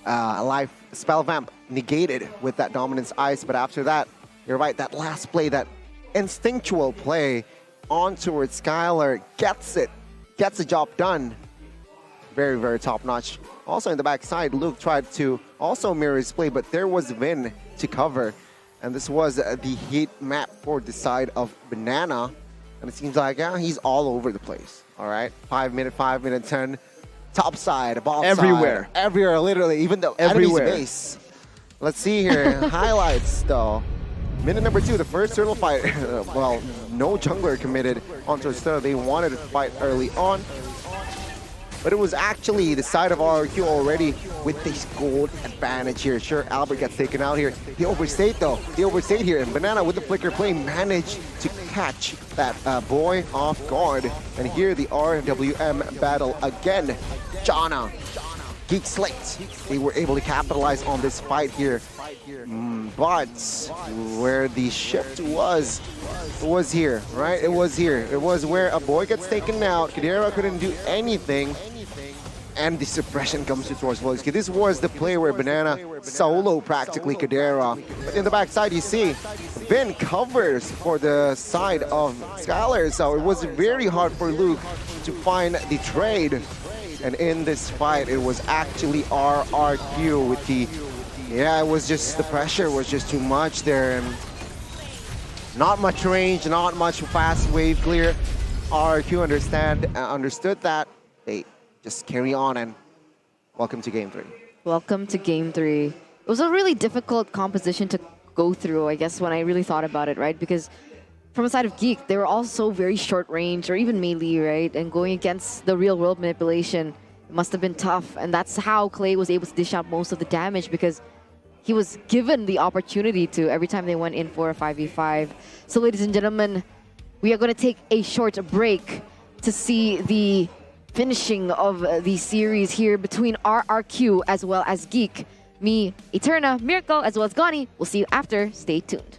life spell vamp negated with that dominance ice. But after that, you're right, that last play, that instinctual play on towards Skylar, gets the job done. Very, very top notch. Also in the backside, Luke tried to also mirror his play, but there was Vin to cover. And this was the heat map for the side of Banana. And it seems like, yeah, he's all over the place. All right, 5 minute, 10. Top side, ball Everywhere. side. Everywhere, literally, even the Everywhere. enemy's base. Let's see here, highlights though. Minute number 2, the first turtle fight. Well, no jungler committed onto turtle. They wanted to fight early on. But it was actually the side of RRQ already with this gold advantage here. Sure, Albert gets taken out here. He overstayed though. He overstayed here. And Banana with the flicker play managed to catch that boy off guard. And here the RWM battle again. Jana, Geek Slate. They were able to capitalize on this fight here. But where the shift was here, right? It was here. It was where a boy gets taken out. Kadira couldn't do anything. And the suppression comes towards Volsky. This was the play where Banana solo practically Kadira. But in the backside, you see, Vin covers for the side of Skylar. So it was very hard for Luke to find the trade. And in this fight, it was actually RRQ with the... Yeah, it was just, the pressure was just too much there. And not much range, not much fast wave clear. RRQ understood that. They just carry on, and welcome to game 3. Welcome to game 3. It was a really difficult composition to go through, I guess, when I really thought about it, right? Because from the side of Geek, they were also very short range or even melee, right? And going against the real world manipulation must have been tough. And that's how Clay was able to dish out most of the damage, because he was given the opportunity to every time they went in for a 5v5. So ladies and gentlemen, we are going to take a short break to see the finishing of the series here between RRQ as well as Geek. Me, Eterna, Miracle, as well as Gani. We'll see you after. Stay tuned.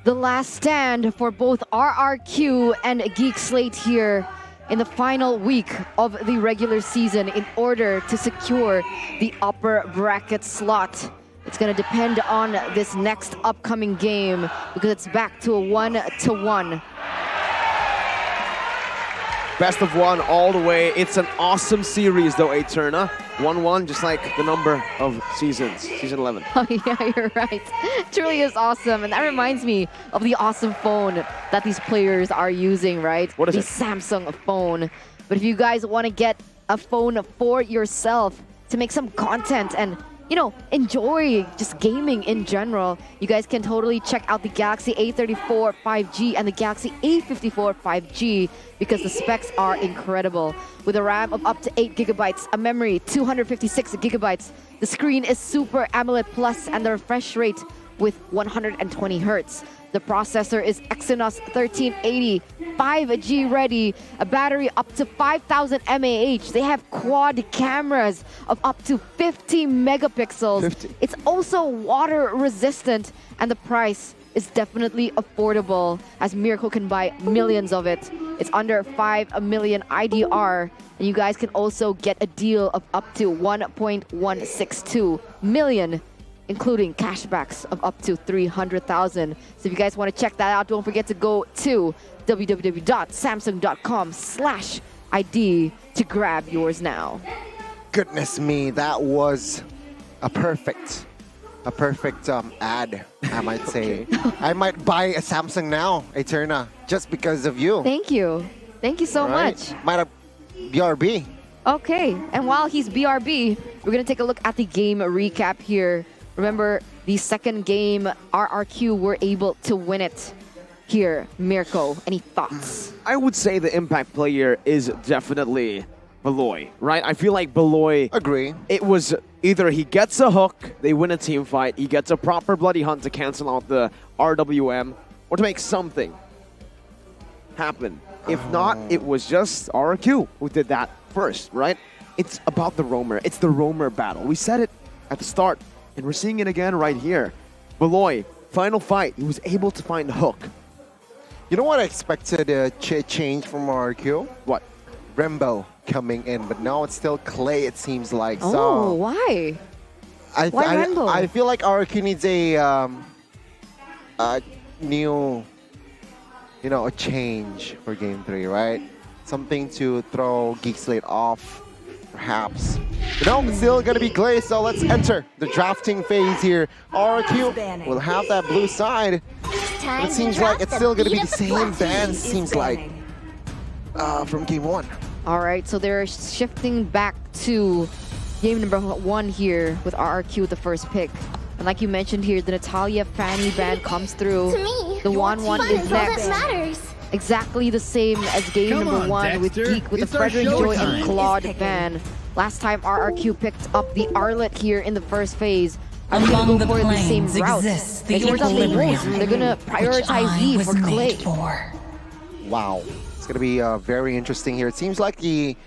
the last stand for both RRQ and Geek Slate here in the final week of the regular season in order to secure the upper bracket slot. It's going to depend on this next upcoming game because it's back to a 1-1. Best of one all the way. It's an awesome series though, Eterna. 1-1, just like the number of seasons, season 11. Oh yeah, you're right. Truly is awesome. And that reminds me of the awesome phone that these players are using, right? What is the it? Samsung phone. But if you guys want to get a phone for yourself to make some content and enjoy just gaming in general, you guys can totally check out the Galaxy A34 5G and the Galaxy A54 5G because the specs are incredible. With a RAM of up to 8 gigabytes, a memory 256 gigabytes, the screen is Super AMOLED Plus and the refresh rate with 120 hertz. The processor is Exynos 1380, 5G ready, a battery up to 5,000 mAh. They have quad cameras of up to 50 megapixels. 50. It's also water resistant, and the price is definitely affordable as Miracle can buy millions of it. It's under 5 million IDR, and you guys can also get a deal of up to 1.162 million, including cashbacks of up to 300,000. So if you guys want to check that out, don't forget to go to www.samsung.com/ID to grab yours now. Goodness me, that was a perfect ad, I might say. I might buy a Samsung now, Eterna, just because of you. Thank you. Thank you so much. Might have BRB. Okay, and while he's BRB, we're going to take a look at the game recap here. Remember, the second game, RRQ were able to win it here. Mirko, any thoughts? I would say the impact player is definitely Beloy, right? I feel like Beloy... Agree. It was either he gets a hook, they win a team fight, he gets a proper bloody hunt to cancel out the RWM, or to make something happen. If not, it was just RRQ who did that first, right? It's about the roamer. It's the roamer battle. We said it at the start, and we're seeing it again right here. Beloy, final fight, he was able to find a hook. You know what I expected a change from RRQ? What? Rembo coming in, but now it's still Clay, it seems like. Oh, so why? I Rembo? I feel like RRQ needs a new, a change for Game 3, right? Something to throw Geek Slate off, perhaps. No, it's still going to be Clay, so let's enter the drafting phase here. RRQ will have that blue side. But it seems like it's still going to be the same band, seems like, from Game 1. All right, so they're shifting back to game number 1 here with RRQ with the first pick. And like you mentioned here, the Natalia Fanny ban comes through. To me, The 1-1 is all that next. matters. Exactly the same as game Come number on, 1 with Dexter. Geek with It's the our Frederick Joy showtime. and Claude ban. Last time RRQ picked up the Arlet here in the first phase. Are they Among gonna the go for the same planes route? exists the It turns out they equilibrium won't. They're gonna prioritize which I E was for Clay. made for. Wow. It's going to be very interesting here. It seems like the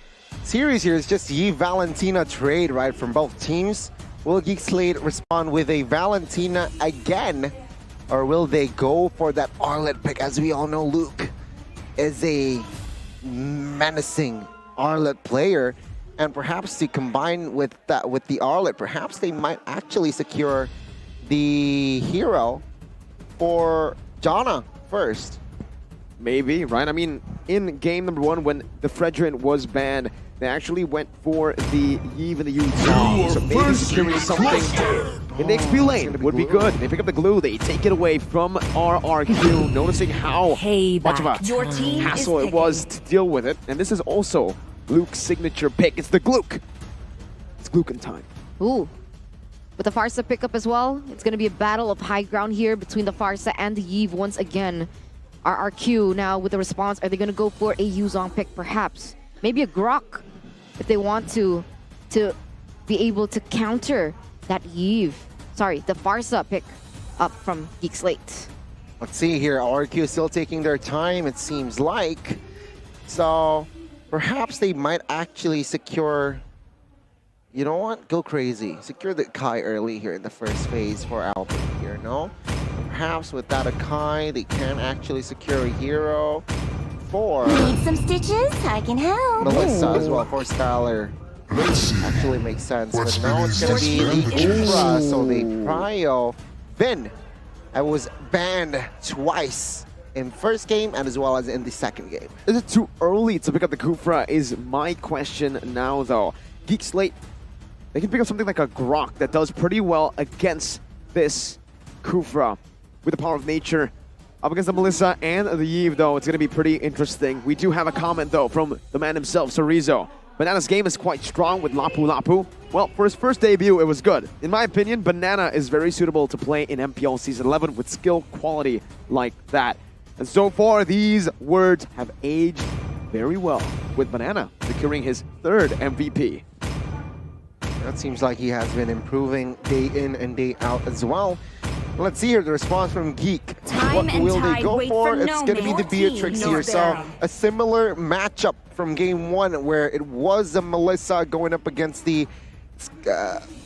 series here is just Yi Valentina trade, right, from both teams. Will Geek Slate respond with a Valentina again? Or will they go for that Arlet pick? As we all know, Luke is a menacing Arlet player. And perhaps to combine with that with the Arlet, perhaps they might actually secure the hero for Jana first. Maybe, right? I mean, in game number 1, when the Fredrin was banned, they actually went for the Yves and the Yu. So maybe securing something in the XP lane would be good. They pick up the glue, they take it away from RRQ, noticing how much of a Your team hassle is it was to deal with it. And this is also Luke's signature pick. It's the Gluck. It's Gluckin time. Ooh. With the Farsa pickup as well, it's going to be a battle of high ground here between the Farsa and the Yves once again. RRQ now with the response, are they going to go for a Yuzong pick perhaps? Maybe a Grok if they want to be able to counter that Yves. Sorry, the Farsa pick up from Geek Slate. Let's see here. RQ is still taking their time, it seems like. So perhaps they might actually secure... You know what? Go crazy. Secure the Kai early here in the first phase for Alpine here, no? perhaps with that Akai, they can actually secure a hero for Need some stitches? I can help. Melissa as well for Skylar. Actually makes sense, but now it's gonna be the Kufra, so the Prio Vin. I was banned twice in first game and as well as in the second game. Is it too early to pick up the Kufra is my question now, though. Geek Slate, they can pick up something like a Grok that does pretty well against this Kufra with the power of nature. Up against the Melissa and the Yves, though, it's going to be pretty interesting. We do have a comment, though, from the man himself, Sorizo. Banana's game is quite strong with Lapu Lapu. Well, for his first debut, it was good. In my opinion, Banana is very suitable to play in MPL Season 11 with skill quality like that. And so far, these words have aged very well, with Banana securing his third MVP. That seems like he has been improving day in and day out as well. Let's see here the response from Geek. Time What and will they tide go wait for? for It's no going to be the man. Beatrix Team here. North So Arrow. a similar matchup from game one where it was the Melissa going up against the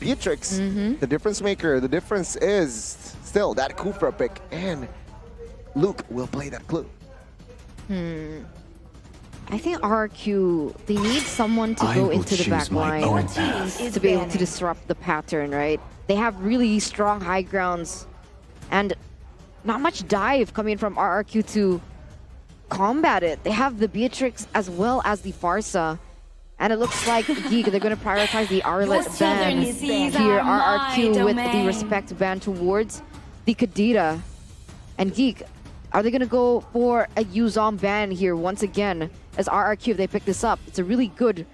Beatrix, the difference maker. The difference is still that Kufra pick, and Luke will play that clue. I think RRQ, they need someone to go into the back line to be able to disrupt the pattern, right? They have really strong high grounds and not much dive coming from RRQ to combat it. They have the Beatrix as well as the Farsa. And it looks like Geek, they're going to prioritize the Arlet ban here. RRQ with the respect ban towards the Kadita. And Geek, are they going to go for a Yuzong ban here once again? As RRQ, if they pick this up, it's a really good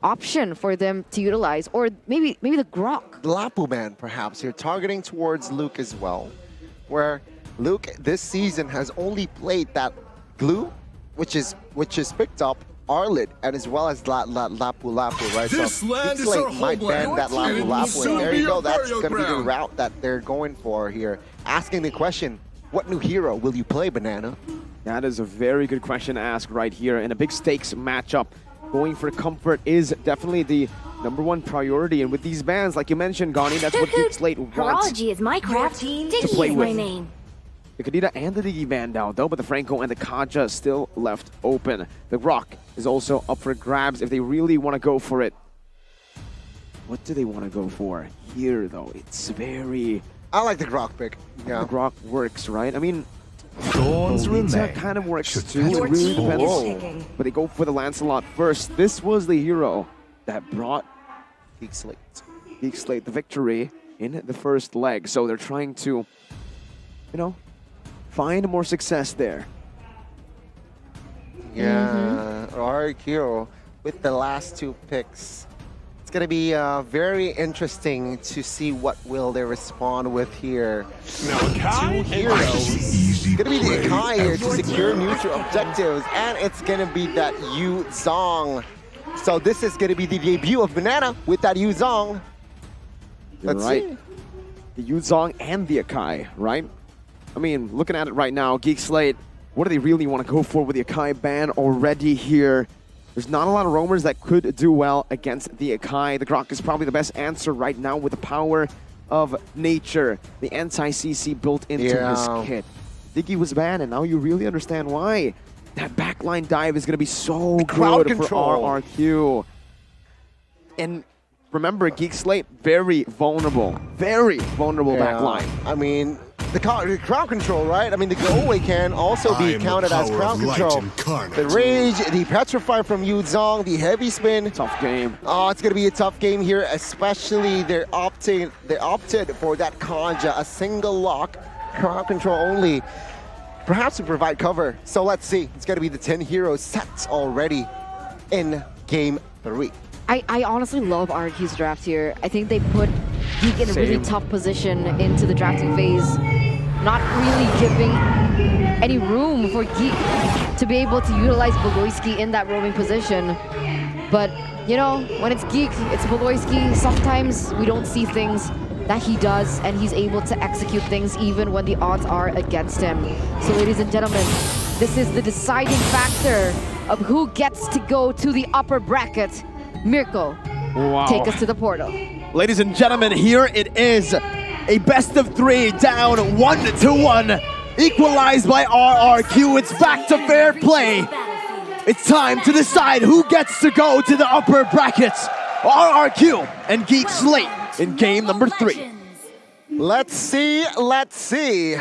option for them to utilize. Or maybe the Grok. Lapu man, perhaps. You're targeting towards Luke as well, where Luke this season has only played that glue, which is picked up Arlet and as well as Lapu Lapu, right? This so land Geek is Slate our might ban homeland, that Lapu and it will Lapu, soon and there be you go. our That's burial going to be the ground. route that they're going for here. Asking the question, what new hero will you play, Banana? That is a very good question to ask right here. In a big stakes matchup, going for comfort is definitely the #1 priority. And with these bans, like you mentioned, Gani, that's what Geek Slate wants. Horology is my craft. Diggy play is my with. name. The Kadita and the Digi banned out, though, but the Franco and the Kaja still left open. The Rock is also up for grabs if they really want to go for it. What do they want to go for here, though? It's very... I like the Grok pick. Yeah. The Grok works, right? I mean, Thorns Lolita remain. kind of works Should too. that It really be depends. told? But they go for the Lancelot first. This was the hero that brought Geek Slate. Geek Slate the victory in the first leg. So they're trying to, you know, find more success there. Yeah, RQ with the last two picks. It's going to be very interesting to see what will they respond with here. Now, Kai, Two heroes. It's going to be the Akai here to secure neutral objectives, and it's going to be that Yu Zong. So this is going to be the debut of Banana with that Yu Zong. You're Let's right. see. The Yuzong and the Akai, right? I mean, looking at it right now, Geek Slate, what do they really want to go for with the Akai ban already here? There's not a lot of roamers that could do well against the Akai. The Grok is probably the best answer right now with the power of nature. The anti-CC built into his kit. Diggy was banned, and now you really understand why. That backline dive is going to be so crowd good control. for RRQ. And remember, Geek Slate, very vulnerable backline. I mean, the crowd control, right? I mean, the go-away can also be counted as crowd control. The rage, the petrify from Yu Zong, the heavy spin. Tough game. Oh, it's gonna be a tough game here, especially they opted for that Kanja, a single lock, crowd control only, perhaps to provide cover. So let's see. It's gonna be the 10 heroes sets already in game 3. I honestly love RQ's draft here. I think they put Geek in a really tough position into the drafting phase, not really giving any room for Geek to be able to utilize Boloyski in that roaming position. But, you know, when it's Geek, it's Boloyski. Sometimes we don't see things that he does, and he's able to execute things even when the odds are against him. So, ladies and gentlemen, this is the deciding factor of who gets to go to the upper bracket. Mirko, Wow. take us to the portal. Ladies and gentlemen, here it is. A best of 3 down 1-1. Equalized by RRQ. It's back to fair play. It's time to decide who gets to go to the upper brackets. RRQ and Geek Slate in game number 3. Let's see, let's see.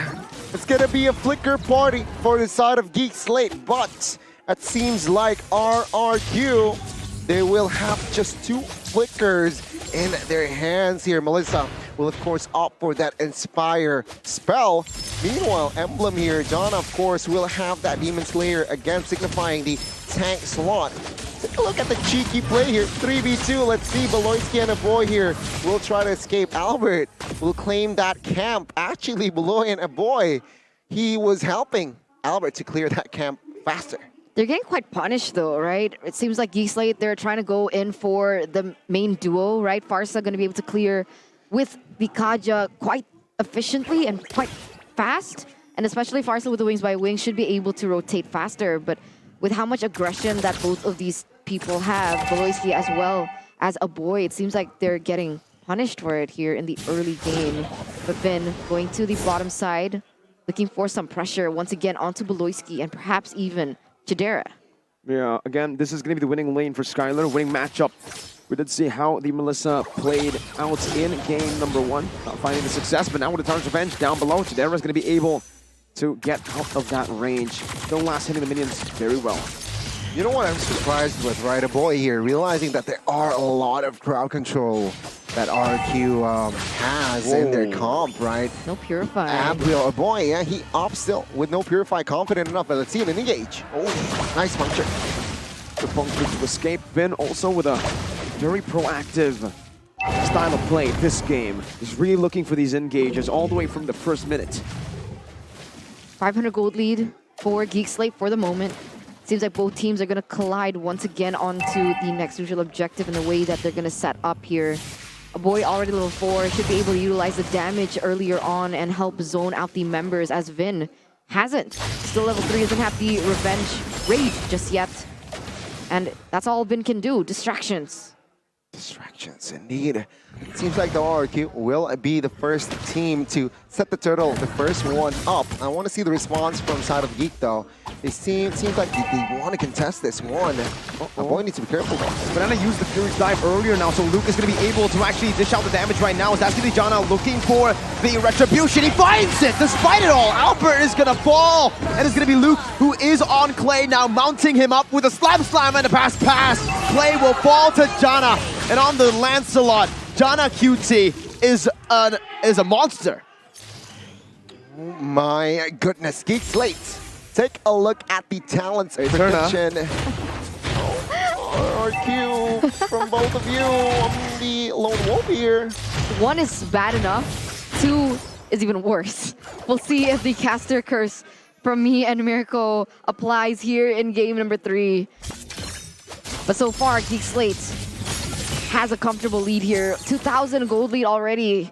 It's gonna be a flicker party for the side of Geek Slate, but it seems like RRQ, they will have just 2 flickers in their hands here. Melissa will of course opt for that Inspire spell. Meanwhile, Emblem here, John of course will have that Demon Slayer again, signifying the tank slot. Take a look at the cheeky play here, 3v2. Let's see, Beloyski and a boy here will try to escape. Albert will claim that camp. Actually, Beloy and a boy, he was helping Albert to clear that camp faster. They're getting quite punished though, right? It seems like Geek Slate, they're trying to go in for the main duo, right? Farsa going to be able to clear with the Kaja quite efficiently and quite fast. And especially Farsa with the Wings by Wings should be able to rotate faster. But with how much aggression that both of these people have, Beloyski as well as a boy, it seems like they're getting punished for it here in the early game. But Vin going to the bottom side, looking for some pressure once again onto Beloyski and perhaps even Chidera. Yeah, again, this is going to be the winning lane for Skylar, winning matchup. We did see how the Melissa played out in game number 1, not finding the success, but now with the Tarn's Revenge down below, Chidera is going to be able to get out of that range. Still last hitting the minions very well. You know what I'm surprised with, right? A boy here, realizing that there are a lot of crowd control that RQ has in their comp, right? No Purify. Abriel, a boy, yeah, he opts still with no Purify, confident enough, but let's see him engage. Oh, nice puncture. The puncture to escape. Vin also with a very proactive style of play this game. He's really looking for these engages all the way from the first minute. 500 gold lead for Geek Slate for the moment. Seems like both teams are going to collide once again onto the next usual objective in the way that they're going to set up here. A boy already level 4 should be able to utilize the damage earlier on and help zone out the members, as Vin hasn't. Still level 3, doesn't have the revenge raid just yet. And that's all Vin can do, distractions. Distractions, indeed. It seems like the RQ will be the first team to set the turtle, the first one up. I want to see the response from side of Geek, though. It seems like they want to contest this one. A boy needs to be careful, though. Banana used the Fury's Dive earlier now, so Luke is going to be able to actually dish out the damage right now. That's going to be Jana looking for the Retribution. He finds it! Despite it all, Albert is going to fall! And it's going to be Luke who is on Clay now, mounting him up with a slam and a pass. Clay will fall to Jana. And on the Lancelot, Jana QT is a monster. Oh my goodness, Geek Slate. Take a look at the talents prediction. RQ from both of you on the lone wolf here. 1 is bad enough, 2 is even worse. We'll see if the caster curse from me and Mirko applies here in game number 3. But so far, Geek Slate has a comfortable lead here. 2,000 gold lead already.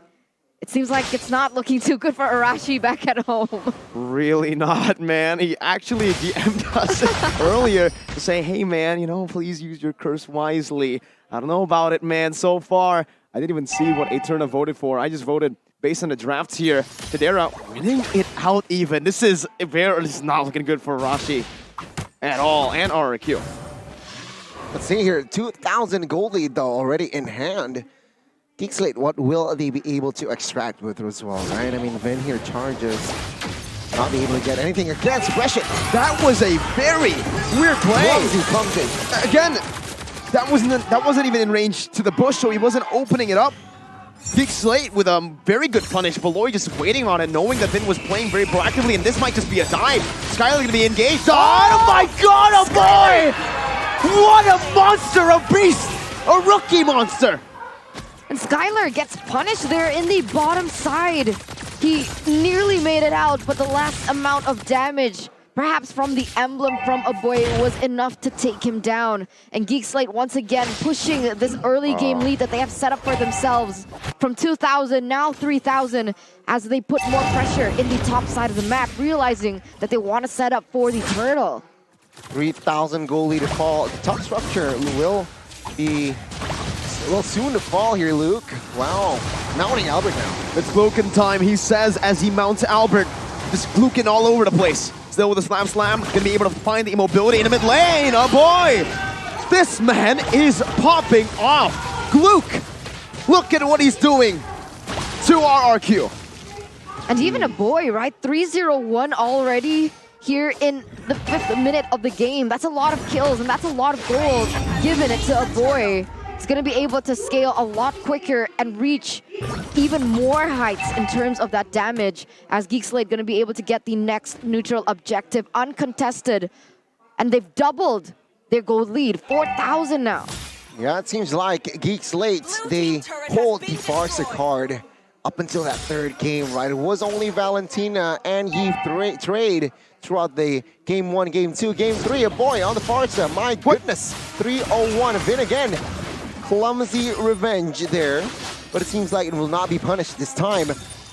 It seems like it's not looking too good for Arashi back at home. Really not, man. He actually DM'd us earlier to say, hey, man, you know, please use your curse wisely. I don't know about it, man. So far, I didn't even see what Eterna voted for. I just voted based on the draft here. Chidera winning it out even. This is not looking good for Arashi at all, and RRQ. Let's see here, 2,000 gold lead though already in hand. Geek Slate, what will they be able to extract with as well, right? I mean, Vin here charges, not be able to get anything against Pressure. That was a very weird play. Clumsy. Again, that wasn't even in range to the bush, so he wasn't opening it up. Geek Slate with a very good punish. Beloy just waiting on it, knowing that Vin was playing very proactively, and this might just be a dive. Skylar gonna be engaged. Oh my god, a boy! What a monster, a beast, a rookie monster. And Skylar gets punished there in the bottom side. He nearly made it out, but the last amount of damage, perhaps from the emblem from a boy, was enough to take him down. And Geek Slate once again pushing this early game lead that they have set up for themselves. From 2,000, now 3,000, as they put more pressure in the top side of the map, realizing that they want to set up for the turtle. 3,000 gold lead to fall. The top structure will be soon to fall here, Luke. Wow. mounting Albert now. It's Glukin time, he says, as he mounts Albert. Just Glukin all over the place. Still with a slam. Gonna be able to find the immobility in the mid lane. Oh boy! This man is popping off. Gluk! Look at what he's doing to RRQ. And even a boy, right? 3-0-1 already here in the 5th minute of the game. That's a lot of kills and that's a lot of goals given it to a boy. It's going to be able to scale a lot quicker and reach even more heights in terms of that damage, as Geek Slate going to be able to get the next neutral objective uncontested. And they've doubled their gold lead, 4,000 now. Yeah, it seems like Geek Slate, they hold the Farsa card up until that third game, right? It was only Valentina and Heath trade throughout the game 1, game 2, game 3. A boy on the Farsa, my goodness. 3-0-1, Vin again. Clumsy revenge there, but it seems like it will not be punished this time.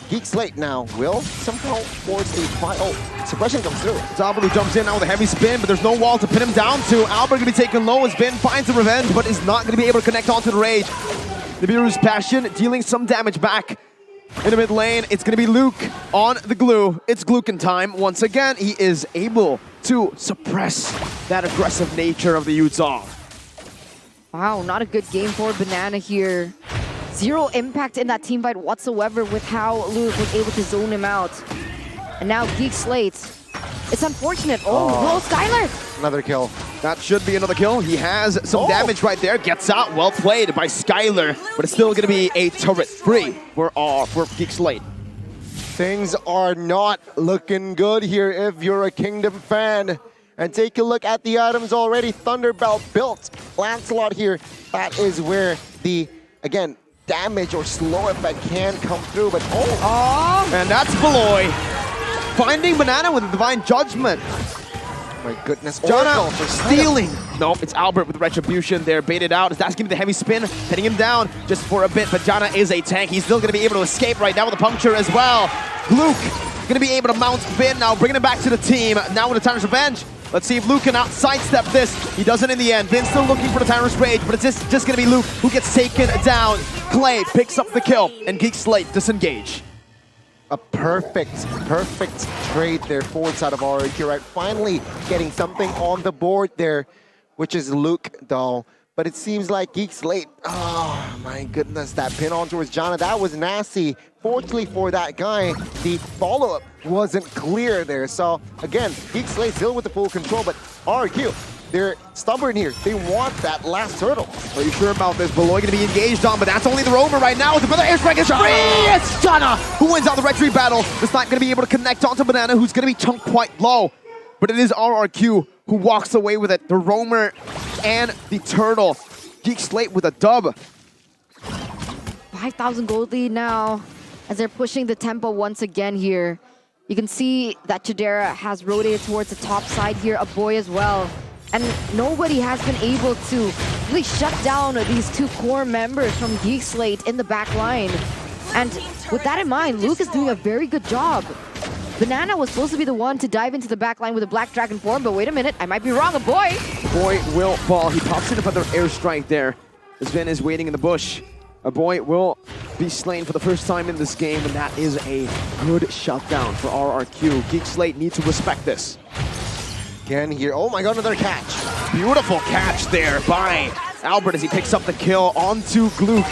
Geek Slate now will somehow force a final suppression comes through. It's Albert who jumps in now with a heavy spin, but there's no wall to pin him down to. Albert gonna be taken low as Ben finds the revenge, but is not gonna be able to connect onto the rage. Nibiru's passion dealing some damage back in the mid lane. It's gonna be Luke on the glue. It's Glukin time. Once again, he is able to suppress that aggressive nature of the Utah. Wow, not a good game for Banana here. Zero impact in that team fight whatsoever with how Luke was able to zone him out. And now Geek Slate. It's unfortunate. Oh, Skylar! Another kill. That should be another kill. He has some damage right there. Gets out. Well played by Skylar. But it's still going to be a turret free for Geek Slate. Things are not looking good here if you're a Kingdom fan. And take a look at the items already. Thunderbelt built. Lancelot here. That is where the, again, damage or slow effect can come through. But and that's Beloy finding Banana with a Divine Judgment. My goodness. Jana for stealing. Nope, it's Albert with Retribution there, baited out. That's giving the heavy spin, hitting him down just for a bit, but Jana is a tank. He's still gonna be able to escape right now with a puncture as well. Luke gonna be able to mount Vin now, bringing him back to the team. Now with the Tyrant's Revenge. Let's see if Luke can sidestep this. He doesn't in the end. Vin's still looking for the Tyrant's Rage, but it's just gonna be Luke who gets taken down. Clay picks up the kill, and Geek Slate disengage. A perfect trade there forward side of RRQ, right? Finally getting something on the board there, which is Luke, though. But it seems like Geek Slate, oh my goodness, that pin on towards Jana, that was nasty. Fortunately for that guy, the follow-up wasn't clear there. So again, Geek Slate still with the full control, but RRQ, they're stubborn here. They want that last hurdle. Are you sure about this? Beloy going to be engaged on, but that's only the rover right now. With another airstrike is free! It's Jana who wins out the retreat battle. It's not going to be able to connect onto Banana, who's going to be chunked quite low. But it is RRQ who walks away with it. The roamer and the turtle. Geek Slate with a dub. 5,000 gold lead now as they're pushing the tempo once again here. You can see that Chidera has rotated towards the top side here, a boy as well. And nobody has been able to really shut down these two core members from Geek Slate in the back line. And with that in mind, Luke is doing a very good job. Banana was supposed to be the one to dive into the back line with a Black Dragon form, but wait a minute, I might be wrong, a boy! Boy will fall. He pops in another airstrike there. As Vin is waiting in the bush. A boy will be slain for the first time in this game, and that is a good shutdown for RRQ. Geek Slate need to respect this. Again here, oh my god, another catch. Beautiful catch there by Albert as he picks up the kill onto Gluck.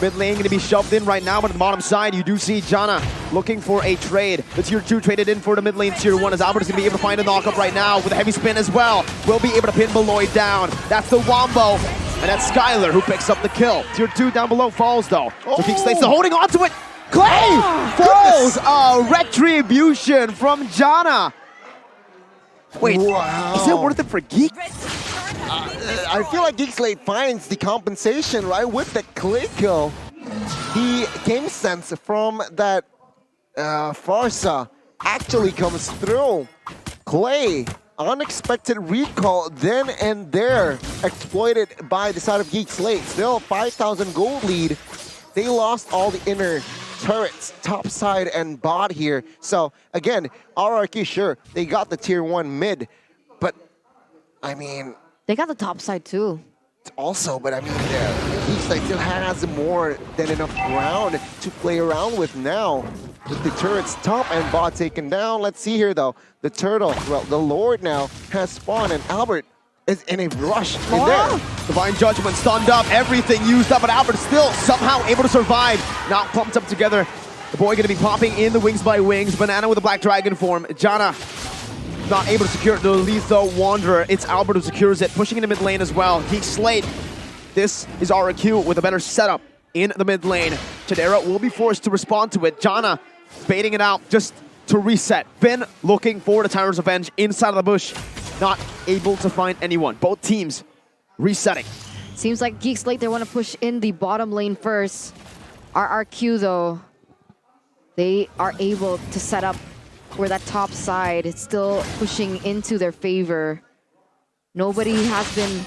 Mid lane going to be shoved in right now, but at the bottom side, you do see Jana looking for a trade. The tier 2 traded in for the mid lane tier 1 as Albert is going to be able to find a knockup right now with a heavy spin as well. Will be able to pin Beloy down. That's the Wombo. And that's Skylar who picks up the kill. Tier 2 down below falls though. So Geek Slate's still holding on to it. Clay falls! A retribution from Jana. Wait, is it worth it for Geek? I feel like Geek Slate finds the compensation, right, with the Clay kill. The game sense from that Farsa actually comes through. Clay, unexpected recall then and there, exploited by the side of Geek Slate. Still 5,000 gold lead. They lost all the inner turrets, top side and bot here. So again, RRQ, sure, they got the tier 1 mid, but I mean, they got the top side too. Also, but I mean, Geek Geekslate still has more than enough ground to play around with now. With the turrets top and bot taken down. Let's see here though. The turtle, well, the Lord now has spawned and Albert is in a rush in there. Divine Judgment stunned up, everything used up, but Albert still somehow able to survive. Now pumped up together. The boy gonna be popping in the wings by wings. Banana with the Black Dragon form. Janna not able to secure the lethal Wanderer. It's Albert who secures it, pushing in the mid lane as well. Geek Slate. This is RRQ with a better setup in the mid lane. Chidera will be forced to respond to it. Janna baiting it out just to reset. Vin looking for the Tyrant's Revenge inside of the bush. Not able to find anyone. Both teams resetting. Seems like Geek Slate, they want to push in the bottom lane first. RRQ though, they are able to set up where that top side is still pushing into their favor. Nobody has been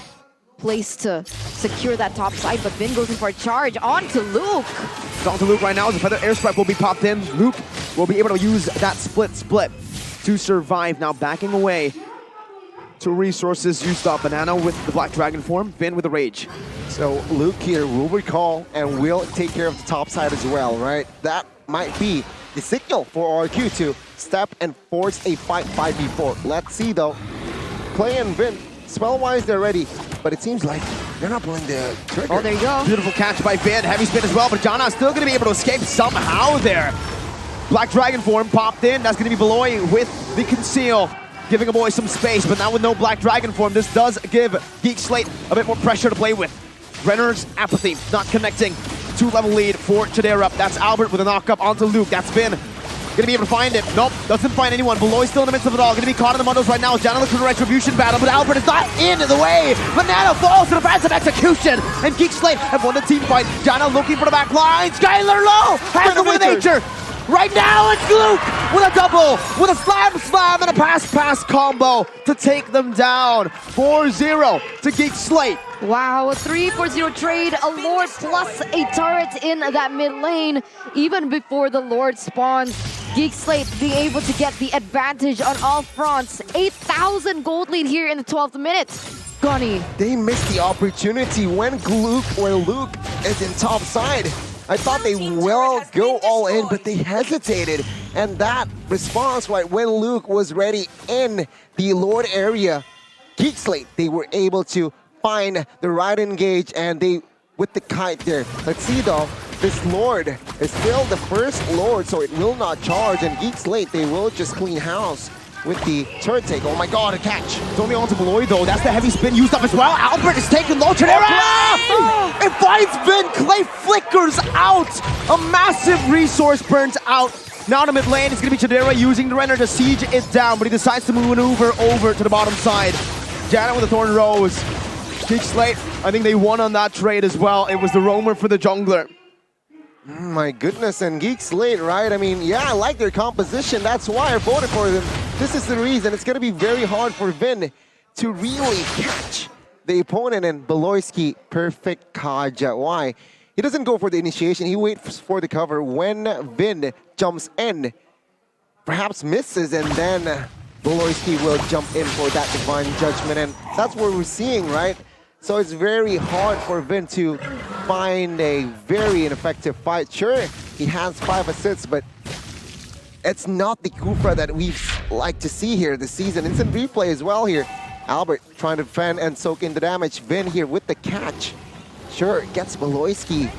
placed to secure that top side, but Vin goes in for a charge onto Luke. It's on to Luke right now as a feather airstrike will be popped in. Luke will be able to use that split to survive. Now backing away. 2 resources used up. Banana with the Black Dragon form, Vin with the Rage. So Luke here will recall and will take care of the top side as well, right? That might be the signal for RQ to step and force a fight 5v4. Let's see though. Clay and Vin, spell-wise they're ready, but it seems like they're not pulling the trigger. Oh, there you go. Beautiful catch by Vin, heavy spin as well, but Janna still going to be able to escape somehow there. Black Dragon form popped in, that's going to be Beloy with the conceal, giving a boy some space, but now with no Black Dragon form, this does give Geek Slate a bit more pressure to play with. Renner's Apathy not connecting. 2-level lead for Chidera. That's Albert with a knock-up onto Luke. That's Vin. Gonna be able to find it. Nope, doesn't find anyone. Beloy still in the midst of it all. Gonna be caught in the muddles right now. Janna looks for the retribution battle, but Albert is not in the way. Banana falls to the path of execution, and Geek Slate have won the team fight. Janna looking for the back line. Skylar low has the win nature. Right now it's Luke with a double, with a slam, and a pass combo to take them down. 4-0 to Geek Slate. Wow, a 3-4-0 trade, a Lord plus a turret in that mid lane. Even before the Lord spawns, Geek Slate being able to get the advantage on all fronts. 8,000 gold lead here in the 12th minute. Gunny. They missed the opportunity when Luke is in top side. I thought they will go all in, but they hesitated. And that response, right, when Luke was ready in the Lord area, Geek Slate, they were able to find the right engage, and they, with the kite there. Let's see though, this Lord is still the first Lord, so it will not charge, and Geek Slate, they will just clean house with the turret take. Oh my god, a catch. It's only on to Beloy though. That's the heavy spin used up as well. Albert is taking low. It finds Vin. Clay flickers out. A massive resource burns out. Now to mid lane, it's going to be Chidera using the Renner to siege it down, but he decides to maneuver over to the bottom side. Janna with the Thorn Rose. Geek Slate, I think they won on that trade as well. It was the roamer for the jungler. My goodness, and Geek Slate, right? I mean, yeah, I like their composition. That's why I voted for them. This is the reason. It's going to be very hard for Vin to really catch the opponent, and Beloyski, perfect Kaja. Why? He doesn't go for the initiation. He waits for the cover. When Vin jumps in, perhaps misses, and then Beloyski will jump in for that Divine Judgment, and that's what we're seeing, right? So it's very hard for Vin to find a very ineffective fight. Sure, he has 5 assists, but it's not the Kufra that we like to see here this season. Instant replay as well here. Albert trying to defend and soak in the damage. Vin here with the catch. Sure, gets Beloyski.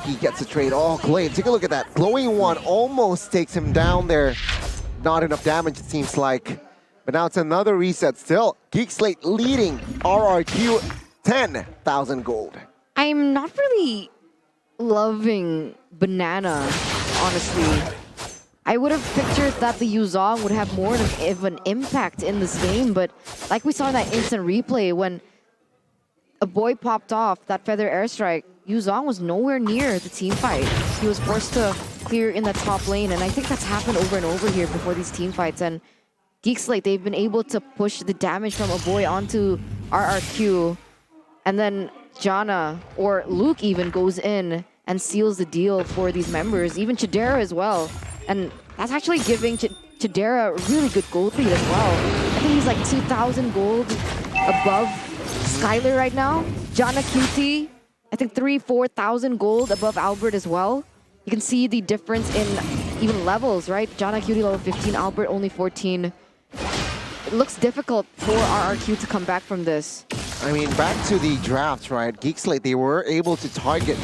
He gets a trade. Oh, Clay, take a look at that. Glowing one almost takes him down there. Not enough damage, it seems like. But now it's another reset still. Geek Slate leading RRQ 10,000 gold. I'm not really loving Banana, honestly. I would have pictured that the Yuzong would have more of an impact in this game, but like we saw in that instant replay, when a boy popped off that feather airstrike, Yuzong was nowhere near the team fight. He was forced to clear in that top lane, and I think that's happened over and over here before these team fights. And Geek Slate, they've been able to push the damage from a boy onto RRQ, and then Janna or Luke even goes in and seals the deal for these members, even Chidera as well. And that's actually giving Chidera a really good gold lead as well. I think he's like 2,000 gold above Skylar right now. Janna QT I think 4,000 gold above Albert as well. You can see the difference in even levels, right? Jana Cutie level 15, Albert only 14. It looks difficult for RRQ to come back from this. I mean, back to the draft, right? Geek Slate, they were able to target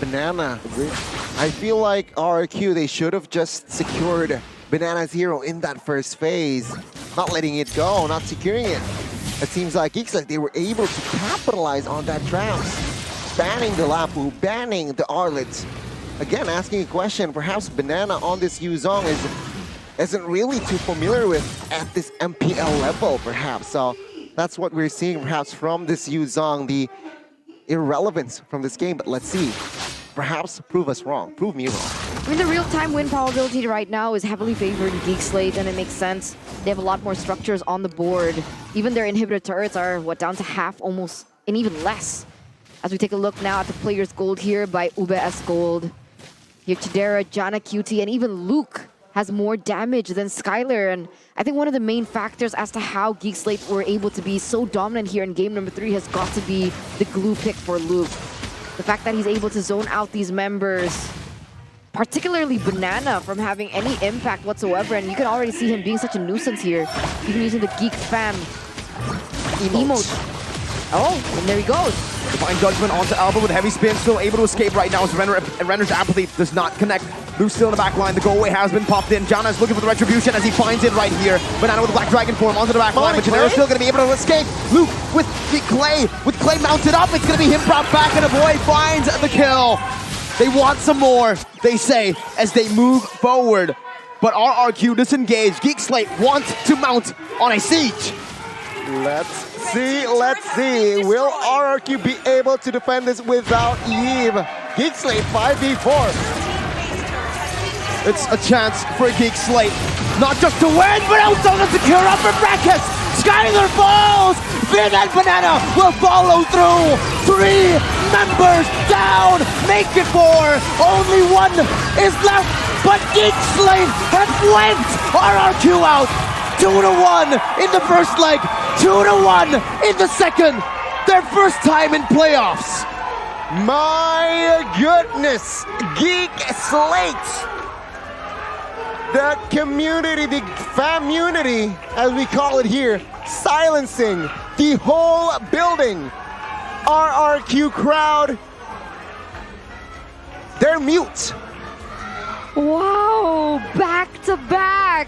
Banana. I feel like RRQ, they should have just secured Banana Zero in that first phase. Not letting it go, not securing it. It seems like Geek Slate, they were able to capitalize on that draft. Banning the Lapu, banning the Arlets. Again, asking a question, perhaps Banana on this Yuzong isn't really too familiar with at this MPL level, perhaps. So that's what we're seeing perhaps from this Yuzong, the irrelevance from this game. But let's see. Perhaps prove us wrong. Prove me wrong. I mean, the real-time win probability right now is heavily favored in Geek Slate, and it makes sense. They have a lot more structures on the board. Even their inhibitor turrets are, down to half almost, and even less. As we take a look now at the players' gold here by UBS Gold. Here, Chidera, Jana Cutie, and even Luke has more damage than Skylar. And I think one of the main factors as to how Geek Slate were able to be so dominant here in game number 3 has got to be the glue pick for Luke. The fact that he's able to zone out these members, particularly Banana, from having any impact whatsoever. And you can already see him being such a nuisance here, even using the Geek Fam emote. Oh, and there he goes. Divine Judgment onto Alba with heavy spin, still able to escape right now as Renner's Apathy does not connect. Luke's still in the back line, the go away has been popped in. Jana is looking for the retribution as he finds it right here. Banana with the Black Dragon form onto the back line, but Genera's still going to be able to escape. Luke with the Clay mounted up, it's going to be him brought back and a boy finds the kill. They want some more, they say, as they move forward. But RRQ disengaged. Geek Slate wants to mount on a siege. Let's see. Will RRQ be able to defend this without Eve? Geek Slate 5v4. It's a chance for Geek Slate, not just to win, but also to secure upper brackets. Skylar falls. Vin and Banana will follow through. 3 members down. Make it 4. Only 1 is left, but Geek Slate has went RRQ out. 2-1 in the first leg, 2-1 in the second. Their first time in playoffs. My goodness, Geek Slate. The community, the famunity, as we call it here, silencing the whole building. RRQ crowd, they're mute. Wow, back to back.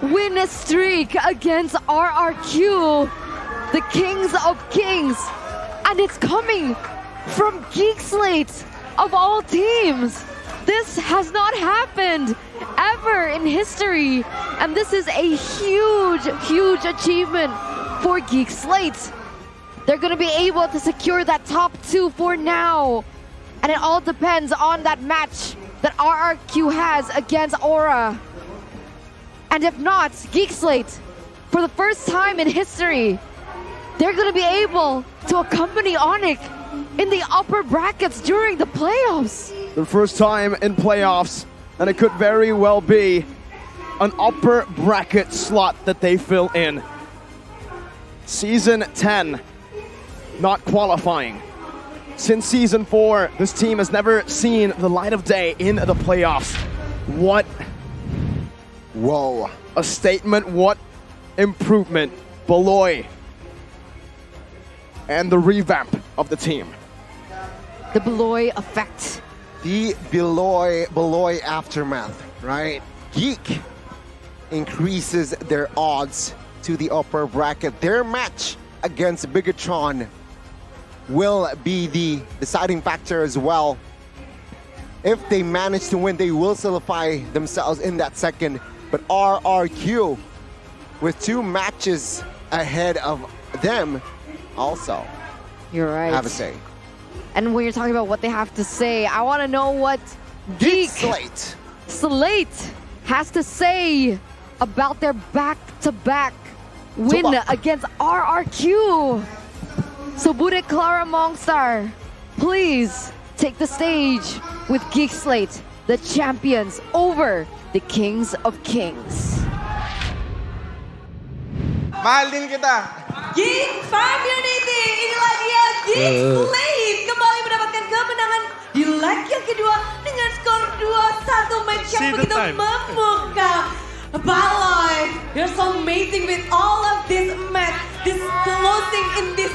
Win streak against RRQ, the Kings of Kings. And it's coming from Geek Slate of all teams. This has not happened ever in history. And this is a huge achievement for Geek Slate. They're going to be able to secure that top 2 for now. And it all depends on that match that RRQ has against Aura. And if not, Geek Slate, for the first time in history, they're going to be able to accompany Onyx in the upper brackets during the playoffs. Their first time in playoffs, and it could very well be an upper bracket slot that they fill in. Season 10, not qualifying. Since Season 4, this team has never seen the light of day in the playoffs. What? Whoa. A statement, what improvement. Beloy and the revamp of the team. The Beloy effect. The Beloy aftermath, right? Geek increases their odds to the upper bracket. Their match against Bigatron will be the deciding factor as well. If they manage to win, they will solidify themselves in that second. But RRQ, with 2 matches ahead of them, also You're right. have a say. And when you're talking about what they have to say, I want to know what Geek Slate has to say about their back-to-back win against RRQ. So Budek Clara Mongstar, please take the stage with Geek Slate, the champions over the Kings of Kings. Mahal din kita. Geek Community, inilah dia Geek Slate. leg yang kedua dengan skor 2-1 match yang begitu memukau. Baloy, you're so amazing with all of this match, this closing in this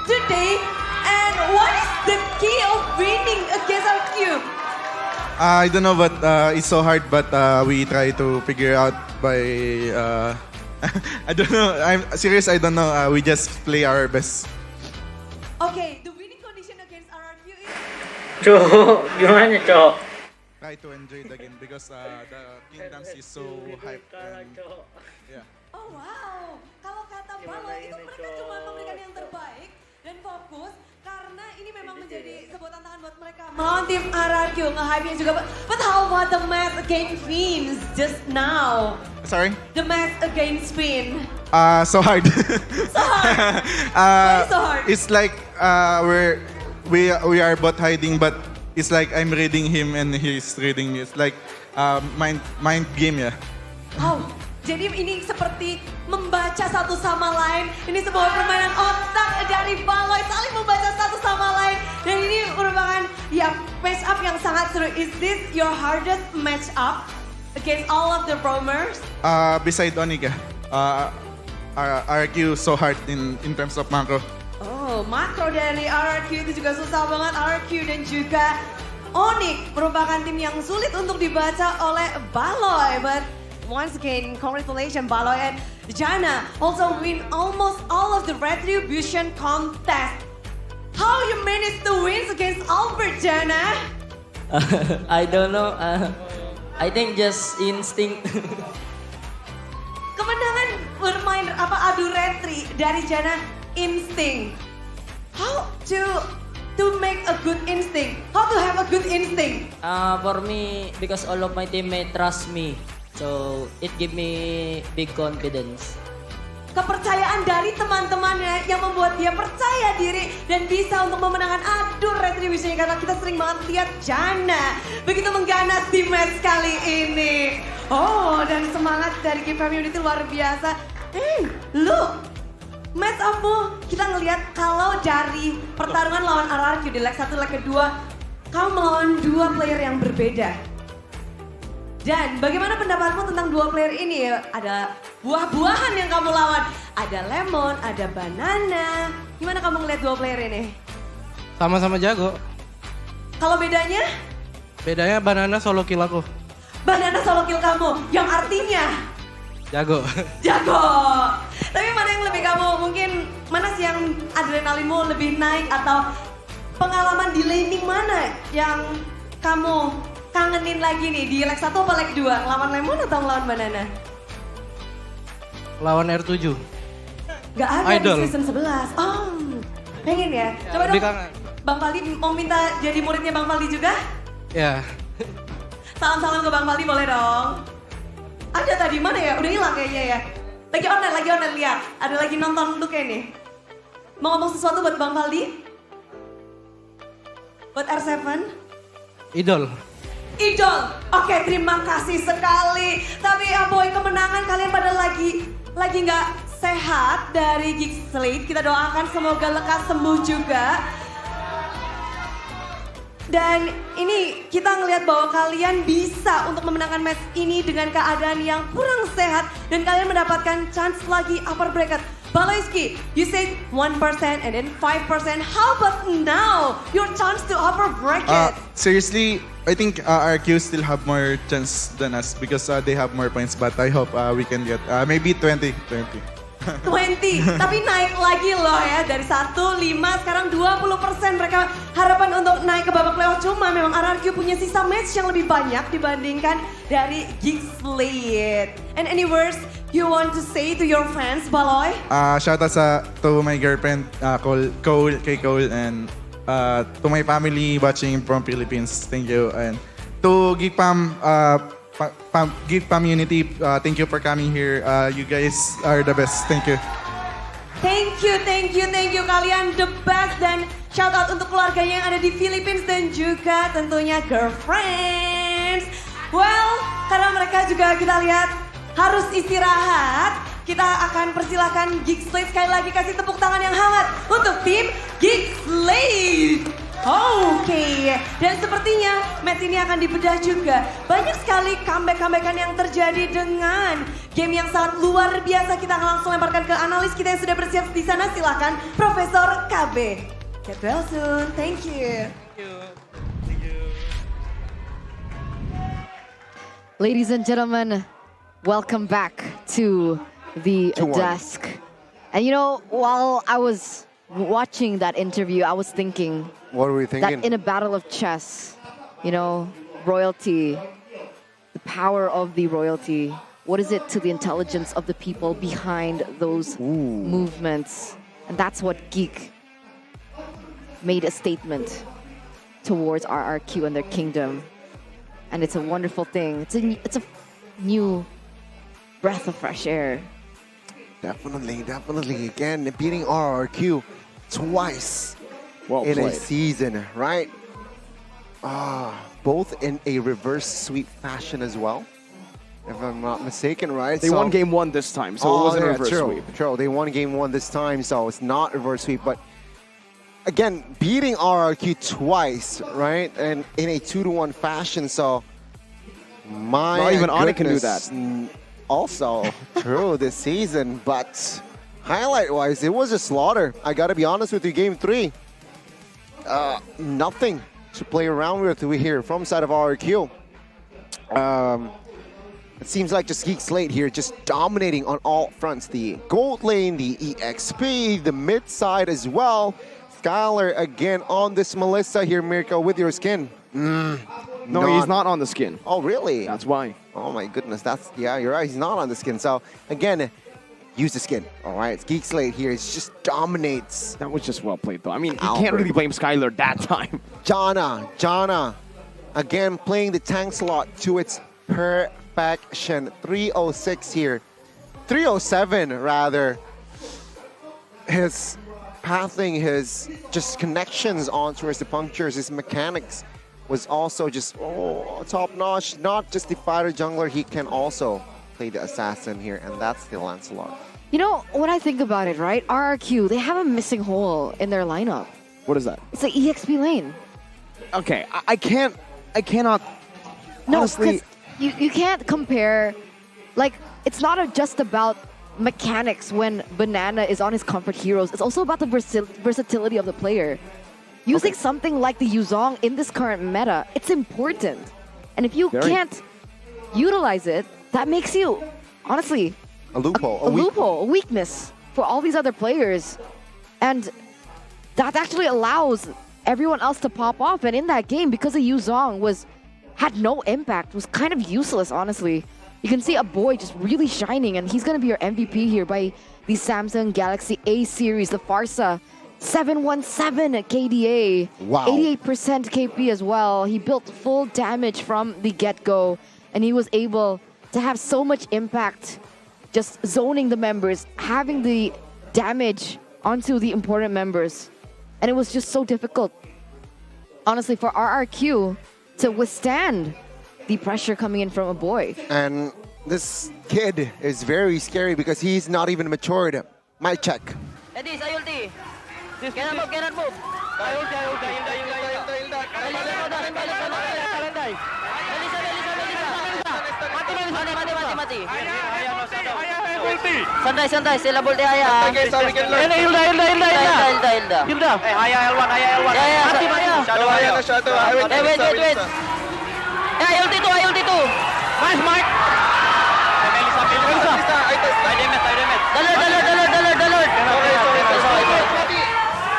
today. And what is the key of winning against RQ? I don't know, but it's so hard. But we try to figure out by. I don't know. I'm serious. I don't know. We just play our best. Okay, the winning condition against RRQ is. Cok, gimana cok? Try to enjoy the game because the kingdoms is so hyped. And, yeah. Oh wow, kalau kata Baloy itu mereka cuma memberikan yang terbaik dan fokus karena ini memang menjadi sebuah tantangan buat mereka melawan tim RRQ, nge-hype-nya juga. But how about the match against Fins just now? Sorry. The match against Fin. So hard. So hard. Why so hard? It's like we are both hiding, but it's like I'm reading him and he's reading me. It's like mind game ya. Oh, jadi ini seperti membaca satu sama lain. Ini sebuah permainan otak dari Baloy saling membaca satu sama lain. Dan ini merupakan ya match up yang sangat seru. Is this your hardest match up against all of the roamers? Beside Onika, RQ so hard in terms of macro. Oh, makro dari RRQ itu juga susah banget. RRQ dan juga Onyx merupakan tim yang sulit untuk dibaca oleh Baloy. But once again, congratulations Baloy and Jana also win almost all of the retribution contest. How you managed to win against Albert, Jana? I don't know. I think just instinct. Kemenangan bermain adu retri dari Jana instinct. How to make a good instinct? How to have a good instinct? For me, because all of my teammates trust me, so it give me big confidence. Kepercayaan dari teman-temannya yang membuat dia percaya diri dan bisa untuk memenangkan adu retribution karena kita sering banget lihat Jana begitu mengganas di match kali ini. Oh, dan semangat dari Geek Community luar biasa. Look, match up-mu kita ngelihat kalau dari pertarungan lawan RRQ di leg 1, leg kedua, kamu melawan dua player yang berbeda. Dan bagaimana pendapatmu tentang dua player ini? Ada buah-buahan yang kamu lawan. Ada lemon, ada banana. Gimana kamu ngeliat dua player ini? Sama-sama jago. Kalau bedanya? Bedanya banana solo kill aku. Banana solo kill kamu, yang artinya? Jago. Jago. Tapi mana yang lebih kamu, mungkin mana sih yang adrenalinmu lebih naik atau pengalaman di laning mana yang kamu kangenin lagi nih di leg 1 apa leg 2? Lawan lemon atau lawan banana? Lawan R7. Gak ada Idol. di season 11. Oh, pengen ya? Coba dong, Bang Faldi mau minta jadi muridnya Bang Faldi juga? Ya. Salam-salam ke Bang Faldi boleh dong? Ada tadi, mana ya? Udah hilang kayaknya ya? Lagi online lihat. Ada lagi nonton untuk ini. Mau ngomong sesuatu buat Bang Faldi? Buat R7? Idol. Idol, oke terima kasih sekali. Tapi boy kemenangan kalian pada lagi nggak sehat dari Geek Slate. Kita doakan semoga lekas sembuh juga. Dan ini kita ngelihat bahwa kalian bisa untuk memenangkan match ini dengan keadaan yang kurang sehat. Dan kalian mendapatkan chance lagi upper bracket. Baloyski, you said 1% and then 5%. How about now? Your chance to upper bracket. Seriously, I think RQ still have more chance than us because they have more points. But I hope we can get maybe 20. 20, tapi naik lagi loh ya dari 1, 5, sekarang 20% mereka harapan untuk naik ke babak playoff. Cuma memang RRQ punya sisa match yang lebih banyak dibandingkan dari Geek Slate. And any words you want to say to your fans, Baloy? Shout out to my girlfriend, Kay Cole, and to my family watching from Philippines. Thank you. And to Geek Community, thank you for coming here. You guys are the best. Thank you. Thank you kalian the best dan shout out untuk keluarganya yang ada di Philippines dan juga tentunya girlfriends. Well, karena mereka juga kita lihat harus istirahat, kita akan persilahkan Geek Slate sekali lagi kasih tepuk tangan yang hangat untuk tim Geek Slate. Oke, dan sepertinya match ini akan dibedah juga. Banyak sekali comeback-comebackan yang terjadi dengan game yang sangat luar biasa. Kita akan langsung lemparkan ke analis kita yang sudah bersiap di sana. Silahkan Profesor KB. Get well soon, thank you. Ladies and gentlemen, welcome back to the desk. And you know, while I was watching that interview, I was thinking, what were you thinking? that in a battle of chess, you know, royalty, the power of the royalty, what is it to the intelligence of the people behind those movements? And that's what Geek made a statement towards RRQ and their kingdom. And it's a wonderful thing. It's a new breath of fresh air. Definitely. Again, beating RRQ twice in a season, right? Both in a reverse sweep fashion as well, if I'm not mistaken, right? They won game 1 this time, so it wasn't a reverse sweep. True, they won game 1 this time, so it's not reverse sweep, but again, beating RRQ twice, right? And in a 2-1 fashion, so not even Onyx can do that. Also true this season, but highlight-wise, it was a slaughter. I gotta be honest with you, game 3. Nothing to play around with here from side of RRQ. It seems like just Geek Slate here, just dominating on all fronts. The gold lane, the EXP, the mid side as well. Skylar again on this Melissa here, Mirko, with your skin. No, he's not on the skin. Oh, really? That's why. Oh my goodness, yeah, you're right. He's not on the skin. So again, use the skin. All right, it's Geek Slate here. It just dominates. That was just well played, though. I mean, you can't really blame Skylar that time. Janna, again playing the tank slot to its perfection. 306 here, 307 rather. His pathing, his just connections on towards the punctures, his mechanics was also just top notch. Not just the fighter jungler, he can also play the assassin here, and that's the Lancelot. You know, when I think about it, right? RRQ, they have a missing hole in their lineup. What is that? It's the EXP lane. Okay, I cannot. No, honestly, you can't compare. Like, it's not just about mechanics when Banana is on his comfort heroes. It's also about the versatility of the player. Using something like the Yuzong in this current meta, it's important. And if you can't utilize it, that makes you, honestly, a loophole. A weakness for all these other players. And that actually allows everyone else to pop off. And in that game, because the Yuzong had no impact, was kind of useless, honestly. You can see a boy just really shining, and he's going to be your MVP here by the Samsung Galaxy A series, the Farsa. 717 KDA, wow. 88% KP as well. He built full damage from the get-go, and he was able to have so much impact, just zoning the members, having the damage onto the important members. And it was just so difficult, honestly, for RRQ to withstand the pressure coming in from a boy. And this kid is very scary because he's not even matured. Mic check. Eddie, sa ulti. Cannot move. Mati. Santai, sila boleh ayah. Hilda. Ayah L1. Mati. Shadow. Wait. Ulti tu. Mike. Melissa. Dalar.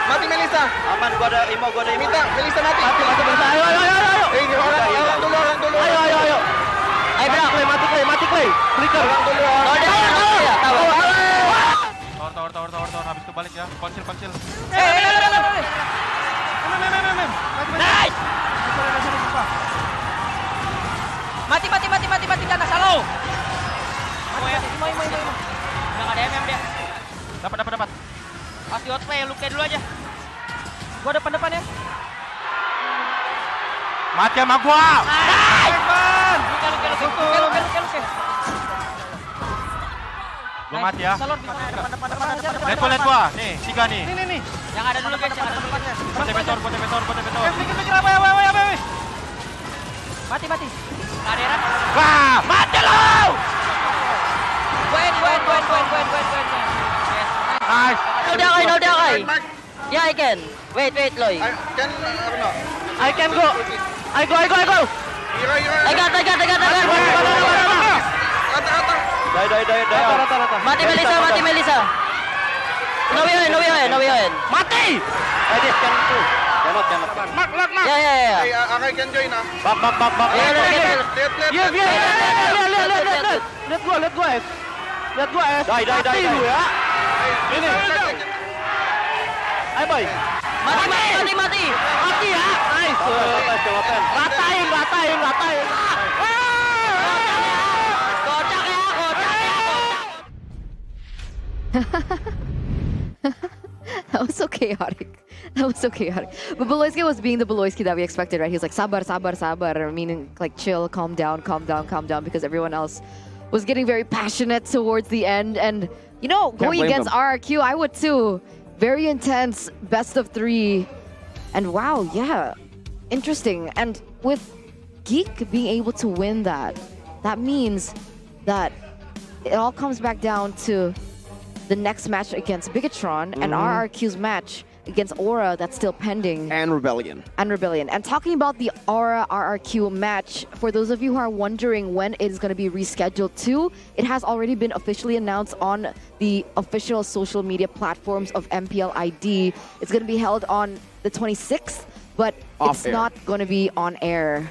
Mati Melissa. Aman, gua ada imo. Minta Melissa mati. Mati Melissa. Ayo. Orang dulu. Ayo. Ayo, mati, Clay. Flicker. Tower. Habis itu balik ya. Konsil. Nice. Mati Jana, salo. Mau. Enggak ada MM dia. Dapat. Pasti outplay, lu kayak dulu aja. Gua depan ya. Mati sama gua. Luka. Belum mati ya. Lihat gua. Nih, Siga nih. Nih. Yang ada dulu guys, yang ada dulu. Pote betor. Pikir apa? Mati. Kaderan. Wah, mati lo! Gwen. Nice. No down. Yeah, I can. Wait, Loy. I can go. I go. I got. Die. Mati Melissa. No way on. Mati! This cannot. Mark. Yeah. I can join ah. Bak. Let go. Die. Lu ya. Ini. Ayo boy. Mati. Mati ya. Nice. Ratain. Kocak ya. That was so chaotic. But Beloyski was being the Beloyski that we expected, right? He was like, sabar, meaning like chill, calm down, because everyone else was getting very passionate towards the end. And, you know, going against RRQ, I would too. Very intense, best of 3. And wow, yeah, interesting. And with Geek being able to win that means that it all comes back down to the next match against Bigatron and RRQ's match against Aura that's still pending. And Rebellion. And talking about the Aura RRQ match, for those of you who are wondering when it is going to be rescheduled to, it has already been officially announced on the official social media platforms of MPL ID. It's going to be held on the 26th, but it's not going to be on air.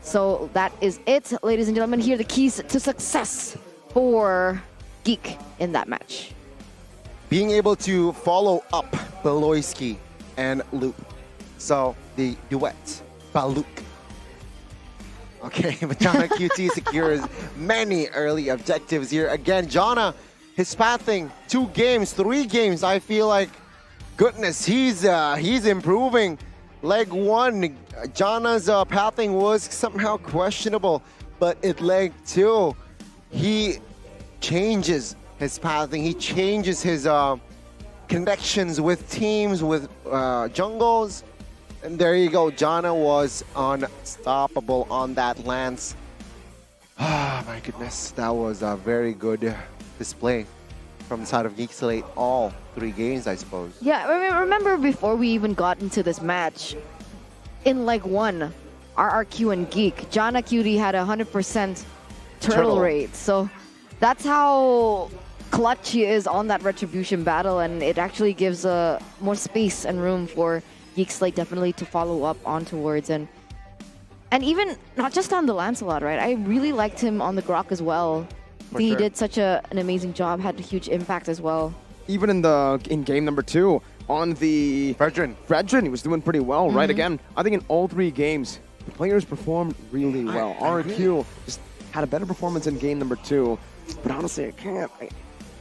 So that is it, ladies and gentlemen. Here are the keys to success for Geek in that match. Being able to follow up Beloyski and Luke. So the duet, Baluk. Okay, but Jana QT secures many early objectives here. Again, Jana, his pathing, 2 games, 3 games. I feel like, goodness, he's improving. Leg 1, Jana's pathing was somehow questionable, but at leg 2, he changes his pathing. He changes his connections with teams, with jungles. And there you go. Jana was unstoppable on that lance. Ah, my goodness. That was a very good display from the side of Geek Slate. All 3 games, I suppose. Yeah, remember before we even got into this match, in leg 1, RRQ and Geek, Jana Cutie had 100% turtle rate. So that's how clutch he is on that retribution battle, and it actually gives more space and room for Geek Slate definitely to follow up on towards, and even not just on the Lancelot, right? I really liked him on the Grok as well. He did such an amazing job, had a huge impact as well. Even in game number 2 on the Fredrin, he was doing pretty well, right? Again, I think in all 3 games, the players performed really well. RRQ just had a better performance in game number 2, but honestly,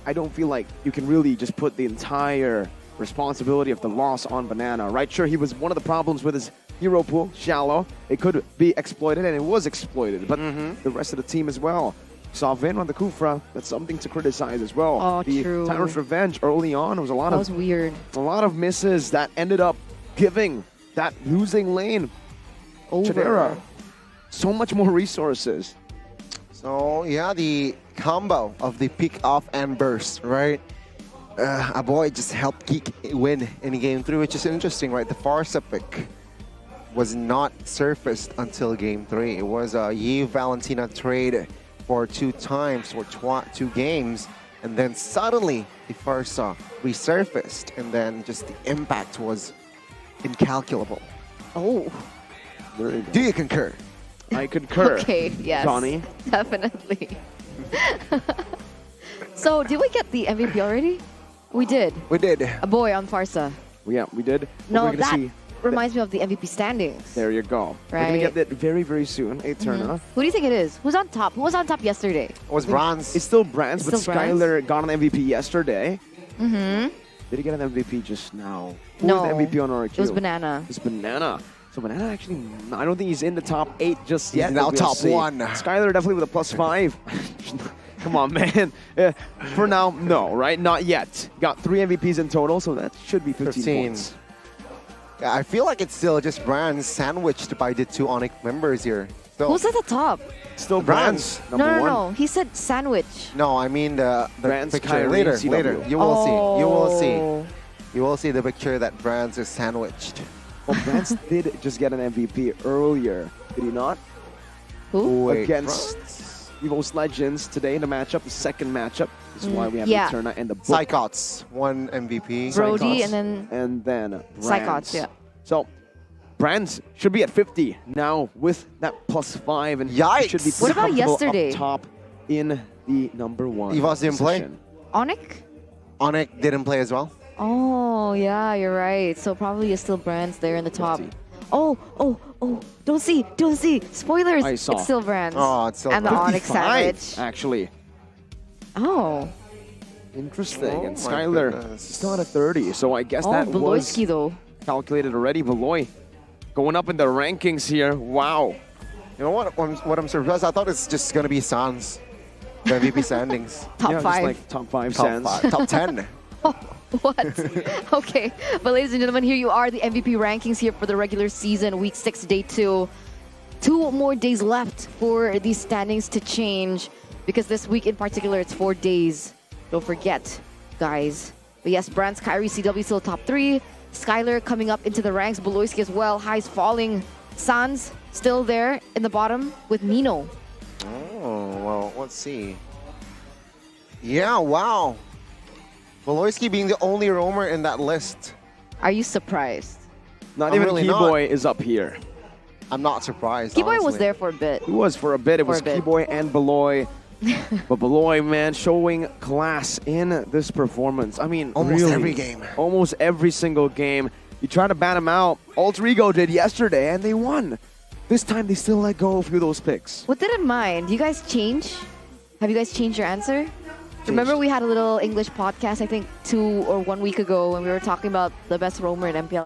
I don't feel like you can really just put the entire responsibility of the loss on Banana, right? Sure, he was one of the problems with his hero pool, shallow. It could be exploited, and it was exploited, but the rest of the team as well. Saw Vin on the Kufra, that's something to criticize as well. Oh, the true. Tyrant's Revenge early on, it was That was weird. A lot of misses that ended up giving that losing lane over. Chidera so much more resources. So yeah, the combo of the pick off and burst, right? A boy just helped Geek win in game 3, which is interesting, right? The Farsa pick was not surfaced until game 3. It was a Yi Valentina trade for 2 times for 2 games, and then suddenly the Farsa resurfaced, and then just the impact was incalculable. Oh. Do you concur? I concur. Okay, yes. Johnny. Definitely. So, did we get the MVP already? We did. We did. A boy on Farsa. Yeah, we did. No, we're gonna that see reminds me of the MVP standings. There you go. Right. We're going to get that very, very soon. Eterna. Who do you think it is? Who's on top? Who was on top yesterday? It was Bronze. It's still Brands, but still Brands? Skylar got an MVP yesterday. Mm-hmm. Did he get an MVP just now? Who No. was the MVP on RQ? It was Banana. It's Banana. So Banana actually, I don't think he's in the top 8 just He's yet. now but we'll top see. 1. Skylar definitely with a +5. Come on, man. For now, no, right? Not yet. Got 3 MVPs in total, so that should be 15 points. Yeah, I feel like it's still just Brands sandwiched by the 2 Onyx members here. Still. Who's at the top? Still Brands. No. He said sandwich. No, I mean the Brands, picture Kyrie, later. CW. Later, you will see. You will see. Oh. You will see the picture that Brands is sandwiched. Well, Brands did just get an MVP earlier, did he not? Who? Wait, Against Evo's Legends today in the matchup, the second matchup. This is why we have Eterna and the book. Psychots, 1 MVP. Brody Psychots, and then Brands. Psychots, yeah. So Brands should be at 50 now with that +5 and Yikes! should be What about comfortable yesterday? up top in the number 1 Evos didn't play? position. Onyx? Onyx didn't play as well. Oh, yeah, you're right. So probably is still Brands there in the top. 50. Oh, don't see. Spoilers. I saw. It's still Brands. Oh, it's still and the Brands. Onyx 55, sandwich. actually. Oh. Interesting. Oh and my Skylar goodness. still at a 30, so I guess Oh, that was Beloyski though. calculated already. Beloy going up in the rankings here. Wow. You know what I'm surprised? I thought it's just gonna be Sans. The MVP standings. Top Yeah, 5. Just like top 5 Top Sans. 5. Top 10. What? Okay, but ladies and gentlemen, here you are, the MVP rankings here for the regular season, week 6, day 2. 2 more days left for these standings to change, because this week in particular, it's 4 days. Don't forget, guys. But yes, Brands, Kyrie, CW still top 3. Skylar coming up into the ranks, Beloyski as well, highs falling. Sans still there in the bottom with Nino. Oh, well, let's see. Yeah, wow. Beloyski being the only roamer in that list. Are you surprised? Not I'm even really Keyboy is up here. I'm not surprised. Keyboy was honestly. there for a bit. He was for a bit. It was For a bit. Keyboy and Beloy. But Beloy, man, showing class in this performance. I mean, Almost really, every game. Almost every single game. You try to ban him out. Alter Ego did yesterday, and they won. This time, they still let go of a few of those picks. With that in mind, do you guys change? Have you guys changed your answer? Remember we had a little English podcast, I think 2 or 1 week ago, when we were talking about the best roamer in MPL.